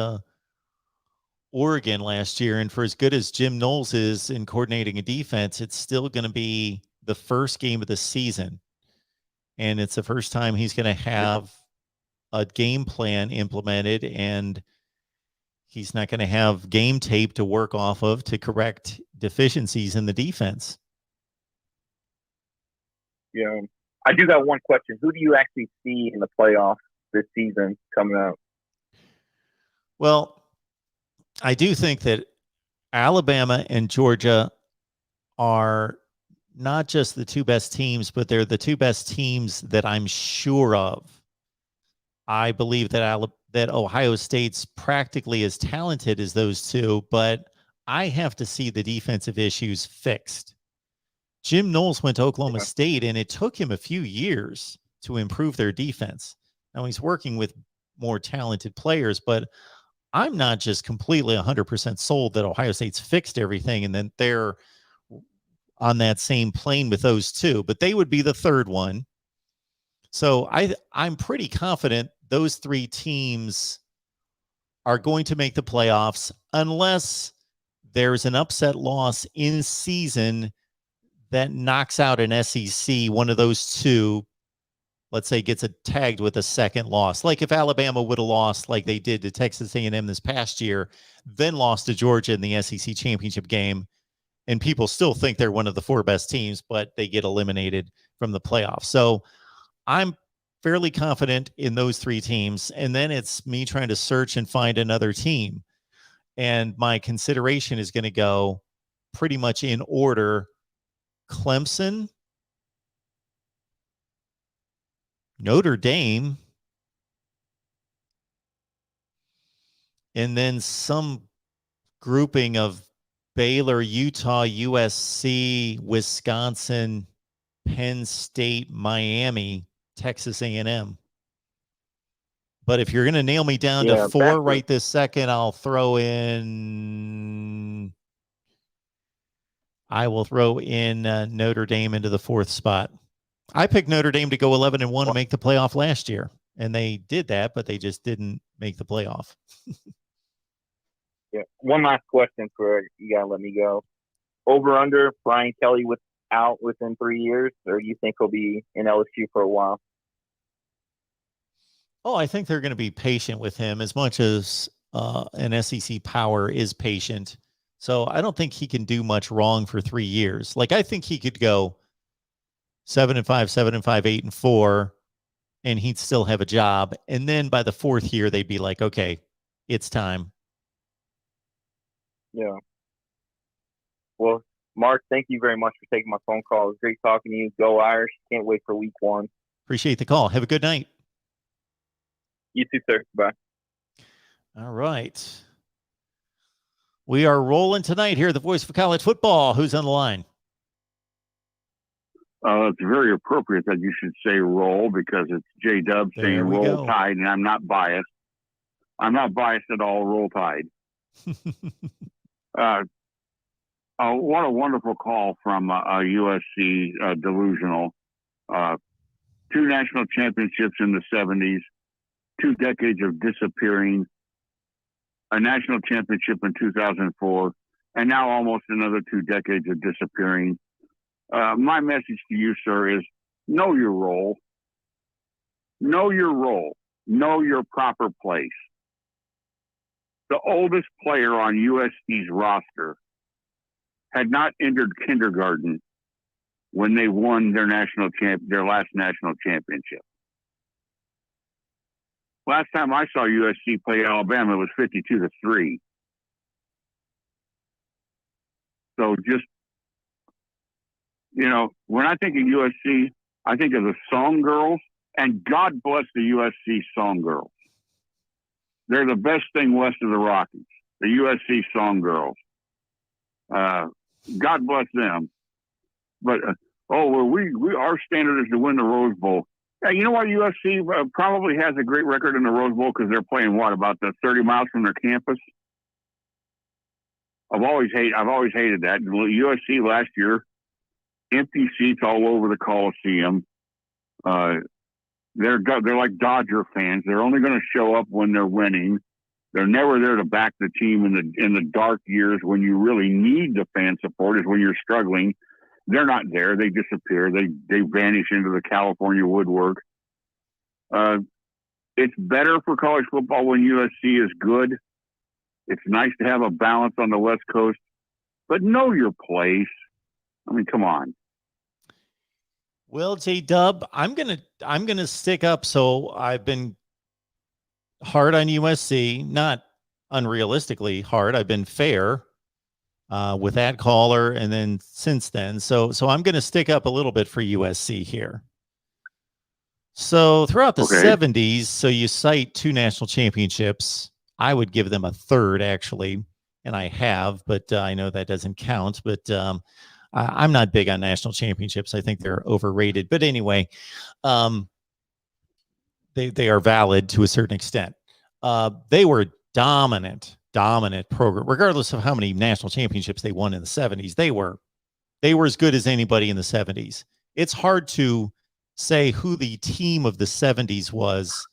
S1: Oregon last year. And for as good as Jim Knowles is in coordinating a defense, it's still going to be the first game of the season. And it's the first time he's going to have a game plan implemented, and he's not going to have game tape to work off of to correct deficiencies in the defense.
S6: Yeah. I do got one question. Who do you actually see in the playoffs this season coming up?
S1: Well, I do think that Alabama and Georgia are not just the 2 best teams, but they're the 2 best teams that I'm sure of. I believe that Ohio State's practically as talented as those 2, but I have to see the defensive issues fixed. Jim Knowles went to Oklahoma State, and it took him a few years to improve their defense. Now he's working with more talented players, but I'm not just completely 100% sold that Ohio State's fixed everything and then they're on that same plane with those 2, but they would be the 3rd one. So I'm pretty confident those 3 teams are going to make the playoffs unless there's an upset loss in season that knocks out an SEC. One of those 2, let's say, gets tagged with a second loss. Like if Alabama would have lost like they did to Texas A&M this past year, then lost to Georgia in the SEC championship game, and people still think they're one of the 4 best teams, but they get eliminated from the playoffs. So I'm fairly confident in those 3 teams. And then it's me trying to search and find another team. And my consideration is going to go pretty much in order: Clemson, Notre Dame, and then some grouping of Baylor, Utah, USC, Wisconsin, Penn State, Miami, Texas A&M. But if you're going to nail me down to 4 right this second, I will throw in Notre Dame into the 4th spot. I picked Notre Dame to go 11-1 and make the playoff last year, and they did that, but they just didn't make the playoff.
S6: Yeah. One last question for you. Gotta let me go. Over under Brian Kelly out within 3 years, or do you think he'll be in LSU for a while?
S1: Oh, I think they're going to be patient with him as much as an SEC power is patient. So I don't think he can do much wrong for 3 years. Like, I think he could go 7-5, 7-5, 8-4, and he'd still have a job. And then by the 4th year, they'd be like, okay, it's time.
S6: Yeah. Well, Mark, thank you very much for taking my phone call. It was great talking to you. Go Irish. Can't wait for week 1.
S1: Appreciate the call. Have a good night.
S6: You too, sir. Bye.
S1: All right. We are rolling tonight here at the Voice of College Football. Who's on the line?
S8: It's very appropriate that you should say roll, because it's J-Dub saying roll tide, and I'm not biased. I'm not biased at all. Roll tide. What a wonderful call from USC delusional. 2 national championships in the 70s, 2 decades of disappearing, a national championship in 2004, and now almost another 2 decades of disappearing. My message to you, sir, is know your role. Know your role. Know your proper place. The oldest player on USC's roster had not entered kindergarten when they won their last national championship. Last time I saw USC play Alabama, it was 52-3. So just, when I think of USC, I think of the Song Girls, and God bless the USC Song Girls. They're the best thing west of the Rockies, the USC Song Girls. God bless them. But, our standard is to win the Rose Bowl. Yeah, you know what? USC probably has a great record in the Rose Bowl because they're playing about 30 miles from their campus. I've always hated that. USC last year, empty seats all over the Coliseum. They're like Dodger fans. They're only going to show up when they're winning. They're never there to back the team in the dark years when you really need the fan support. Is when you're struggling. They're not there. They disappear. They vanish into the California woodwork. It's better for college football when USC is good. It's nice to have a balance on the West Coast, but know your place. I mean, come on.
S1: Well, J-Dub, I'm gonna stick up. So I've been hard on USC, not unrealistically hard. I've been fair with that caller, and then since then. So I'm going to stick up a little bit for USC here. So throughout the 70s, so you cite 2 national championships. I would give them a 3rd, actually, and I have, but I know that doesn't count. But I'm not big on national championships. I think they're overrated. But anyway, they are valid to a certain extent. They were dominant program, regardless of how many national championships they won in the 70s. They were as good as anybody in the 70s. It's hard to say who the team of the 70s was.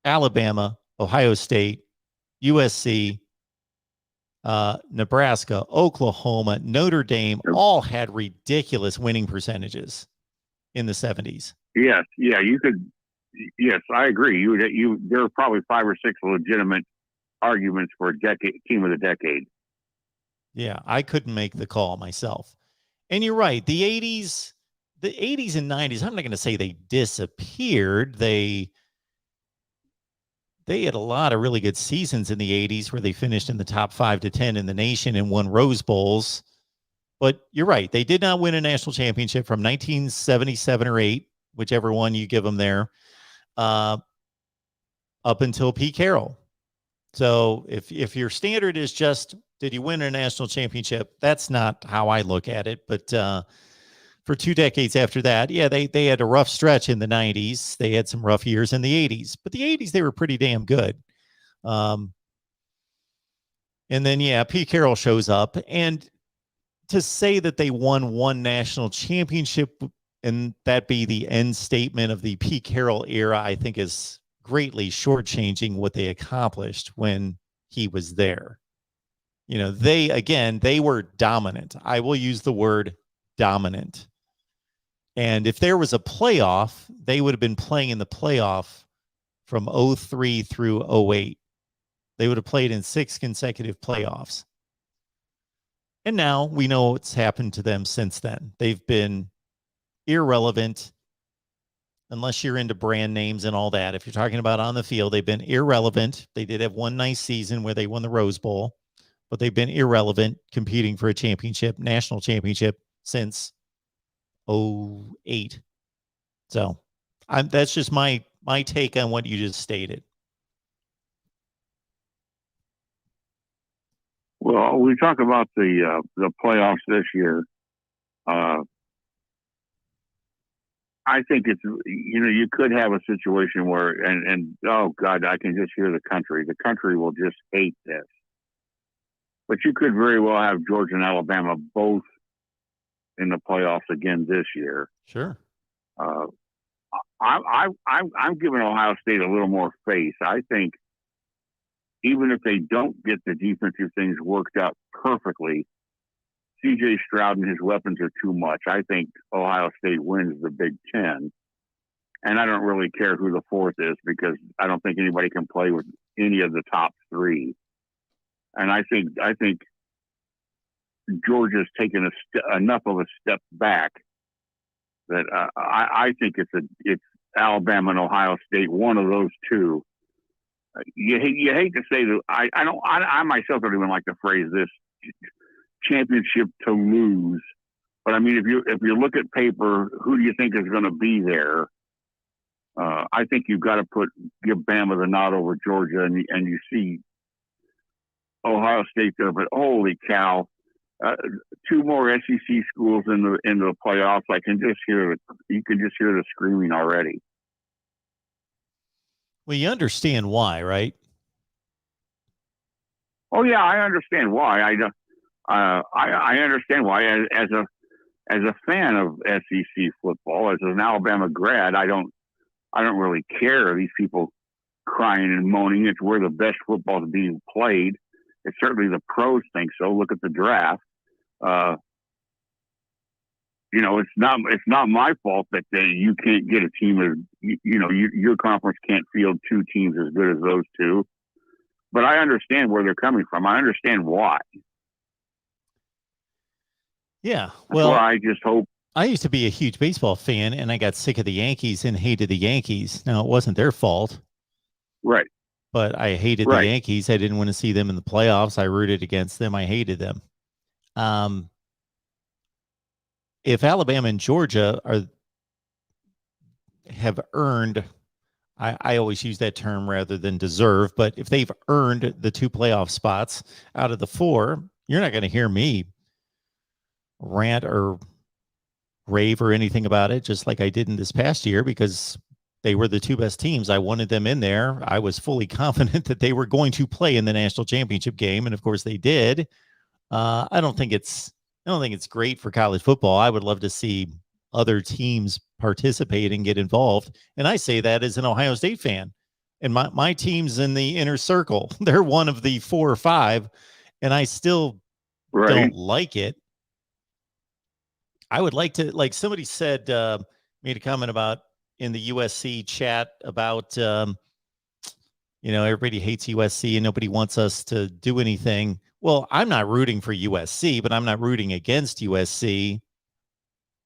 S1: Alabama, Ohio State, USC, Nebraska, Oklahoma, Notre Dame all had ridiculous winning percentages in the 70s.
S8: Yes, yeah, you could. Yes, I agree. There are probably 5 or 6 legitimate arguments for a team of the decade.
S1: Yeah, I couldn't make the call myself. And you're right. The 80s and 90s, I'm not going to say they disappeared. They had a lot of really good seasons in the 80s where they finished in the top 5 to 10 in the nation and won Rose Bowls. But you're right. They did not win a national championship from 1977 or 8 whichever one you give them there, up until Pete Carroll. So if your standard is just, did you win a national championship? That's not how I look at it. But for 2 decades after that, yeah, they had a rough stretch in the 90s. They had some rough years in the 80s. But the 80s, they were pretty damn good. And then, yeah, Pete Carroll shows up. And to say that they won one national championship and that be the end statement of the Pete Carroll era, I think is greatly shortchanging what they accomplished when he was there. You know, they were dominant. I will use the word dominant. And if there was a playoff, they would have been playing in the playoff from 2003 through 2008. They would have played in 6 consecutive playoffs. And now we know what's happened to them since then. They've been irrelevant unless you're into brand names and all that. If you're talking about on the field, they've been irrelevant. They did have one nice season where they won the Rose Bowl, but they've been irrelevant competing for a championship, national championship, since 2008. So that's just my take on what you just stated.
S8: Well, we talk about the playoffs this year. I think it's, you could have a situation where, and oh God, I can just hear the country. The country will just hate this. But you could very well have Georgia and Alabama both in the playoffs again this year.
S1: Sure.
S8: I'm giving Ohio State a little more faith. I think even if they don't get the defensive things worked out perfectly, C.J. Stroud and his weapons are too much. I think Ohio State wins the Big Ten. And I don't really care who the fourth is because I don't think anybody can play with any of the top 3. And I think Georgia's taken enough of a step back that I think it's Alabama and Ohio State, one of those two. You hate to say that. I myself don't even like the phrase this championship to lose, but I mean, if you look at paper, who do you think is going to be there? I think you've got to give Bama the nod over Georgia, and you see Ohio State there, but holy cow, 2 more SEC schools into the playoffs. You can just hear the screaming already.
S1: Well, you understand why, right?
S8: Oh yeah, I understand why. I understand why. As a fan of SEC football, as an Alabama grad, I don't really care. These people crying and moaning. It's where the best football is being played. It's certainly the pros think so. Look at the draft. It's not my fault that you can't get a team your conference can't field 2 teams as good as those 2. But I understand where they're coming from. I understand why.
S1: Yeah.
S8: Well, I just hope.
S1: I used to be a huge baseball fan, and I got sick of the Yankees and hated the Yankees. Now, it wasn't their fault.
S8: Right.
S1: But I hated the Yankees. I didn't want to see them in the playoffs. I rooted against them. I hated them. If Alabama and Georgia have earned, I always use that term rather than deserve, but if they've earned the 2 playoff spots out of the 4, you're not going to hear me rant or rave or anything about it, just like I did in this past year, because they were the 2 best teams. I wanted them in there. I was fully confident that they were going to play in the national championship game, and of course they did. I don't think it's great for college football. I would love to see other teams participate and get involved. And I say that as an Ohio State fan. And my team's in the inner circle. They're one of the 4 or 5, and I still don't like it. I would like to, like somebody said, made a comment about in the USC chat about, everybody hates USC and nobody wants us to do anything. Well, I'm not rooting for USC, but I'm not rooting against USC.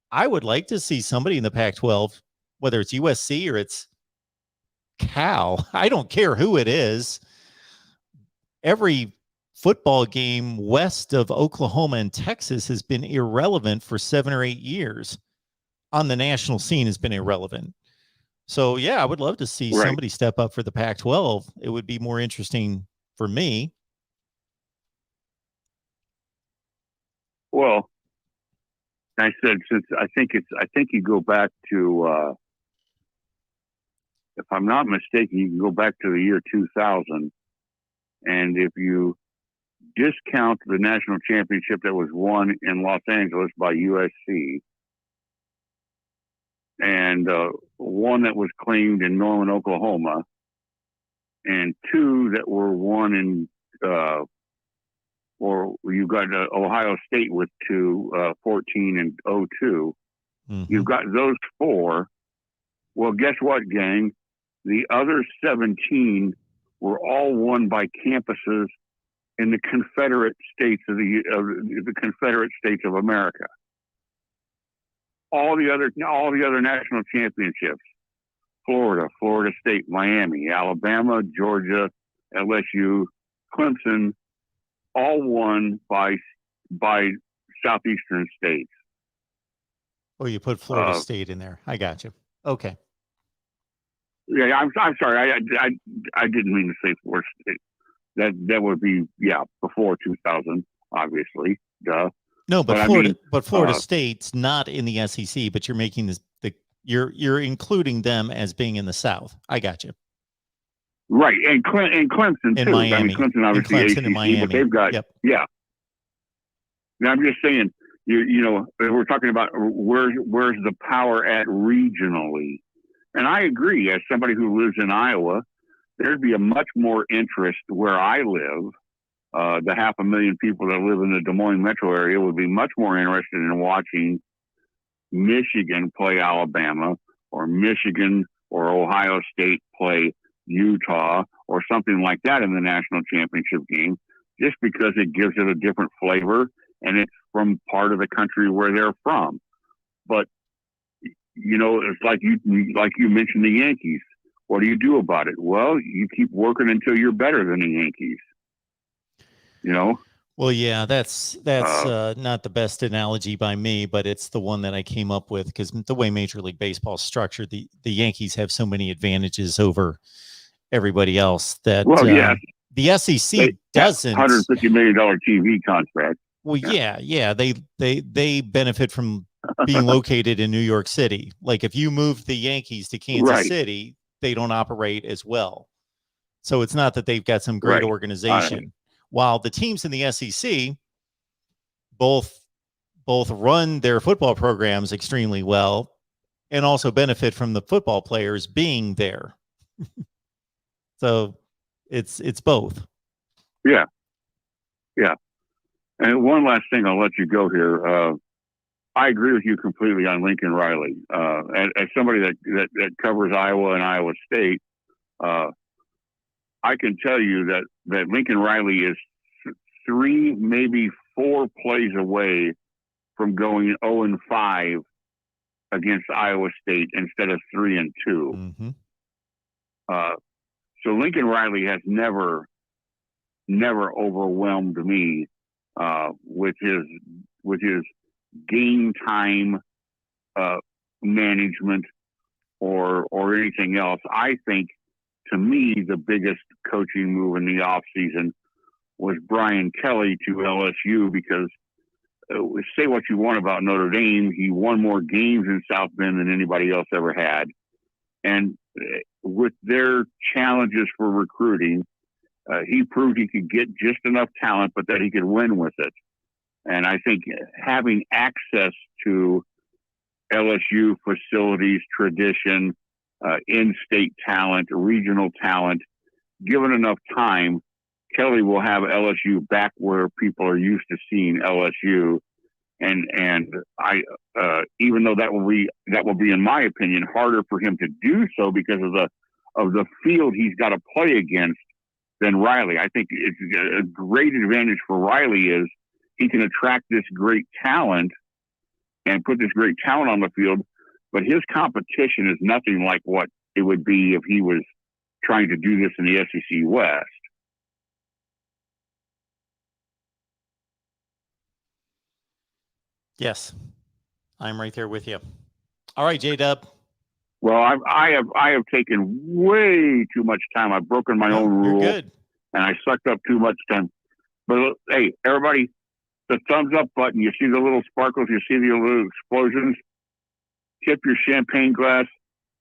S1: I would like to see somebody in the Pac-12, whether it's USC or it's Cal. I don't care who it is. Every football game west of Oklahoma and Texas has been irrelevant for 7 or 8 years. on the national scene has been irrelevant. So yeah, I would love to see somebody step up for the Pac-12. It would be more interesting for me.
S8: Well, I said, since I think you go back to, if I'm not mistaken, you can go back to the year 2000. And if you discount the national championship that was won in Los Angeles by USC, and one that was claimed in Norman, Oklahoma, and two that were won in, or you got Ohio State with 14 and 02.
S1: Mm-hmm.
S8: You've got those four. Well, guess what, gang? The other 17 were all won by campuses in the Confederate States of the Confederate States of America. All the other national championships: Florida, Florida State, Miami, Alabama, Georgia, LSU, Clemson, all won by southeastern states.
S1: Oh, you put Florida State in there. I got you. Okay.
S8: Yeah, I'm sorry. I didn't mean to say Florida State. That would be before 2000, obviously. Duh.
S1: No, but
S8: Florida,
S1: Florida State's not in the SEC, but you're making you're including them as being in the South. I got you.
S8: Right, and Clemson
S1: in
S8: too.
S1: Miami.
S8: I mean, Clemson obviously
S1: Clemson
S8: ACC,
S1: Miami.
S8: but they've got yeah. Now I'm just saying, you know, we're talking about where's the power at regionally, and I agree. As somebody who lives in Iowa, there'd be a much more interest where I live. The 500,000 people that live in the Des Moines metro area would be much more interested in watching Michigan play Alabama, or Michigan or Ohio State play Utah, or something like that in the national championship game, just because it gives it a different flavor and it's from part of the country where they're from. But, you know, it's like you mentioned the Yankees. What do you do about it? Well, you keep working until you're better than the Yankees. You know?
S1: Well, yeah, that's not the best analogy by me, but it's the one that I came up with because the way Major League Baseball is structured, the Yankees have so many advantages over everybody else that the SEC doesn't.
S8: $150 million TV contract.
S1: Well, yeah, they benefit from being located in New York City. Like if you moved the Yankees to Kansas City, they don't operate as well. So it's not that they've got some great organization. While the teams in the SEC both run their football programs extremely well and also benefit from the football players being there. So it's both.
S8: Yeah. Yeah. And one last thing, I'll let you go here. I agree with you completely on Lincoln Riley. As somebody that covers Iowa and Iowa State, I can tell you that Lincoln Riley is 3, maybe 4 plays away from going 0-5 against Iowa State instead of 3-2.
S1: Mm-hmm.
S8: So Lincoln Riley has never overwhelmed me with his game time management or anything else. I think, to me, the biggest coaching move in the offseason was Brian Kelly to LSU, because say what you want about Notre Dame, he won more games in South Bend than anybody else ever had. And with their challenges for recruiting, he proved he could get just enough talent, but that he could win with it. And I think having access to LSU facilities, tradition, in-state talent, regional talent, given enough time, Kelly will have LSU back where people are used to seeing LSU. And I, even though that will be, in my opinion, harder for him to do so because of the field he's got to play against than Riley. I think it's a great advantage for Riley is he can attract this great talent and put this great talent on the field, but his competition is nothing like what it would be if he was trying to do this in the SEC West.
S1: Yes, I'm right there with you. All right, J-Dub.
S8: Well, I have taken way too much time. I've broken my own rule.
S1: You're good.
S8: And I sucked up too much time. But hey, everybody, the thumbs up button. You see the little sparkles. You see the little explosions. Tip your champagne glass.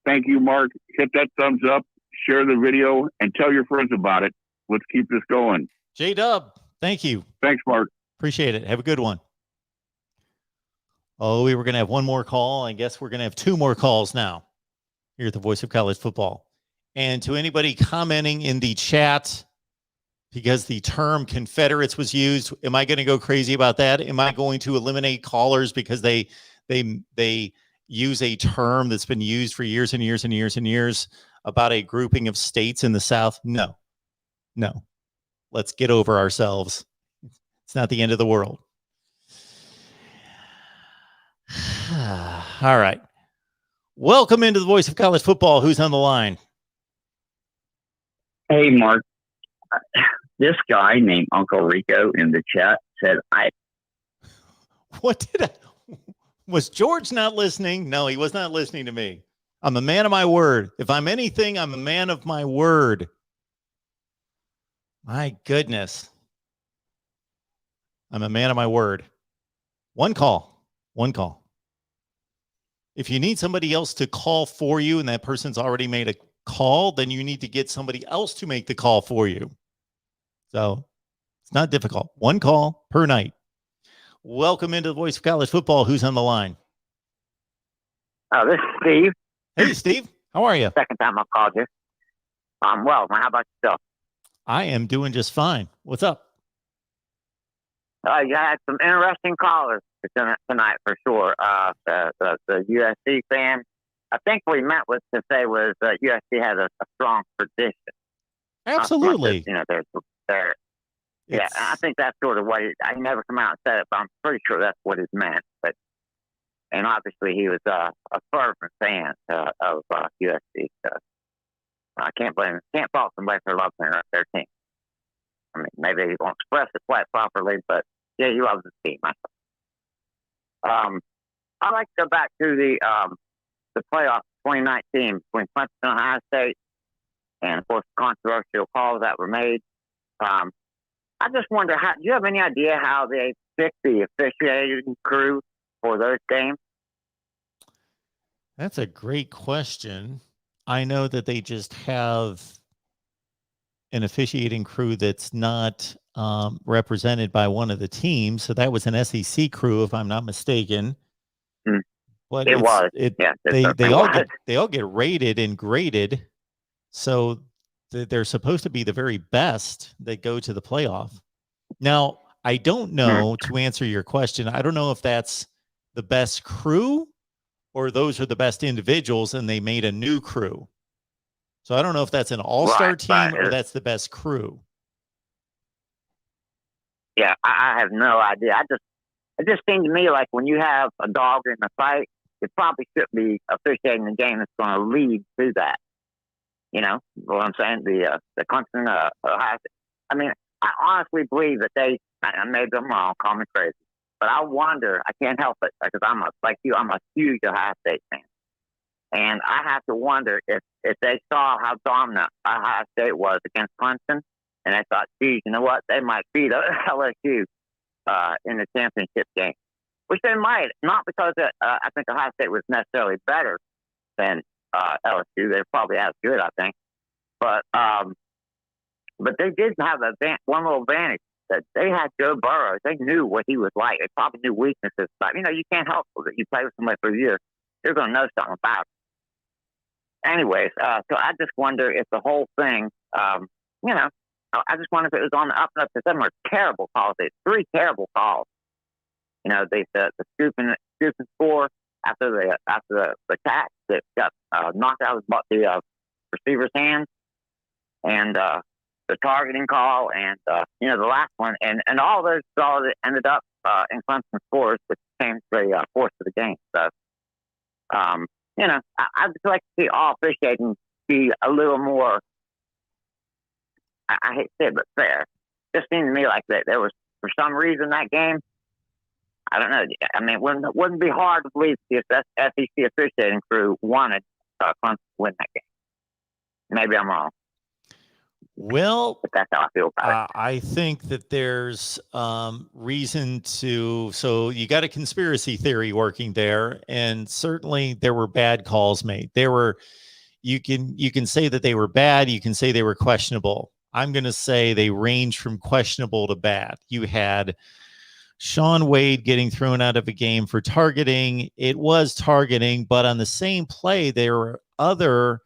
S8: Thank you, Mark. Hit that thumbs up. Share the video and tell your friends about it. Let's keep this going.
S1: J-Dub, thank you.
S8: Thanks, Mark.
S1: Appreciate it. Have a good one. Oh, we were going to have one more call. I guess we're going to have two more calls now here at the Voice of College Football. And to anybody commenting in the chat, because the term Confederates was used, am I going to go crazy about that? Am I going to eliminate callers because they use a term that's been used for years and years and years and years about a grouping of states in the South? No. Let's get over ourselves. It's not the end of the world. All right. Welcome into the Voice of College Football. Who's on the line?
S4: Hey, Mark. This guy named Uncle Rico in the chat said,
S1: Was George not listening? No, he was not listening to me. I'm a man of my word. If I'm anything, I'm a man of my word. My goodness. I'm a man of my word. One call. If you need somebody else to call for you and that person's already made a call, then you need to get somebody else to make the call for you. So it's not difficult. One call per night. Welcome into the Voice of College Football. Who's on the line?
S3: Oh, this is Steve.
S1: Hey, Steve. How are you?
S3: Second time I called you. Well, how about yourself?
S1: I am doing just fine. What's up?
S3: You had some interesting callers tonight for sure. The USC fan, I think we meant was to say was USC has a strong tradition.
S1: Absolutely.
S3: Yeah, I think that's sort of what I never come out and said it, but I'm pretty sure that's what it meant. And obviously he was a fervent fan of USC. So I can't fault somebody for loving their team. I mean, maybe he won't express it quite properly, but yeah, he loves his team. I'd like to go back to the playoff 2019 between Clemson and Ohio State, and of course, controversial calls that were made. I just wonder, do you have any idea how they picked the officiating crew for those games?
S1: That's a great question. I know that they just have an officiating crew that's not represented by one of the teams. So that was an SEC crew, if I'm not mistaken. But
S3: it was.
S1: They all get rated and graded. So they're supposed to be the very best that go to the playoff. Now, I don't know, to answer your question, I don't know if that's the best crew or those are the best individuals and they made a new crew. So I don't know if that's an all-star team or that's the best crew.
S3: Yeah, I have no idea. It just seemed to me like when you have a dog in the fight, it probably shouldn't be officiating the game that's going to lead to that. You know what I'm saying? The Clemson, Ohio State. I mean, I honestly believe that maybe I'm wrong, call me crazy, but I wonder, I can't help it, because I'm a huge Ohio State fan. And I have to wonder if they saw how dominant Ohio State was against Clemson, and they thought, geez, you know what? They might beat LSU in the championship game, which they might, not because I think Ohio State was necessarily better than LSU. They're probably as good, I think. But they did have one little advantage, that they had Joe Burrow. They knew what he was like. They probably knew weaknesses. But, you can't help it. You play with somebody for a year, you're going to know something about it. Anyways, so I just wonder if the whole thing, I just wonder if it was on the up and up, because them were terrible calls. They 3 terrible calls. The scooping score after the catch that got knocked out of the receiver's hands, and the targeting call, and the last one, and all those calls ended up in Clemson scores, which changed the course of the game. So, I'd just like to see all officiating be a little more, I hate to say it, but fair. Just seemed to me like that there was, for some reason, that game,
S4: I don't know. I mean, it wouldn't be hard to believe if the SEC officiating crew wanted Clemson to win that game. Maybe I'm wrong.
S1: Well,
S4: but that's how I feel about it.
S1: I think that there's reason to. So you got a conspiracy theory working there, and certainly there were bad calls made. There were. You can say that they were bad. You can say they were questionable. I'm going to say they range from questionable to bad. You had Shaun Wade getting thrown out of a game for targeting. It was targeting, but on the same play, there were other.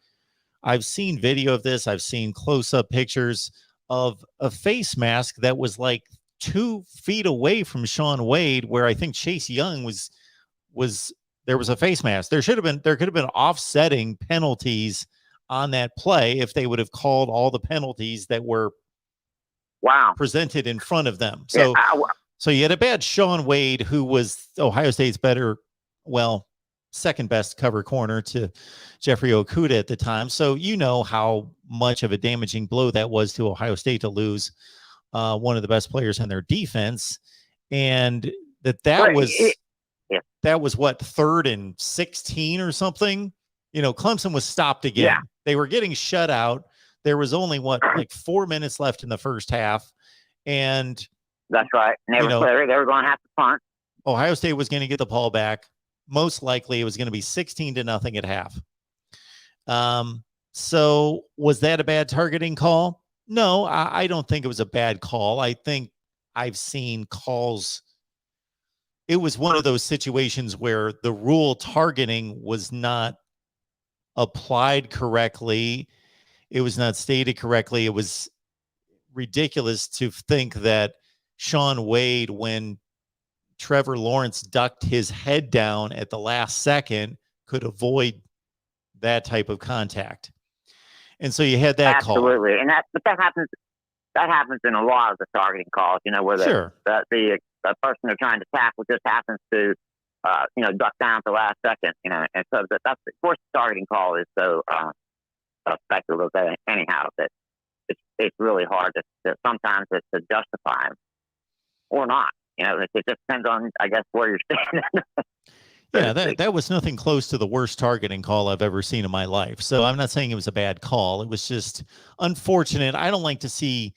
S1: I've seen video of this. I've seen close-up pictures of a face mask that was like 2 feet away from Shaun Wade, where I think Chase Young was there was a face mask. There could have been offsetting penalties on that play if they would have called all the penalties that were presented in front of them. So so you had a bad Shaun Wade, who was Ohio State's second best cover corner to Jeffrey Okudah at the time. So you know how much of a damaging blow that was to Ohio State to lose one of the best players in their defense. And that was what, 3rd and 16 or something. You know, Clemson was stopped again. Yeah. They were getting shut out. There was only like 4 minutes left in the first half. And
S4: that's right. And they were going to have to punt.
S1: Ohio State was going to get the ball back. Most likely it was going to be 16-0 at half. So was that a bad targeting call? No, I don't think it was a bad call. I think I've seen calls. It was one of those situations where the rule targeting was not applied correctly. It was not stated correctly. It was ridiculous to think that Shaun Wade, when Trevor Lawrence ducked his head down at the last second, could avoid that type of contact. And so you had that call.
S4: Absolutely. And that happens in a lot of the targeting calls, you know, where the person they're trying to tackle just happens to duck down at the last second, you know, and so that's of course the targeting call is so speculative anyhow that it's really hard to sometimes to justify them or not. You know, it just depends on, I guess, where you're standing.
S1: Yeah, that was nothing close to the worst targeting call I've ever seen in my life. So I'm not saying it was a bad call. It was just unfortunate. I don't like to see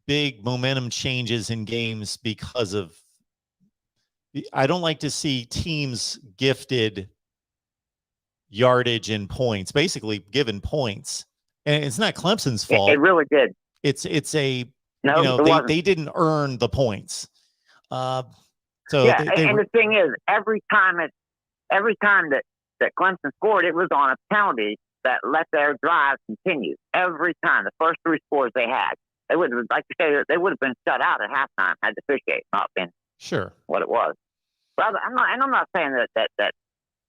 S1: big momentum changes in games because of – I don't like to see teams gifted yardage and points, basically given points. And it's not Clemson's fault.
S4: It really did.
S1: It's they didn't earn the points. And
S4: the thing is, every time that Clemson scored, it was on a penalty that let their drive continue. Every time, the first 3 scores they had, they would have, like you say, they would have been shut out at halftime had the officiate not been what it was. But I'm not saying that.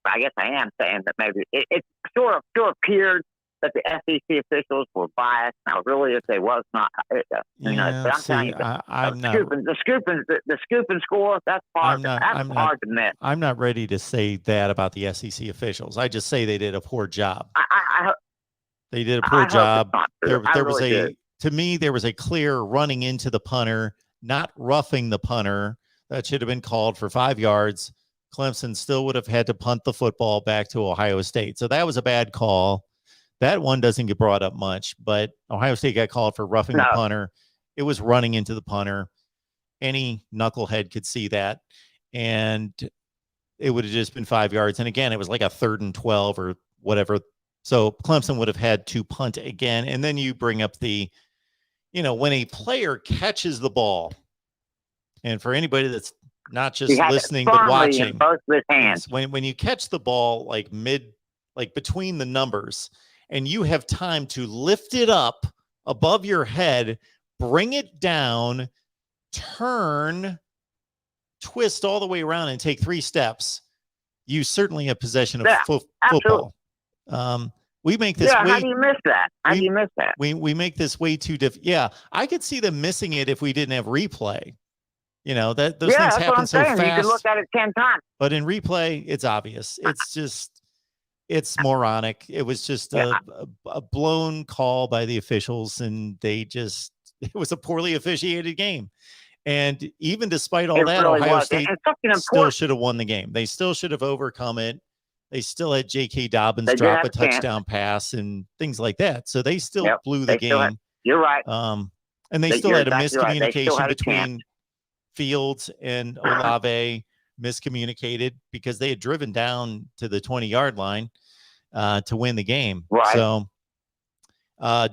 S4: I guess I am saying that maybe it sure appeared that the SEC officials were biased. Now, really, if they was not, but I'm telling you, the scoop and score, that's hard. Hard to miss.
S1: I'm not ready to say that about the SEC officials. I just say they did a poor job. They did a poor job. To me, there was a clear running into the punter, not roughing the punter. That should have been called for 5 yards. Clemson still would have had to punt the football back to Ohio State. So that was a bad call. That one doesn't get brought up much, but Ohio State got called for roughing the punter. It was running into the punter. Any knucklehead could see that, and it would have just been 5 yards. And again, it was like a 3rd and 12 or whatever. So Clemson would have had to punt again. And then you bring up when a player catches the ball, and for anybody that's not just listening but watching,
S4: in both of his hands.
S1: When you catch the ball like between the numbers, and you have time to lift it up above your head, bring it down, turn, twist all the way around, and take 3 steps, you certainly have possession of football. We make this.
S4: How do you miss that?
S1: We make this way too difficult. Yeah, I could see them missing it if we didn't have replay. You know, those things happen so fast.
S4: You can look at it 10 times.
S1: But in replay, it's obvious. It's moronic. It was just a blown call by the officials, and it was a poorly officiated game. And even despite all
S4: It
S1: that,
S4: really
S1: Ohio
S4: was.
S1: State
S4: And something
S1: still
S4: important.
S1: should have won the game. They still should have overcome it. They still had J.K. Dobbins
S4: They did
S1: drop
S4: have
S1: a
S4: a chance.
S1: touchdown pass and things like that. So they still
S4: Yep,
S1: blew the
S4: they still had-
S1: game.
S4: You're right.
S1: And they still
S4: You're
S1: had a
S4: exactly right. They still
S1: miscommunication
S4: had a chance.
S1: between Fields and Olave, miscommunicated because they had driven down to the 20-yard line to win the game.
S4: Right.
S1: So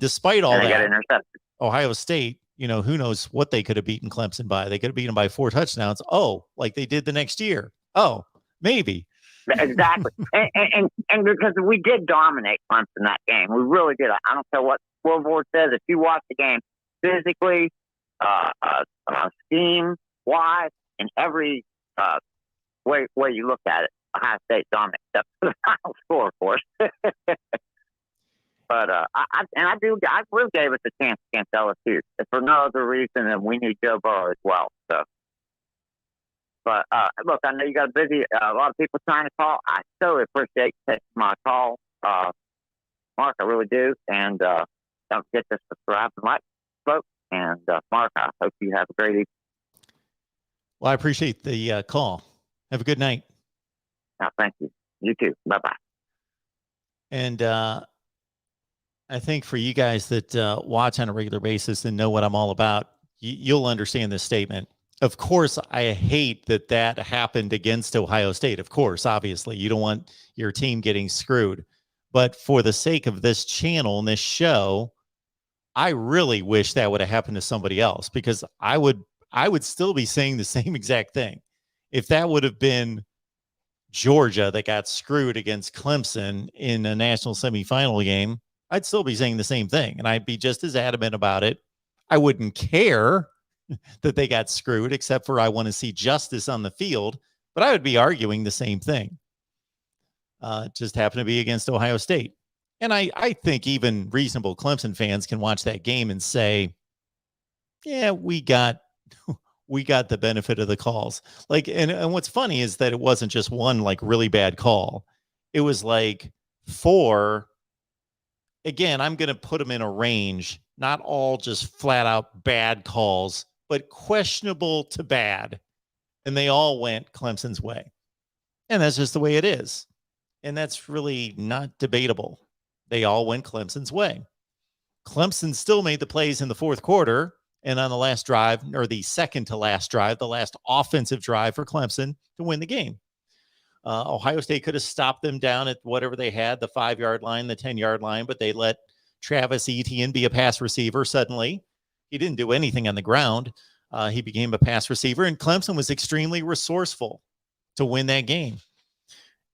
S1: despite all
S4: And they got
S1: that,
S4: intercepted.
S1: Ohio State, who knows what they could have beaten Clemson by. They could have beaten them by 4 touchdowns. Oh, like they did the next year. Oh, maybe.
S4: Exactly. and because we did dominate Clemson that game. We really did. I don't care what scoreboard says. If you watch the game physically, scheme-wise, in every way you look at it, Ohio State dominated, except for the final score, of course. But I really gave us a chance against LSU for no other reason than we need Joe Burrow as well. So, but look, I know you got a lot of people trying to call. I so appreciate you taking my call, Mark. I really do. And don't forget to subscribe and like, folks. And Mark, I hope you have a great evening.
S1: Well, I appreciate the call. Have a good night.
S4: Thank you. You too. Bye bye.
S1: And I think for you guys that watch on a regular basis and know what I'm all about, you'll understand this statement. Of course, I hate that happened against Ohio State. Of course, obviously, you don't want your team getting screwed. But for the sake of this channel and this show, I really wish that would have happened to somebody else, because I would still be saying the same exact thing. If that would have been Georgia that got screwed against Clemson in a national semifinal game, I'd still be saying the same thing. And I'd be just as adamant about it. I wouldn't care that they got screwed, except for I want to see justice on the field. But I would be arguing the same thing. It just happened to be against Ohio State. And I think even reasonable Clemson fans can watch that game and say, yeah, we got the benefit of the calls. Like, and what's funny is that it wasn't just one like really bad call. It was like 4. Again, I'm going to put them in a range, not all just flat out bad calls, but questionable to bad. And they all went Clemson's way. And that's just the way it is. And that's really not debatable. They all went Clemson's way. Clemson still made the plays in the fourth quarter. And on the last drive, or the second to last drive, the last offensive drive for Clemson to win the game. Ohio State could have stopped them down at whatever they had, the 5-yard line, the 10-yard line, but they let Travis Etienne be a pass receiver suddenly. He didn't do anything on the ground. He became a pass receiver, and Clemson was extremely resourceful to win that game.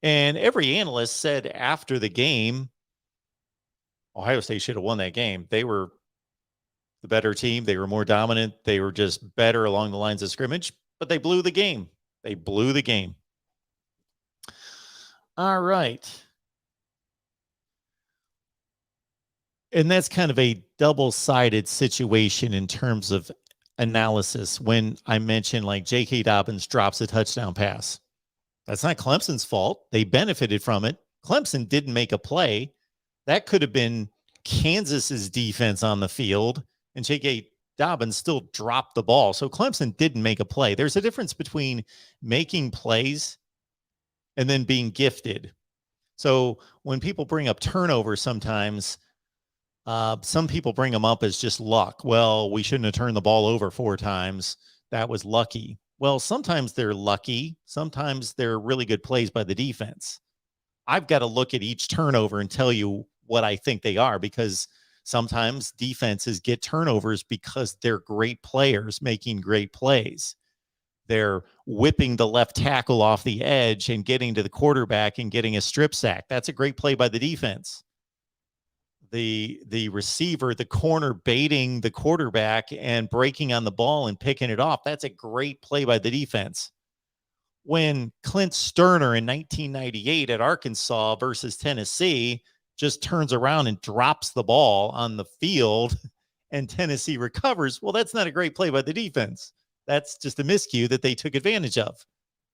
S1: And every analyst said after the game, Ohio State should have won that game. They were the better team. They were more dominant. They were just better along the lines of scrimmage, but they blew the game. They blew the game. All right. And that's kind of a double-sided situation in terms of analysis when I mention like J.K. Dobbins drops a touchdown pass. That's not Clemson's fault. They benefited from it. Clemson didn't make a play. That could have been Kansas's defense on the field, and J.K. Dobbins still dropped the ball. So Clemson didn't make a play. There's a difference between making plays and then being gifted. So when people bring up turnovers sometimes, some people bring them up as just luck. Well, we shouldn't have turned the ball over 4 times. That was lucky. Well, sometimes they're lucky. Sometimes they're really good plays by the defense. I've got to look at each turnover and tell you what I think they are, because sometimes defenses get turnovers because they're great players making great plays. They're whipping the left tackle off the edge and getting to the quarterback and getting a strip sack. That's a great play by the defense. The receiver, the corner baiting the quarterback and breaking on the ball and picking it off. That's a great play by the defense. When Clint Sterner in 1998 at Arkansas versus Tennessee just turns around and drops the ball on the field and Tennessee recovers, well, that's not a great play by the defense. That's just a miscue that they took advantage of.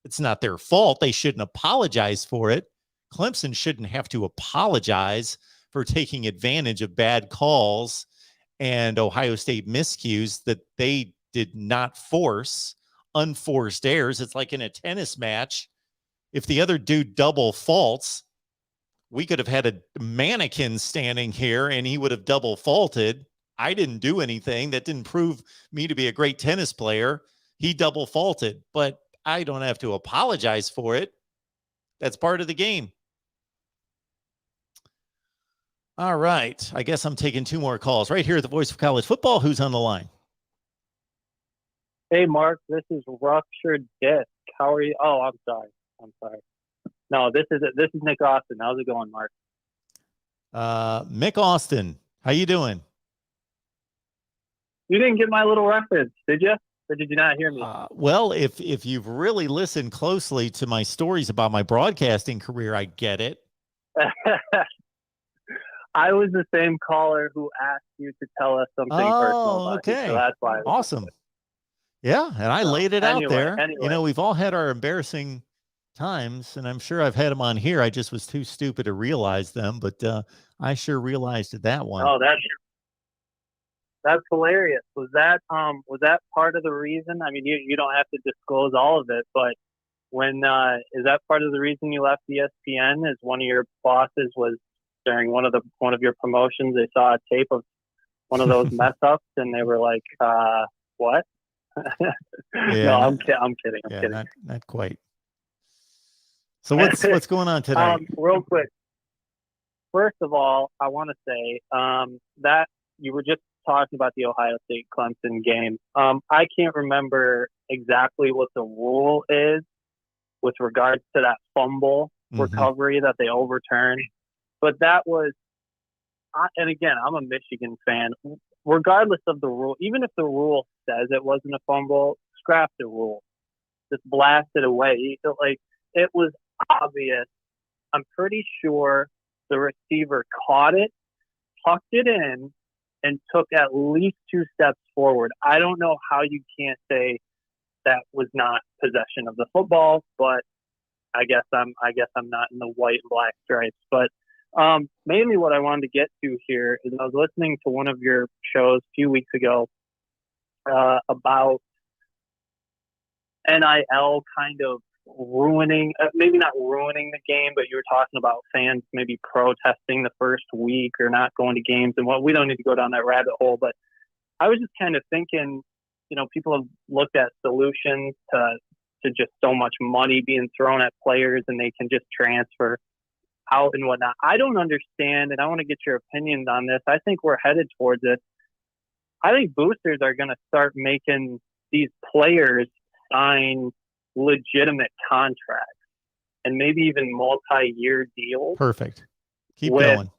S1: It's not their fault. They shouldn't apologize for it. Clemson shouldn't have to apologize for taking advantage of bad calls and Ohio State miscues that they did not force unforced errors. It's like in a tennis match. If the other dude double faults, we could have had a mannequin standing here and he would have double faulted. I didn't do anything. That didn't prove me to be a great tennis player. He double faulted, but I don't have to apologize for it. That's part of the game. All right. I guess I'm taking 2 more calls right here at the Voice of College Football. Who's on the line?
S9: Hey, Mark, this is Ruptured Disc. How are you? Oh, I'm sorry. No, this is Nick Austin. How's it going, Mark?
S1: Mick Austin. How you doing?
S9: You didn't get my little reference, did you? Or did you not hear me?
S1: Well, if you've really listened closely to my stories about my broadcasting career, I get it.
S9: I was the same caller who asked you to tell us something personal about
S1: okay.
S9: you, so that's why.
S1: Awesome. Yeah, and I laid it out there.
S9: Anyway.
S1: You know, we've all had our embarrassing times, and I'm sure I've had them on here. I just was too stupid to realize them, but I sure realized that one.
S9: Oh, that's hilarious. Was that part of the reason? I mean, you don't have to disclose all of it, but when is that part of the reason you left ESPN? Is one of your bosses was during one of your promotions, they saw a tape of one of those mess ups, and they were like, "What?"
S1: Yeah,
S9: no, I'm kidding. I'm kidding.
S1: Not quite. So what's going on today?
S9: Real quick. First of all, I want to say that you were just talking about the Ohio State Clemson game. I can't remember exactly what the rule is with regards to that fumble recovery that they overturned, but that was. And again, I'm a Michigan fan. Regardless of the rule, even if the rule says it wasn't a fumble, scrap the rule. Just blast it away. It was obvious. I'm pretty sure the receiver caught it, tucked it in, and took at least 2 steps forward. I don't know how you can't say that was not possession of the football, but I guess I'm not in the white and black stripes. But mainly what I wanted to get to here is I was listening to one of your shows a few weeks ago about NIL kind of ruining, maybe not ruining the game, but you were talking about fans maybe protesting the first week or not going to games. And we don't need to go down that rabbit hole, but I was just kind of thinking, people have looked at solutions to just so much money being thrown at players and they can just transfer out and whatnot. I don't understand, and I want to get your opinions on this. I think we're headed towards it. I think boosters are going to start making these players sign legitimate contracts and maybe even multi-year deals.
S1: Perfect. Keep going.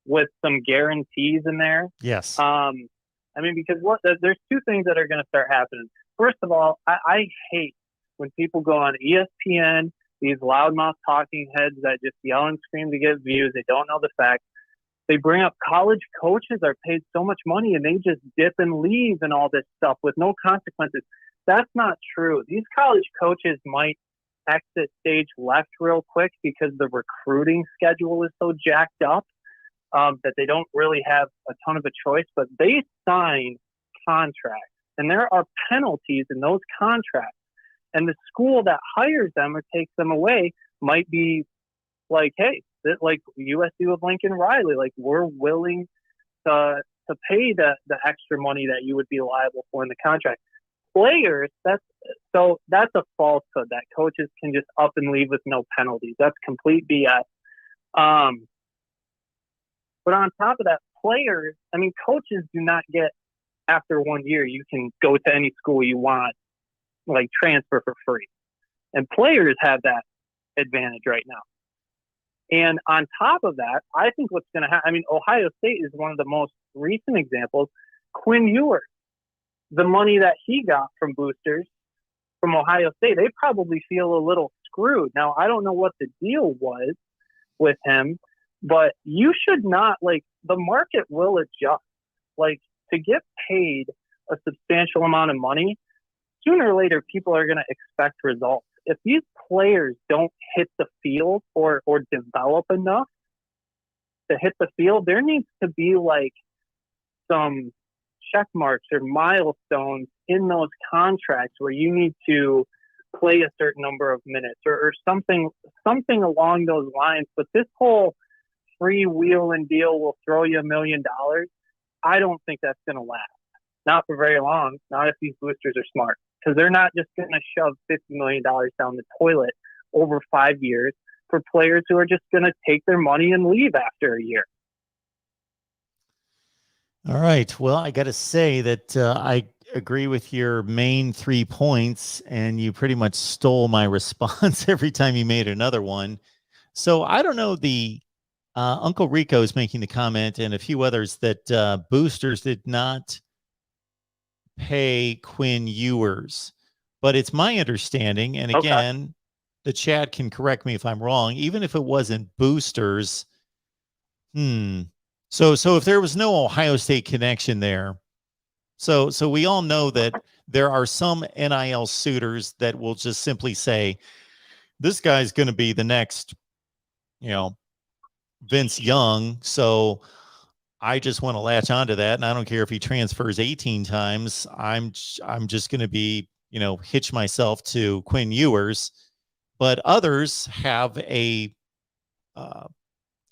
S9: With some guarantees in there.
S1: Yes.
S9: Because there's 2 things that are going to start happening. First of all, I hate when people go on ESPN, these loudmouth talking heads that just yell and scream to get views. They don't know the facts. They bring up college coaches are paid so much money and they just dip and leave and all this stuff with no consequences. That's not true. These college coaches might exit stage left real quick because the recruiting schedule is so jacked up that they don't really have a ton of a choice, but they sign contracts and there are penalties in those contracts. And the school that hires them or takes them away might be like, hey, like USC with Lincoln Riley, like we're willing to pay the extra money that you would be liable for in the contract. Players, that's a falsehood that coaches can just up and leave with no penalties. That's complete BS. But on top of that, players, coaches do not get after 1 year, you can go to any school you want, like transfer for free. And players have that advantage right now. And on top of that, I think what's going to happen, Ohio State is one of the most recent examples. Quinn Ewers, the money that he got from boosters from Ohio State, they probably feel a little screwed. Now, I don't know what the deal was with him, but you should not, the market will adjust. To get paid a substantial amount of money, sooner or later, people are going to expect results. If these players don't hit the field or develop enough to hit the field, there needs to be some check marks or milestones in those contracts where you need to play a certain number of minutes or something along those lines. But this whole freewheeling deal will throw you $1 million. I don't think that's going to last. Not for very long. Not if these boosters are smart, because they're not just going to shove $50 million down the toilet over 5 years for players who are just going to take their money and leave after a year.
S1: All right. Well, I got to say that I agree with your main 3 points, and you pretty much stole my response every time you made another one. So I don't know. The Uncle Rico is making the comment, and a few others, that boosters did not pay Quinn Ewers, but it's my understanding, and again, the chat can correct me if I'm wrong, even if it wasn't boosters. So if there was no Ohio State connection there, so we all know that there are some NIL suitors that will just simply say, this guy's going to be the next, Vince Young. So I just want to latch onto that, and I don't care if he transfers 18 times. I'm just going to be, hitch myself to Quinn Ewers. But others have a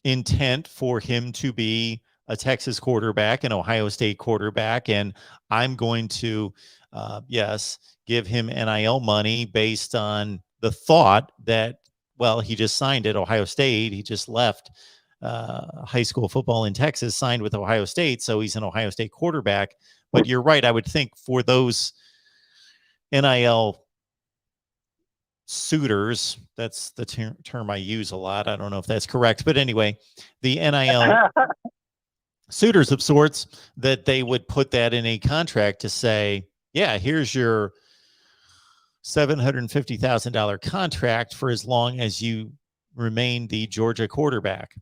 S1: intent for him to be a Texas quarterback, an Ohio State quarterback, and I'm going to, give him NIL money based on the thought that, well, he just signed at Ohio State. He just left high school football in Texas, signed with Ohio State, so he's an Ohio State quarterback. But you're right. I would think for those NIL suitors, that's the term I use a lot. I don't know if that's correct, but anyway, the NIL suitors of sorts, that they would put that in a contract to say, yeah, here's your $750,000 contract for as long as you remain the Georgia quarterback.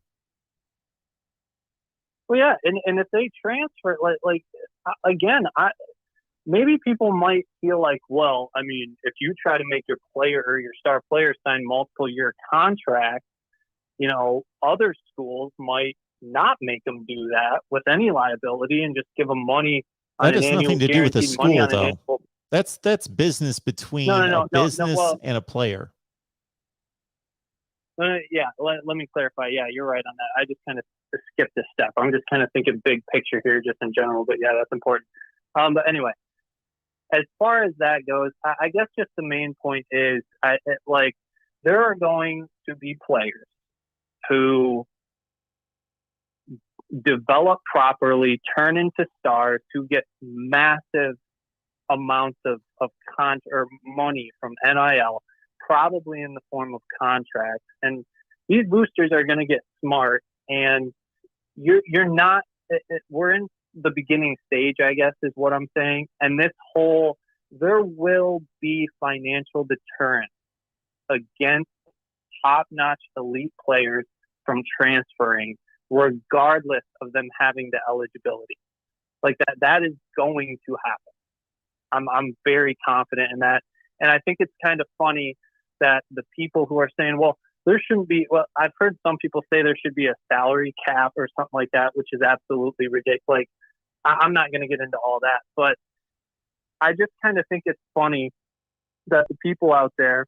S9: Well, yeah, and if they transfer, like again, maybe people might feel like, well, I mean, if you try to make your player or your star player sign multiple year contracts, other schools might not make them do that with any liability and just give them money.
S1: That has nothing to do with the school, though. That's business between a business and a player.
S9: Yeah, let me clarify. Yeah, you're right on that. I just kind of skipped a step. I'm just kind of thinking big picture here, just in general. But yeah, that's important. But anyway, as far as that goes, I guess just the main point is, there are going to be players who develop properly, turn into stars, who get massive amounts of money from NIL, probably in the form of contracts. And these boosters are going to get smart, and you're not. We're in the beginning stage, I guess, is what I'm saying. And there will be financial deterrent against top-notch elite players from transferring, regardless of them having the eligibility. Like that is going to happen. I'm very confident in that. And I think it's kind of funny that the people who are saying, well, there shouldn't be, well, I've heard some people say there should be a salary cap or something like that, which is absolutely ridiculous. Like, I'm not going to get into all that, but I just kind of think it's funny that the people out there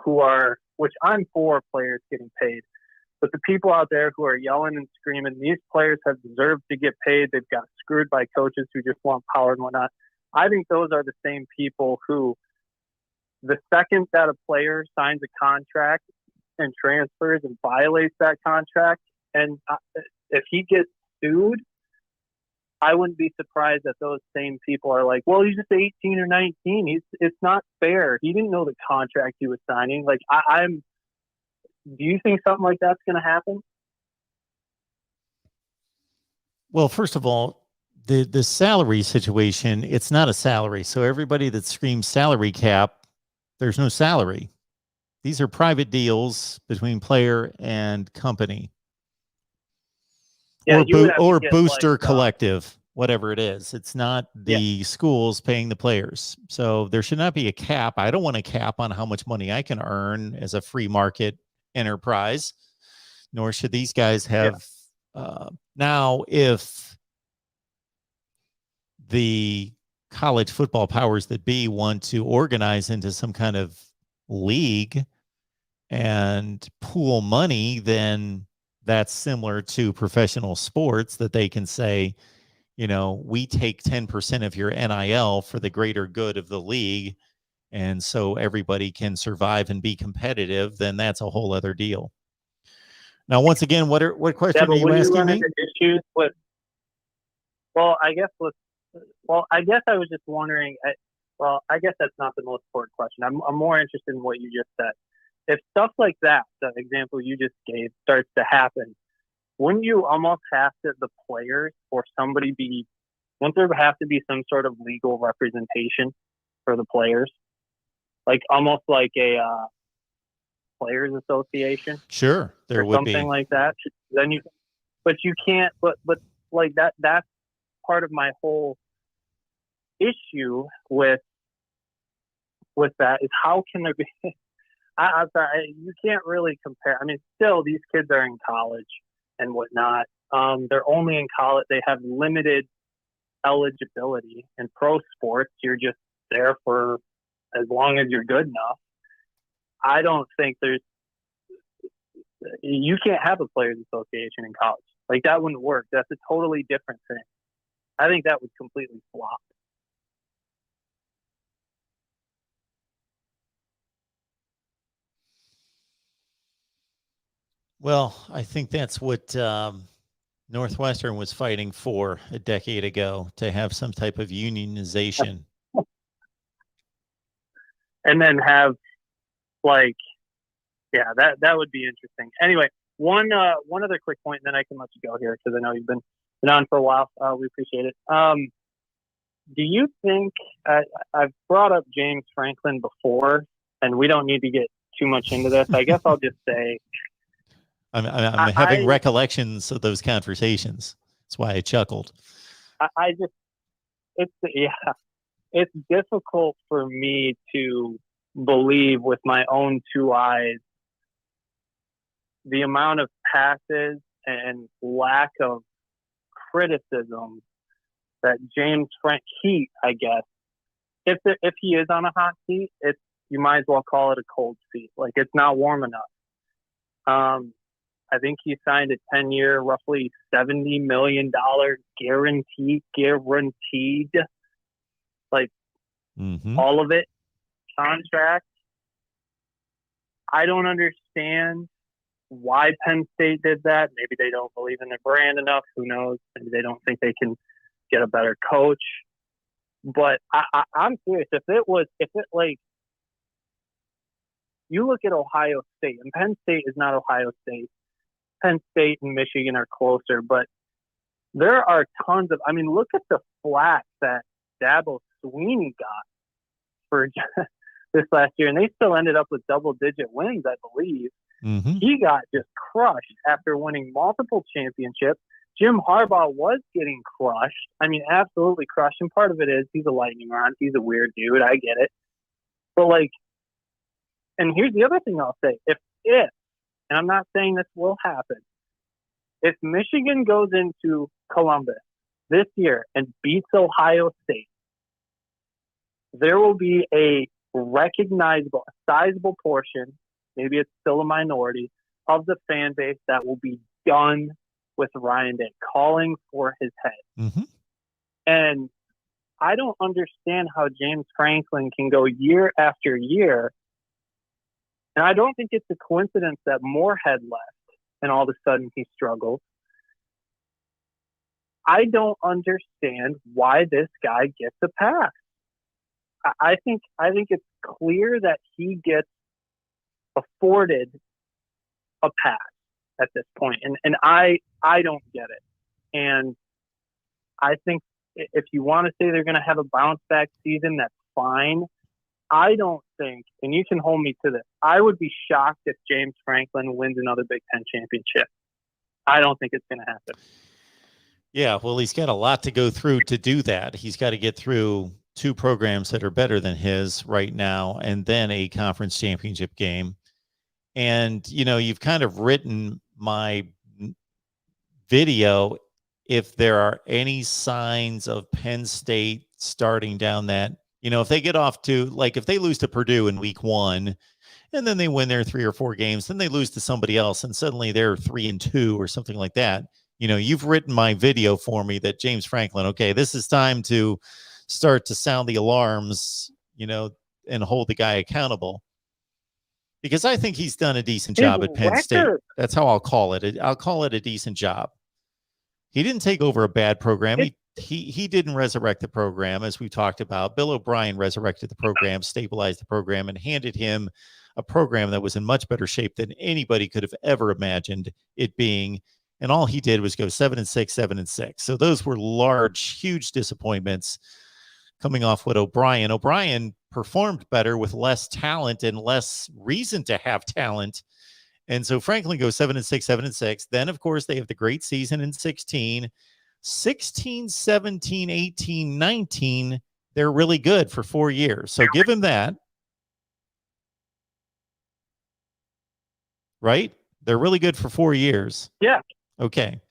S9: who are, which I'm for players getting paid, but the people out there who are yelling and screaming, these players have deserved to get paid, they've got screwed by coaches who just want power and whatnot. I think those are the same people who, the second that a player signs a contract and transfers and violates that contract, and if he gets sued, I wouldn't be surprised that those same people are like, well, he's just 18 or 19. It's not fair. He didn't know the contract he was signing. Like, do you think something like that's going to happen?
S1: Well, first of all, the salary situation, it's not a salary. So everybody that screams salary cap, there's no salary. These are private deals between player and company. Yeah, or booster collective, whatever it is. It's not the schools paying the players. So there should not be a cap. I don't want a cap on how much money I can earn as a free market enterprise, nor should these guys have. Now, if the college football powers that be want to organize into some kind of league and pool money, then that's similar to professional sports, that they can say, we take 10% of your NIL for the greater good of the league, and so everybody can survive and be competitive. Then that's a whole other deal. Now, once again, what question are you asking me?
S9: Issues with, I guess I was just wondering. I guess that's not the most important question. I'm more interested in what you just said. If stuff like that, the example you just gave, starts to happen, wouldn't you almost have to, the players or somebody wouldn't there have to be some sort of legal representation for the players? Like almost like a players association?
S1: Sure, there
S9: or
S1: would
S9: something
S1: be.
S9: like that. Then you can't, but like that's part of my whole issue with that is how can there be, I'm sorry, you can't really compare. I mean, still, these kids are in college and whatnot. They're only in college. They have limited eligibility. In pro sports, you're just there for as long as you're good enough. I don't think you can't have a players association in college. Like, that wouldn't work. That's a totally different thing. I think that would completely flop.
S1: Well, I think that's what Northwestern was fighting for a decade ago, to have some type of unionization.
S9: And then have, like, yeah, that would be interesting. Anyway, one other quick point, and then I can let you go here because I know you've been on for a while. We appreciate it. Do you think I've brought up James Franklin before, and we don't need to get too much into this. I guess I'll just say
S1: I'm having recollections of those conversations. That's why I chuckled.
S9: It's difficult for me to believe with my own two eyes the amount of passes and lack of criticism that James Heat, I guess, if he is on a hot seat, you might as well call it a cold seat. Like, it's not warm enough. I think he signed a 10-year, roughly $70 million guaranteed, like all of it contract. I don't understand why Penn State did that. Maybe they don't believe in their brand enough. Who knows? Maybe they don't think they can get a better coach. But I'm serious. If it like, you look at Ohio State, and Penn State is not Ohio State. Penn State and Michigan are closer, but there are tons of, I mean, look at the flack that Dabo Swinney got for this last year, and they still ended up with double-digit wins, I believe.
S1: Mm-hmm.
S9: He got just crushed after winning multiple championships. Jim Harbaugh was getting crushed. I mean, absolutely crushed. And part of it is he's a lightning rod. He's a weird dude. I get it. But, like, and here's the other thing I'll say. If and I'm not saying this will happen, if Michigan goes into Columbus this year and beats Ohio State, there will be a recognizable, sizable portion, maybe it's still a minority, of the fan base that will be done with Ryan Day, calling for his head.
S1: Mm-hmm.
S9: And I don't understand how James Franklin can go year after year. And I don't think it's a coincidence that Moorhead left and all of a sudden he struggles. I don't understand why this guy gets a pass. I think it's clear that he gets afforded a pass at this point. And I don't get it. And I think if you want to say they're going to have a bounce back season, that's fine. I don't think, and you can hold me to this, I would be shocked if James Franklin wins another Big Ten championship. I don't think it's going to happen.
S1: Yeah, well, he's got a lot to go through to do that. He's got to get through two programs that are better than his right now, and then a conference championship game. And, you've kind of written my video if there are any signs of Penn State starting down that, if they get off to, like, if they lose to Purdue in week 1 and then they win their 3 or 4 games, then they lose to somebody else and suddenly they're 3-2 or something like that. You've written my video for me that James Franklin, okay, this is time to start to sound the alarms, and hold the guy accountable. Because I think he's done a decent job at Penn State. That's how I'll call it. I'll call it a decent job. He didn't take over a bad program. He didn't resurrect the program, as we talked about. Bill O'Brien resurrected the program, stabilized the program, and handed him a program that was in much better shape than anybody could have ever imagined it being. And all he did was go 7-6, 7-6. So those were large, huge disappointments coming off what O'Brien performed better with less talent and less reason to have talent. And so Franklin goes 7-6, 7-6. Then, of course, they have the great season in 16, 17, 18, 19. They're really good for 4 years. So give him that. Right? They're really good for 4 years.
S9: Yeah.
S1: Okay.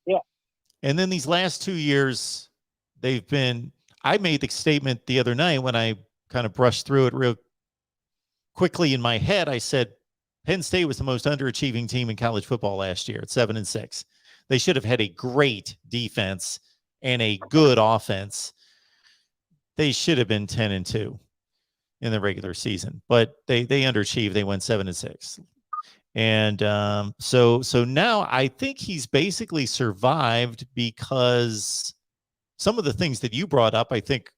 S9: Yeah.
S1: And then these last 2 years, they've been, I made the statement the other night when I kind of brushed through it real quickly in my head. I said, Penn State was the most underachieving team in college football last year at 7-6. They should have had a great defense and a good offense. They should have been 10-2 in the regular season, but they underachieved. They went 7-6. And so now I think he's basically survived because some of the things that you brought up, I think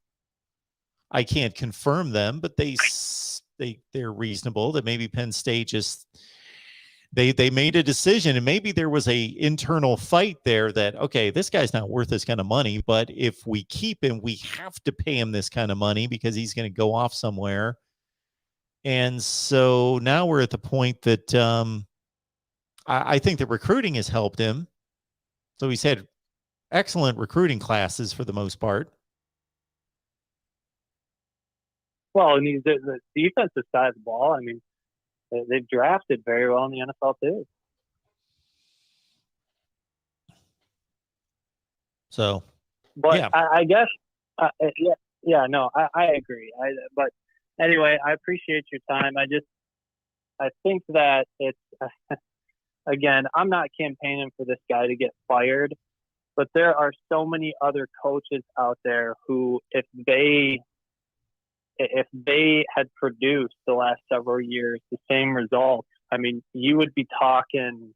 S1: I can't confirm them, but they're reasonable that maybe Penn State just they made a decision, and maybe there was a internal fight there that, okay, this guy's not worth this kind of money, but if we keep him, we have to pay him this kind of money because he's going to go off somewhere. And so now we're at the point that I think the recruiting has helped him. So he's had excellent recruiting classes for the most part.
S9: Well, and the defensive side of the ball, I mean, they've drafted very well in the NFL too.
S1: So,
S9: but
S1: yeah.
S9: I guess, no, I agree. But anyway, I appreciate your time. I think that it's, again, I'm not campaigning for this guy to get fired, but there are so many other coaches out there who, if they had produced the last several years the same results, I mean, you would be talking,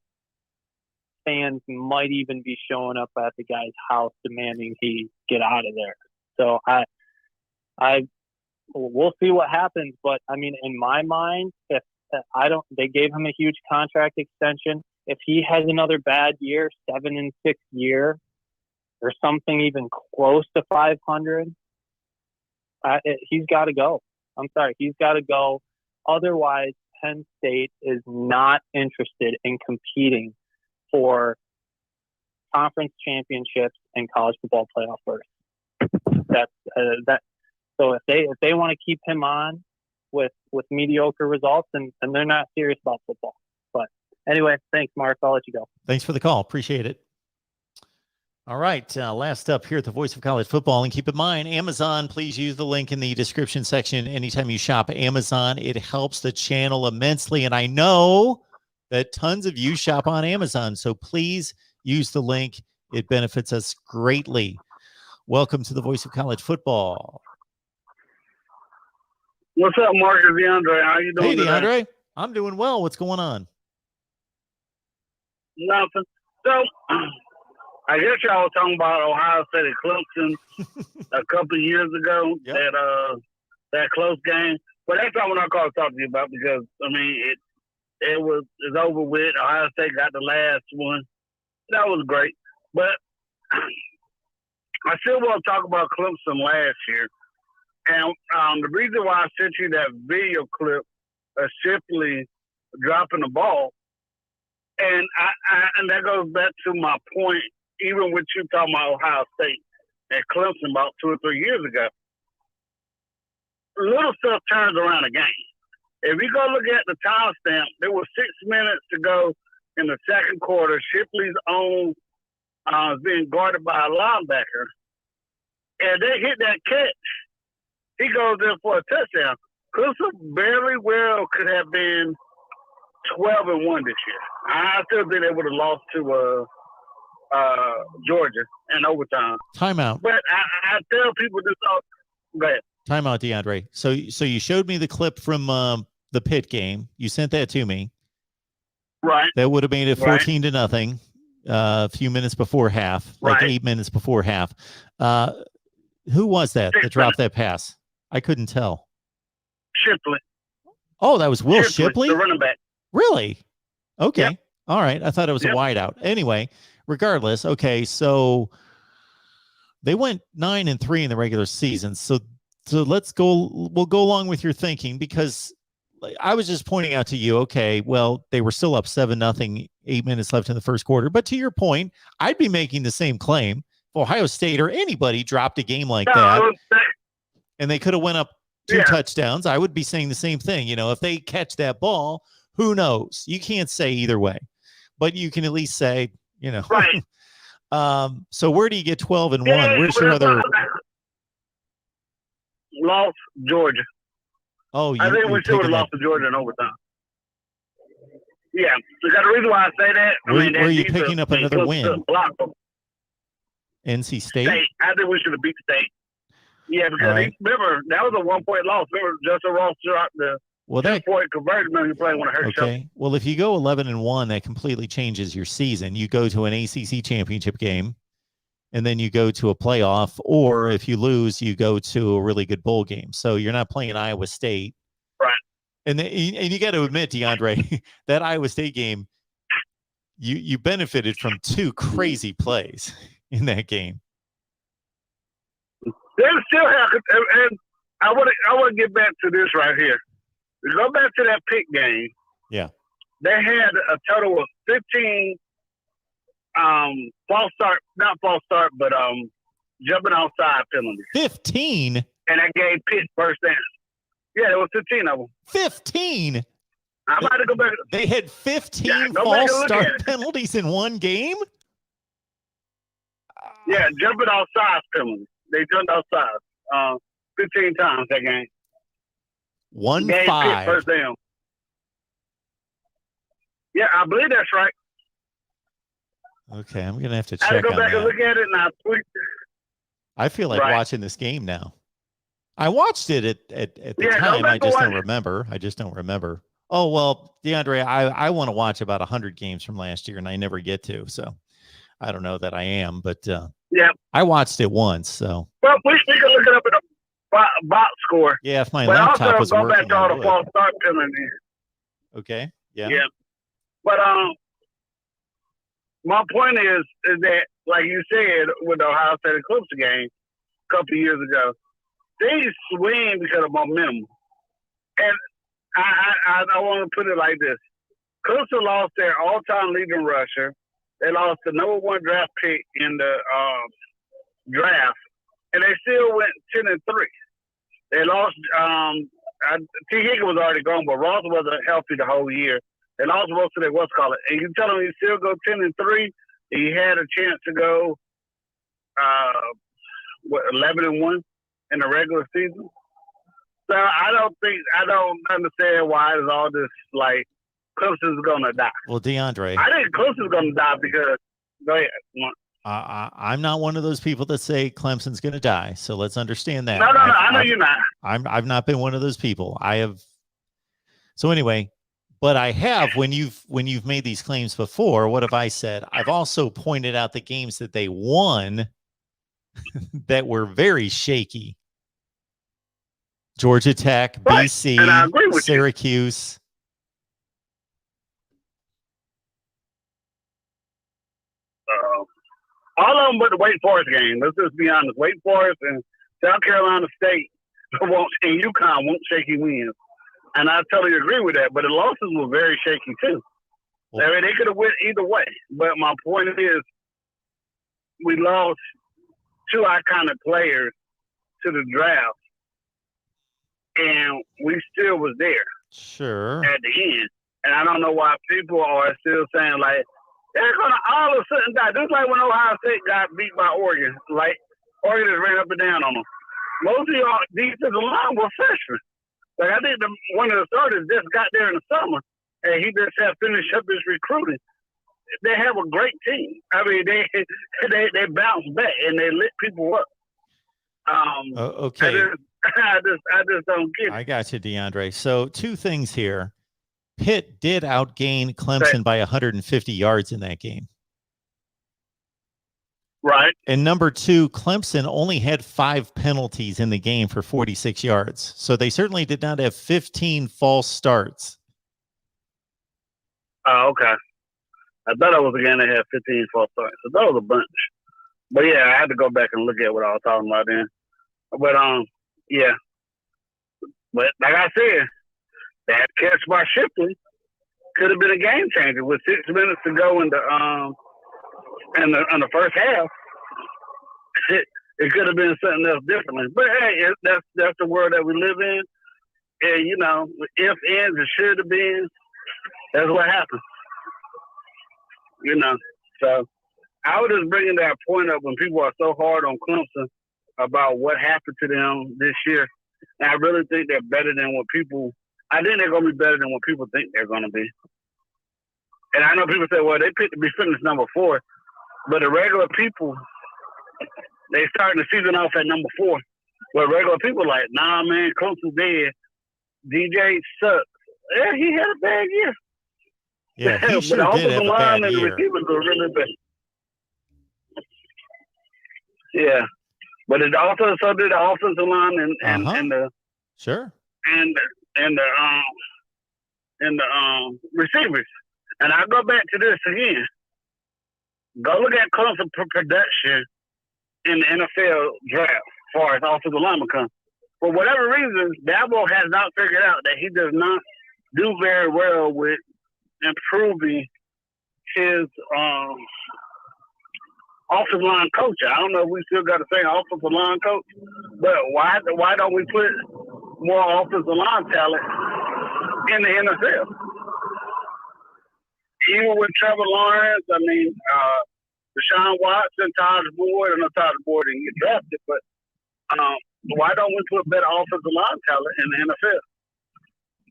S9: fans might even be showing up at the guy's house demanding he get out of there. So we'll see what happens. But I mean, in my mind, if they gave him a huge contract extension. If he has another bad year, 7-6 year, or something even close to 500, he's got to go. I'm sorry, he's got to go. Otherwise, Penn State is not interested in competing for conference championships and college football playoff berths. That's So if they want to keep him on with mediocre results, and they're not serious about football. But anyway, thanks, Mark. I'll let you go.
S1: Thanks for the call. Appreciate it. All right. Last up here at the Voice of College Football. And keep in mind, Amazon, please use the link in the description section anytime you shop Amazon. It helps the channel immensely. And I know that tons of you shop on Amazon. So please use the link. It benefits us greatly. Welcome to the Voice of College Football.
S10: What's up, Mark? It's DeAndre. How you doing?
S1: Hey, DeAndre.
S10: Today?
S1: I'm doing well. What's going on?
S10: Nothing. So, I guess y'all were talking about Ohio State and Clemson a couple of years ago. Yep. That close game. But that's not what I called to talk to you about, because I mean it's over with. Ohio State got the last one. That was great. But I still want to talk about Clemson last year. And the reason why I sent you that video clip of Shipley dropping the ball, and and that goes back to my point, even with you talking about Ohio State and Clemson about 2 or 3 years ago. Little stuff turns around a game. If you go look at the timestamp, there was 6 minutes to go in the second quarter. Shipley's own being guarded by a linebacker, and they hit that catch. He goes in for a touchdown. Clemson very well could have been 12-1 this year. I still think they would have lost to Georgia in overtime.
S1: Timeout.
S10: But I tell people this all. Go ahead.
S1: Timeout, DeAndre. So you showed me the clip from the Pitt game. You sent that to me.
S10: Right.
S1: That would have made it 14-0. A few minutes before half, like 8 minutes before half. Who was that dropped that pass? I couldn't tell.
S10: Shipley.
S1: Oh, that was Will Shipley?
S10: The running back.
S1: Really? Okay.
S10: Yep.
S1: All right. I thought it was a wideout. Anyway, regardless, okay, so they went 9-3 in the regular season. So let's go. We'll go along with your thinking, because I was just pointing out to you, okay, well, they were still up 7-0, 8 minutes left in the first quarter. But to your point, I'd be making the same claim. If Ohio State or anybody dropped a game like that, and they could have went up 2 touchdowns, I would be saying the same thing. If they catch that ball, who knows? You can't say either way, but you can at least say,
S10: Right.
S1: So where do you get 12-1? Where's your other?
S10: Lost Georgia.
S1: Oh,
S10: I think we should have lost to Georgia in overtime. Yeah, because the reason why I say that,
S1: where are you picking up another win? NC State?
S10: I think we should have beat State. Yeah, because remember, that was a 1-point loss. Remember, Justin Ross dropped the 2-point conversion. Remember, he played one of her shows.
S1: Well, if you go 11-1, that completely changes your season. You go to an ACC championship game, and then you go to a playoff, or if you lose, you go to a really good bowl game. So you're not playing Iowa State.
S10: Right.
S1: And you got to admit, DeAndre, that Iowa State game, you benefited from 2 crazy plays in that game.
S10: They still have, and I want to get back to this right here. We go back to that Pitt game.
S1: Yeah.
S10: They had a total of 15 false start, but jumping outside penalties.
S1: 15?
S10: And I gave Pitt first down. Yeah, there was 15 of them.
S1: 15?
S10: I'm about to go back.
S1: They had 15 false start penalties in one game?
S10: Yeah, jumping outside penalties. They jumped outside 15 times that game.
S1: 1-5.
S10: First down. Yeah, I believe that's right.
S1: Okay, I'm gonna have to check.
S10: I go back and look at it, and
S1: I feel like watching this game now. I watched it at the time. I just don't remember. Oh well, DeAndre, I want to watch about 100 games from last year, and I never get to. So I don't know that I am, but I watched it once. So
S10: well, we can look it up in the box score.
S1: Yeah, if my laptop was working.
S10: Go back to all the false start penalties.
S1: Okay. Yeah.
S10: Yeah. But my point is that, like you said, with the Ohio State and Clemson game a couple of years ago, they swing because of momentum. And I want to put it like this. Clemson lost their all-time leading rusher. They lost the number 1 draft pick in the draft, and they still went 10-3. They lost. T. Higgins was already gone, but Ross wasn't healthy the whole year. They lost most of their what's called it. And you tell them you still go 10-3. He had a chance to go 11-1 in the regular season. So I don't understand why there's all this like Clemson's gonna die.
S1: Well, DeAndre,
S10: I think Clemson's gonna die because go ahead.
S1: I'm not one of those people that say Clemson's gonna die. So let's understand that.
S10: No, I know you're not.
S1: I've not been one of those people. I have. So anyway. But I have, when you've made these claims before, what have I said? I've also pointed out the games that they won that were very shaky. Georgia Tech, BC, Syracuse.
S10: All of them but the Wake Forest game. Let's just be honest. Wake Forest and South Carolina State and UConn won't shaky wins. And I totally agree with that, but the losses were very shaky too. I mean, they could have went either way. But my point is, we lost 2 iconic players to the draft, and we still was there.
S1: Sure.
S10: At the end, and I don't know why people are still saying like they're going to all of a sudden die. Just like when Ohio State got beat by Oregon. Like, Oregon just ran up and down on them. Most of y'all defensive line were freshmen. Like, I think one of the starters just got there in the summer, and he just had finished up his recruiting. They have a great team. I mean, they bounce back and they lit people up.
S1: Okay.
S10: I just don't get it.
S1: I got you, DeAndre. So 2 things here. Pitt did outgain Clemson by 150 yards in that game.
S10: Right.
S1: And number 2, Clemson only had 5 penalties in the game for 46 yards. So they certainly did not have 15 false starts.
S10: Oh, okay. I thought it was a game that had 15 false starts. So that was a bunch. But yeah, I had to go back and look at what I was talking about then. But yeah. But like I said, that catch by Shipley could have been a game changer with 6 minutes to go in the first half. It could have been something else differently. But hey, that's the world that we live in. And you know, if ends and should have been, that's what happened. You know, so I was just bringing that point up when people are so hard on Clemson about what happened to them this year. And I really think they're better than what people. I think they're going to be better than what people think they're going to be. And I know people say, well, they picked to be finished number 4, but the regular people, they starting the season off at number 4. But regular people like, nah, man, Clemson's dead. DJ sucks. Yeah, he had a bad year.
S1: Yeah, he sure did have a bad year.
S10: The receivers were really bad. Yeah, but it also so did the offensive line and the
S1: sure
S10: and the receivers. And I go back to this again. Go look at Clemson production in the NFL draft as far as offensive lineman comes. For whatever reason, Dabo has not figured out that he does not do very well with improving his offensive line coach. I don't know if we still got the same offensive line coach, but why don't we put more offensive line talent in the NFL? Even with Trevor Lawrence, I mean, Deshaun Watson, Taj Boyd. I know Taj Boyd didn't get drafted, but why don't we put better offensive line talent in the NFL?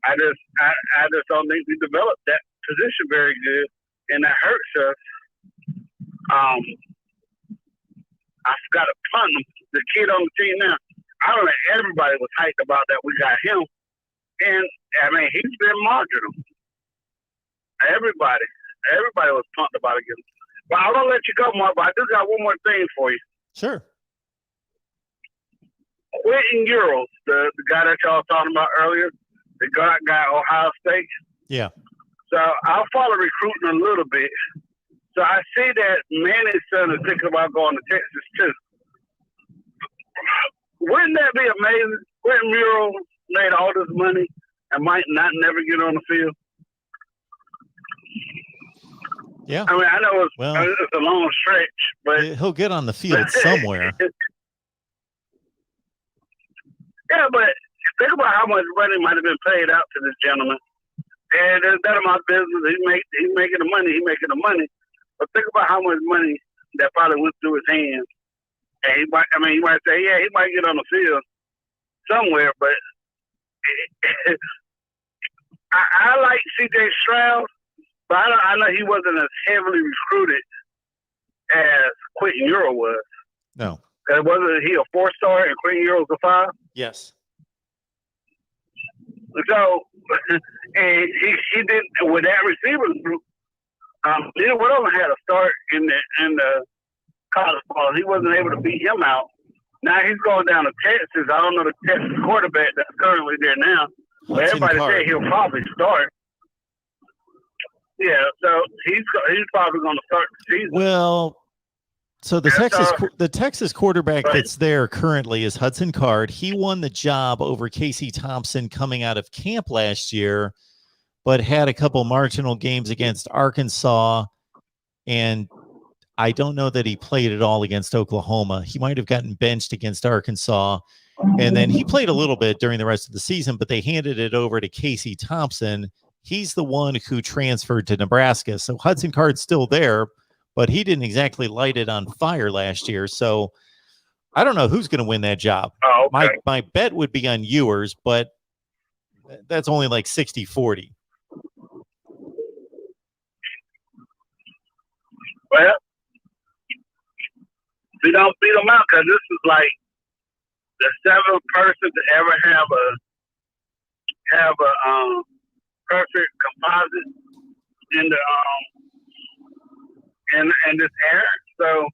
S10: I just don't think we developed that position very good, and that hurts us. I forgot to punt him, the kid on the team now. I don't know, everybody was hyped about that we got him, and I mean he's been marginal. Everybody was pumped about it. But I'm gonna let you go, Mark. But I just got one more thing for you.
S1: Sure.
S10: Quentin Euros, the guy that y'all was talking about earlier, the guy Ohio State.
S1: Yeah.
S10: So I'll follow recruiting a little bit. So I see that Manning's son is thinking about going to Texas too. Wouldn't that be amazing? Quentin Euros made all this money and might not never get on the field.
S1: Yeah.
S10: I mean, I know it's a long stretch, but
S1: he'll get on the field somewhere.
S10: Yeah, but think about how much money might have been paid out to this gentleman. And it's none of my business. He's making the money. He's making the money. But think about how much money that probably went through his hands. And he might say, yeah, he might get on the field somewhere. But I like C.J. Stroud, but I know he wasn't as heavily recruited as Quentin Euro was.
S1: No.
S10: Wasn't he a 4-star and Quentin Euro was a 5?
S1: Yes.
S10: So, and he did with that receiver group. Neither one of them had a start in the college ball. He wasn't able to beat him out. Now he's going down to Texas. I don't know the Texas quarterback that's currently there now. But everybody said he'll probably start. Yeah, so he's probably going to start the season.
S1: Well, so the Texas quarterback that's there currently is Hudson Card. He won the job over Casey Thompson coming out of camp last year, but had a couple marginal games against Arkansas, and I don't know that he played at all against Oklahoma. He might have gotten benched against Arkansas, and then he played a little bit during the rest of the season, but they handed it over to Casey Thompson. He's the one who transferred to Nebraska. So Hudson Card's still there, but he didn't exactly light it on fire last year. So I don't know who's going to win that job.
S10: Oh, okay.
S1: My bet would be on Ewers, but that's only like 60-40.
S10: Well, we don't beat them out because this is like the seventh person to ever have a perfect composite in the in this era. So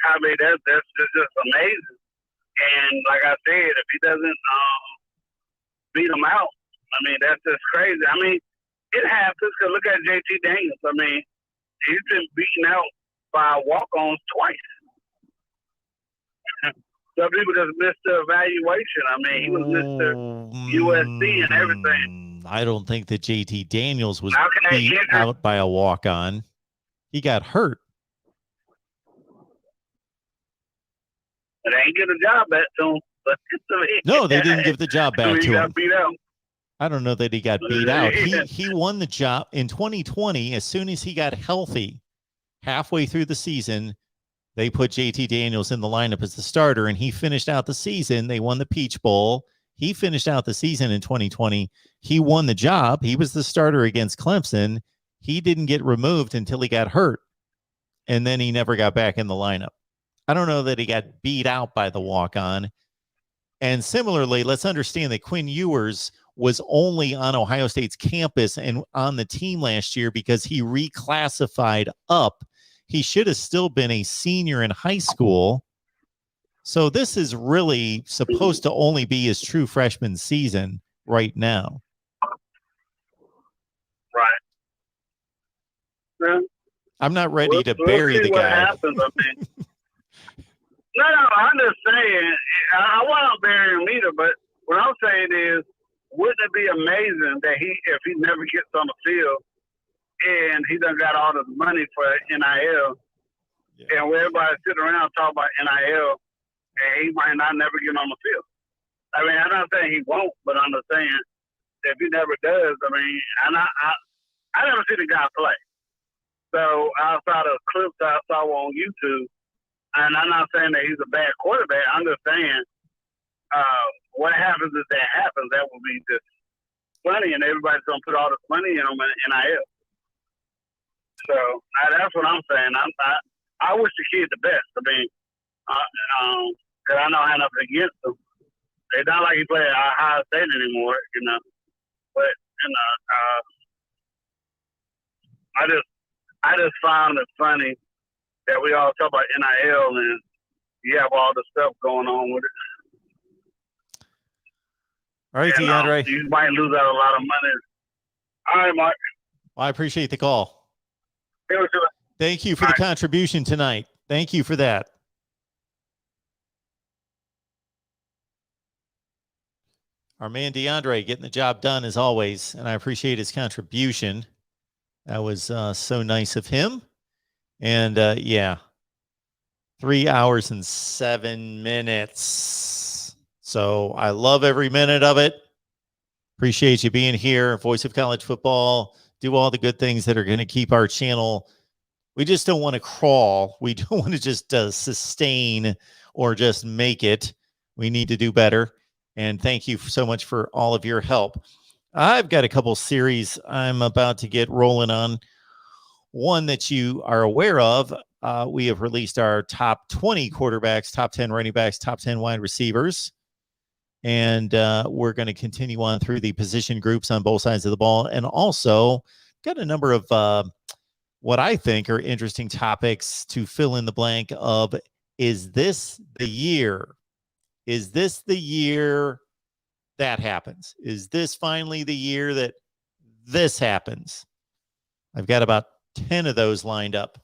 S10: I mean that's just amazing. And like I said, if he doesn't beat them out, I mean that's just crazy. I mean it happens because look at JT Daniels. I mean he's been beaten out by walk-ons twice. Some people just missed the evaluation. I mean, he was Mr. USC and everything.
S1: I don't think that JT Daniels was beat out by a walk-on. He got hurt.
S10: But they ain't get a job back to him.
S1: No, they didn't give the job back to him.
S10: Beat out.
S1: I don't know that he got beat out. He won the job in 2020. As soon as he got healthy, halfway through the season, they put JT Daniels in the lineup as the starter, and he finished out the season. They won the Peach Bowl. He finished out the season in 2020. He won the job. He was the starter against Clemson. He didn't get removed until he got hurt, and then he never got back in the lineup. I don't know that he got beat out by the walk-on. And similarly, let's understand that Quinn Ewers was only on Ohio State's campus and on the team last year because he reclassified up. He should have still been a senior in high school. So this is really supposed to only be his true freshman season right now.
S10: Right. Yeah.
S1: I'm not ready to bury the guy.
S10: Happens, I mean. No, I'm just saying, I won't bury him either, but what I'm saying is, wouldn't it be amazing that if he never gets on the field, and he done got all the money for NIL, and where everybody sit around talk about NIL, and he might not never get on the field. I mean, I'm not saying he won't, but I'm just saying if he never does, I mean, I never see the guy play. So outside of clips I saw on YouTube, and I'm not saying that he's a bad quarterback. I'm just saying what happens if that happens. That would be just funny, and everybody's going to put all this money in him in NIL. So that's what I'm saying. I wish the kid the best. I mean, because I know I have nothing against him. It's not like he played at Ohio State anymore, you know. But I just found it funny that we all talk about NIL and you have all the stuff going on with it.
S1: All right, DeAndre.
S10: You might lose out a lot of money. All right, Mark.
S1: Well, I appreciate the call. Thank you for
S10: the
S1: contribution tonight. Thank you for that. Our man DeAndre getting the job done as always, and I appreciate his contribution. That was so nice of him. And 3 hours and 7 minutes. So I love every minute of it. Appreciate you being here. Voice of College Football. Do all the good things that are going to keep our channel. We just don't want to crawl. We don't want to just sustain or just make it. We need to do better. And thank you so much for all of your help. I've got a couple series I'm about to get rolling on. One that you are aware of, we have released our top 20 quarterbacks, top 10 running backs, top 10 wide receivers. And we're going to continue on through the position groups on both sides of the ball. And also got a number of what I think are interesting topics to fill in the blank of, is this the year? Is this the year that happens? Is this finally the year that this happens? I've got about 10 of those lined up.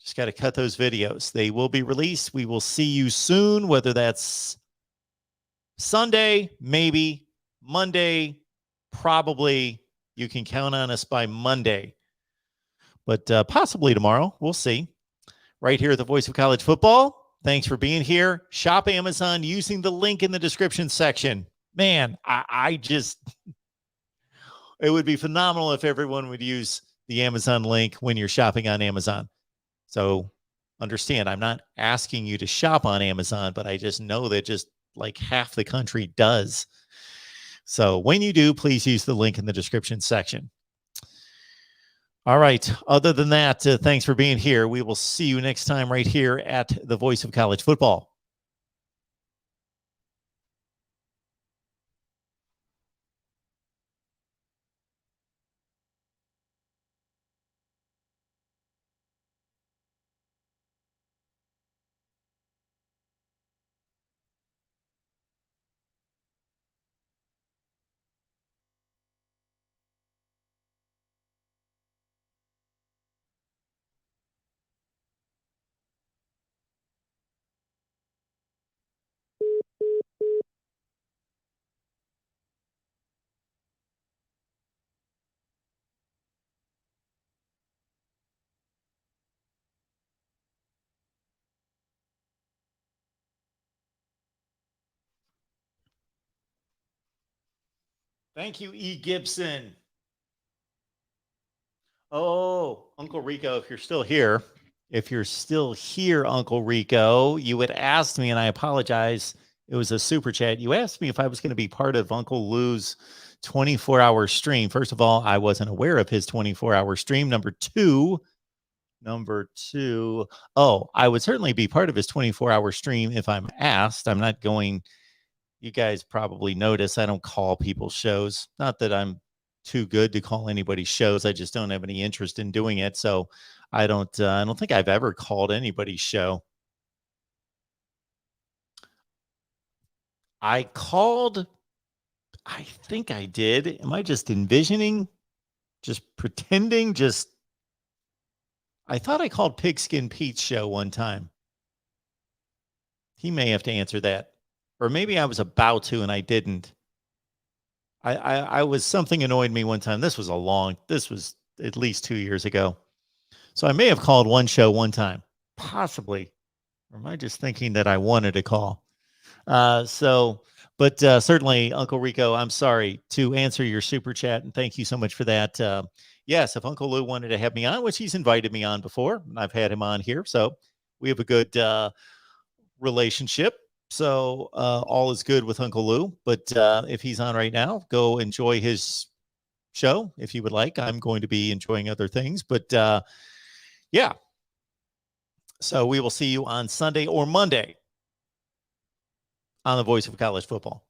S1: Just got to cut those videos. They will be released. We will see you soon, whether that's Sunday, maybe Monday, probably. You can count on us by Monday, but possibly tomorrow. We'll see. Right here at the Voice of College Football. Thanks for being here. Shop Amazon using the link in the description section. Man, I just, it would be phenomenal if everyone would use the Amazon link when you're shopping on Amazon. So understand, I'm not asking you to shop on Amazon, but I just know that just like half the country does. So when you do, please use the link in the description section. All right. Other than that, thanks for being here. We will see you next time right here at the Voice of College Football. Thank you, E. Gibson. Oh, Uncle Rico, if you're still here, Uncle Rico, you had asked me, and I apologize. It was a super chat. You asked me if I was going to be part of Uncle Lou's 24-hour stream. First of all, I wasn't aware of his 24-hour stream. Number two, I would certainly be part of his 24-hour stream if I'm asked. I'm not going. You guys probably notice I don't call people's shows. Not that I'm too good to call anybody's shows. I just don't have any interest in doing it. So I don't think I've ever called anybody's show. I think I did. Am I just envisioning? Just pretending? I thought I called Pigskin Pete's show one time. He may have to answer that. Or maybe I was about to and I didn't. I was, something annoyed me one time. This was at least 2 years ago. So I may have called one show one time, possibly. Or am I just thinking that I wanted to call? But certainly, Uncle Rico, I'm sorry to answer your super chat, and thank you so much for that. Yes, if Uncle Lou wanted to have me on, which he's invited me on before, and I've had him on here, so we have a good relationship. So all is good with Uncle Lou. But if he's on right now, go enjoy his show if you would like. I'm going to be enjoying other things. But yeah. So we will see you on Sunday or Monday on the Voice of College Football.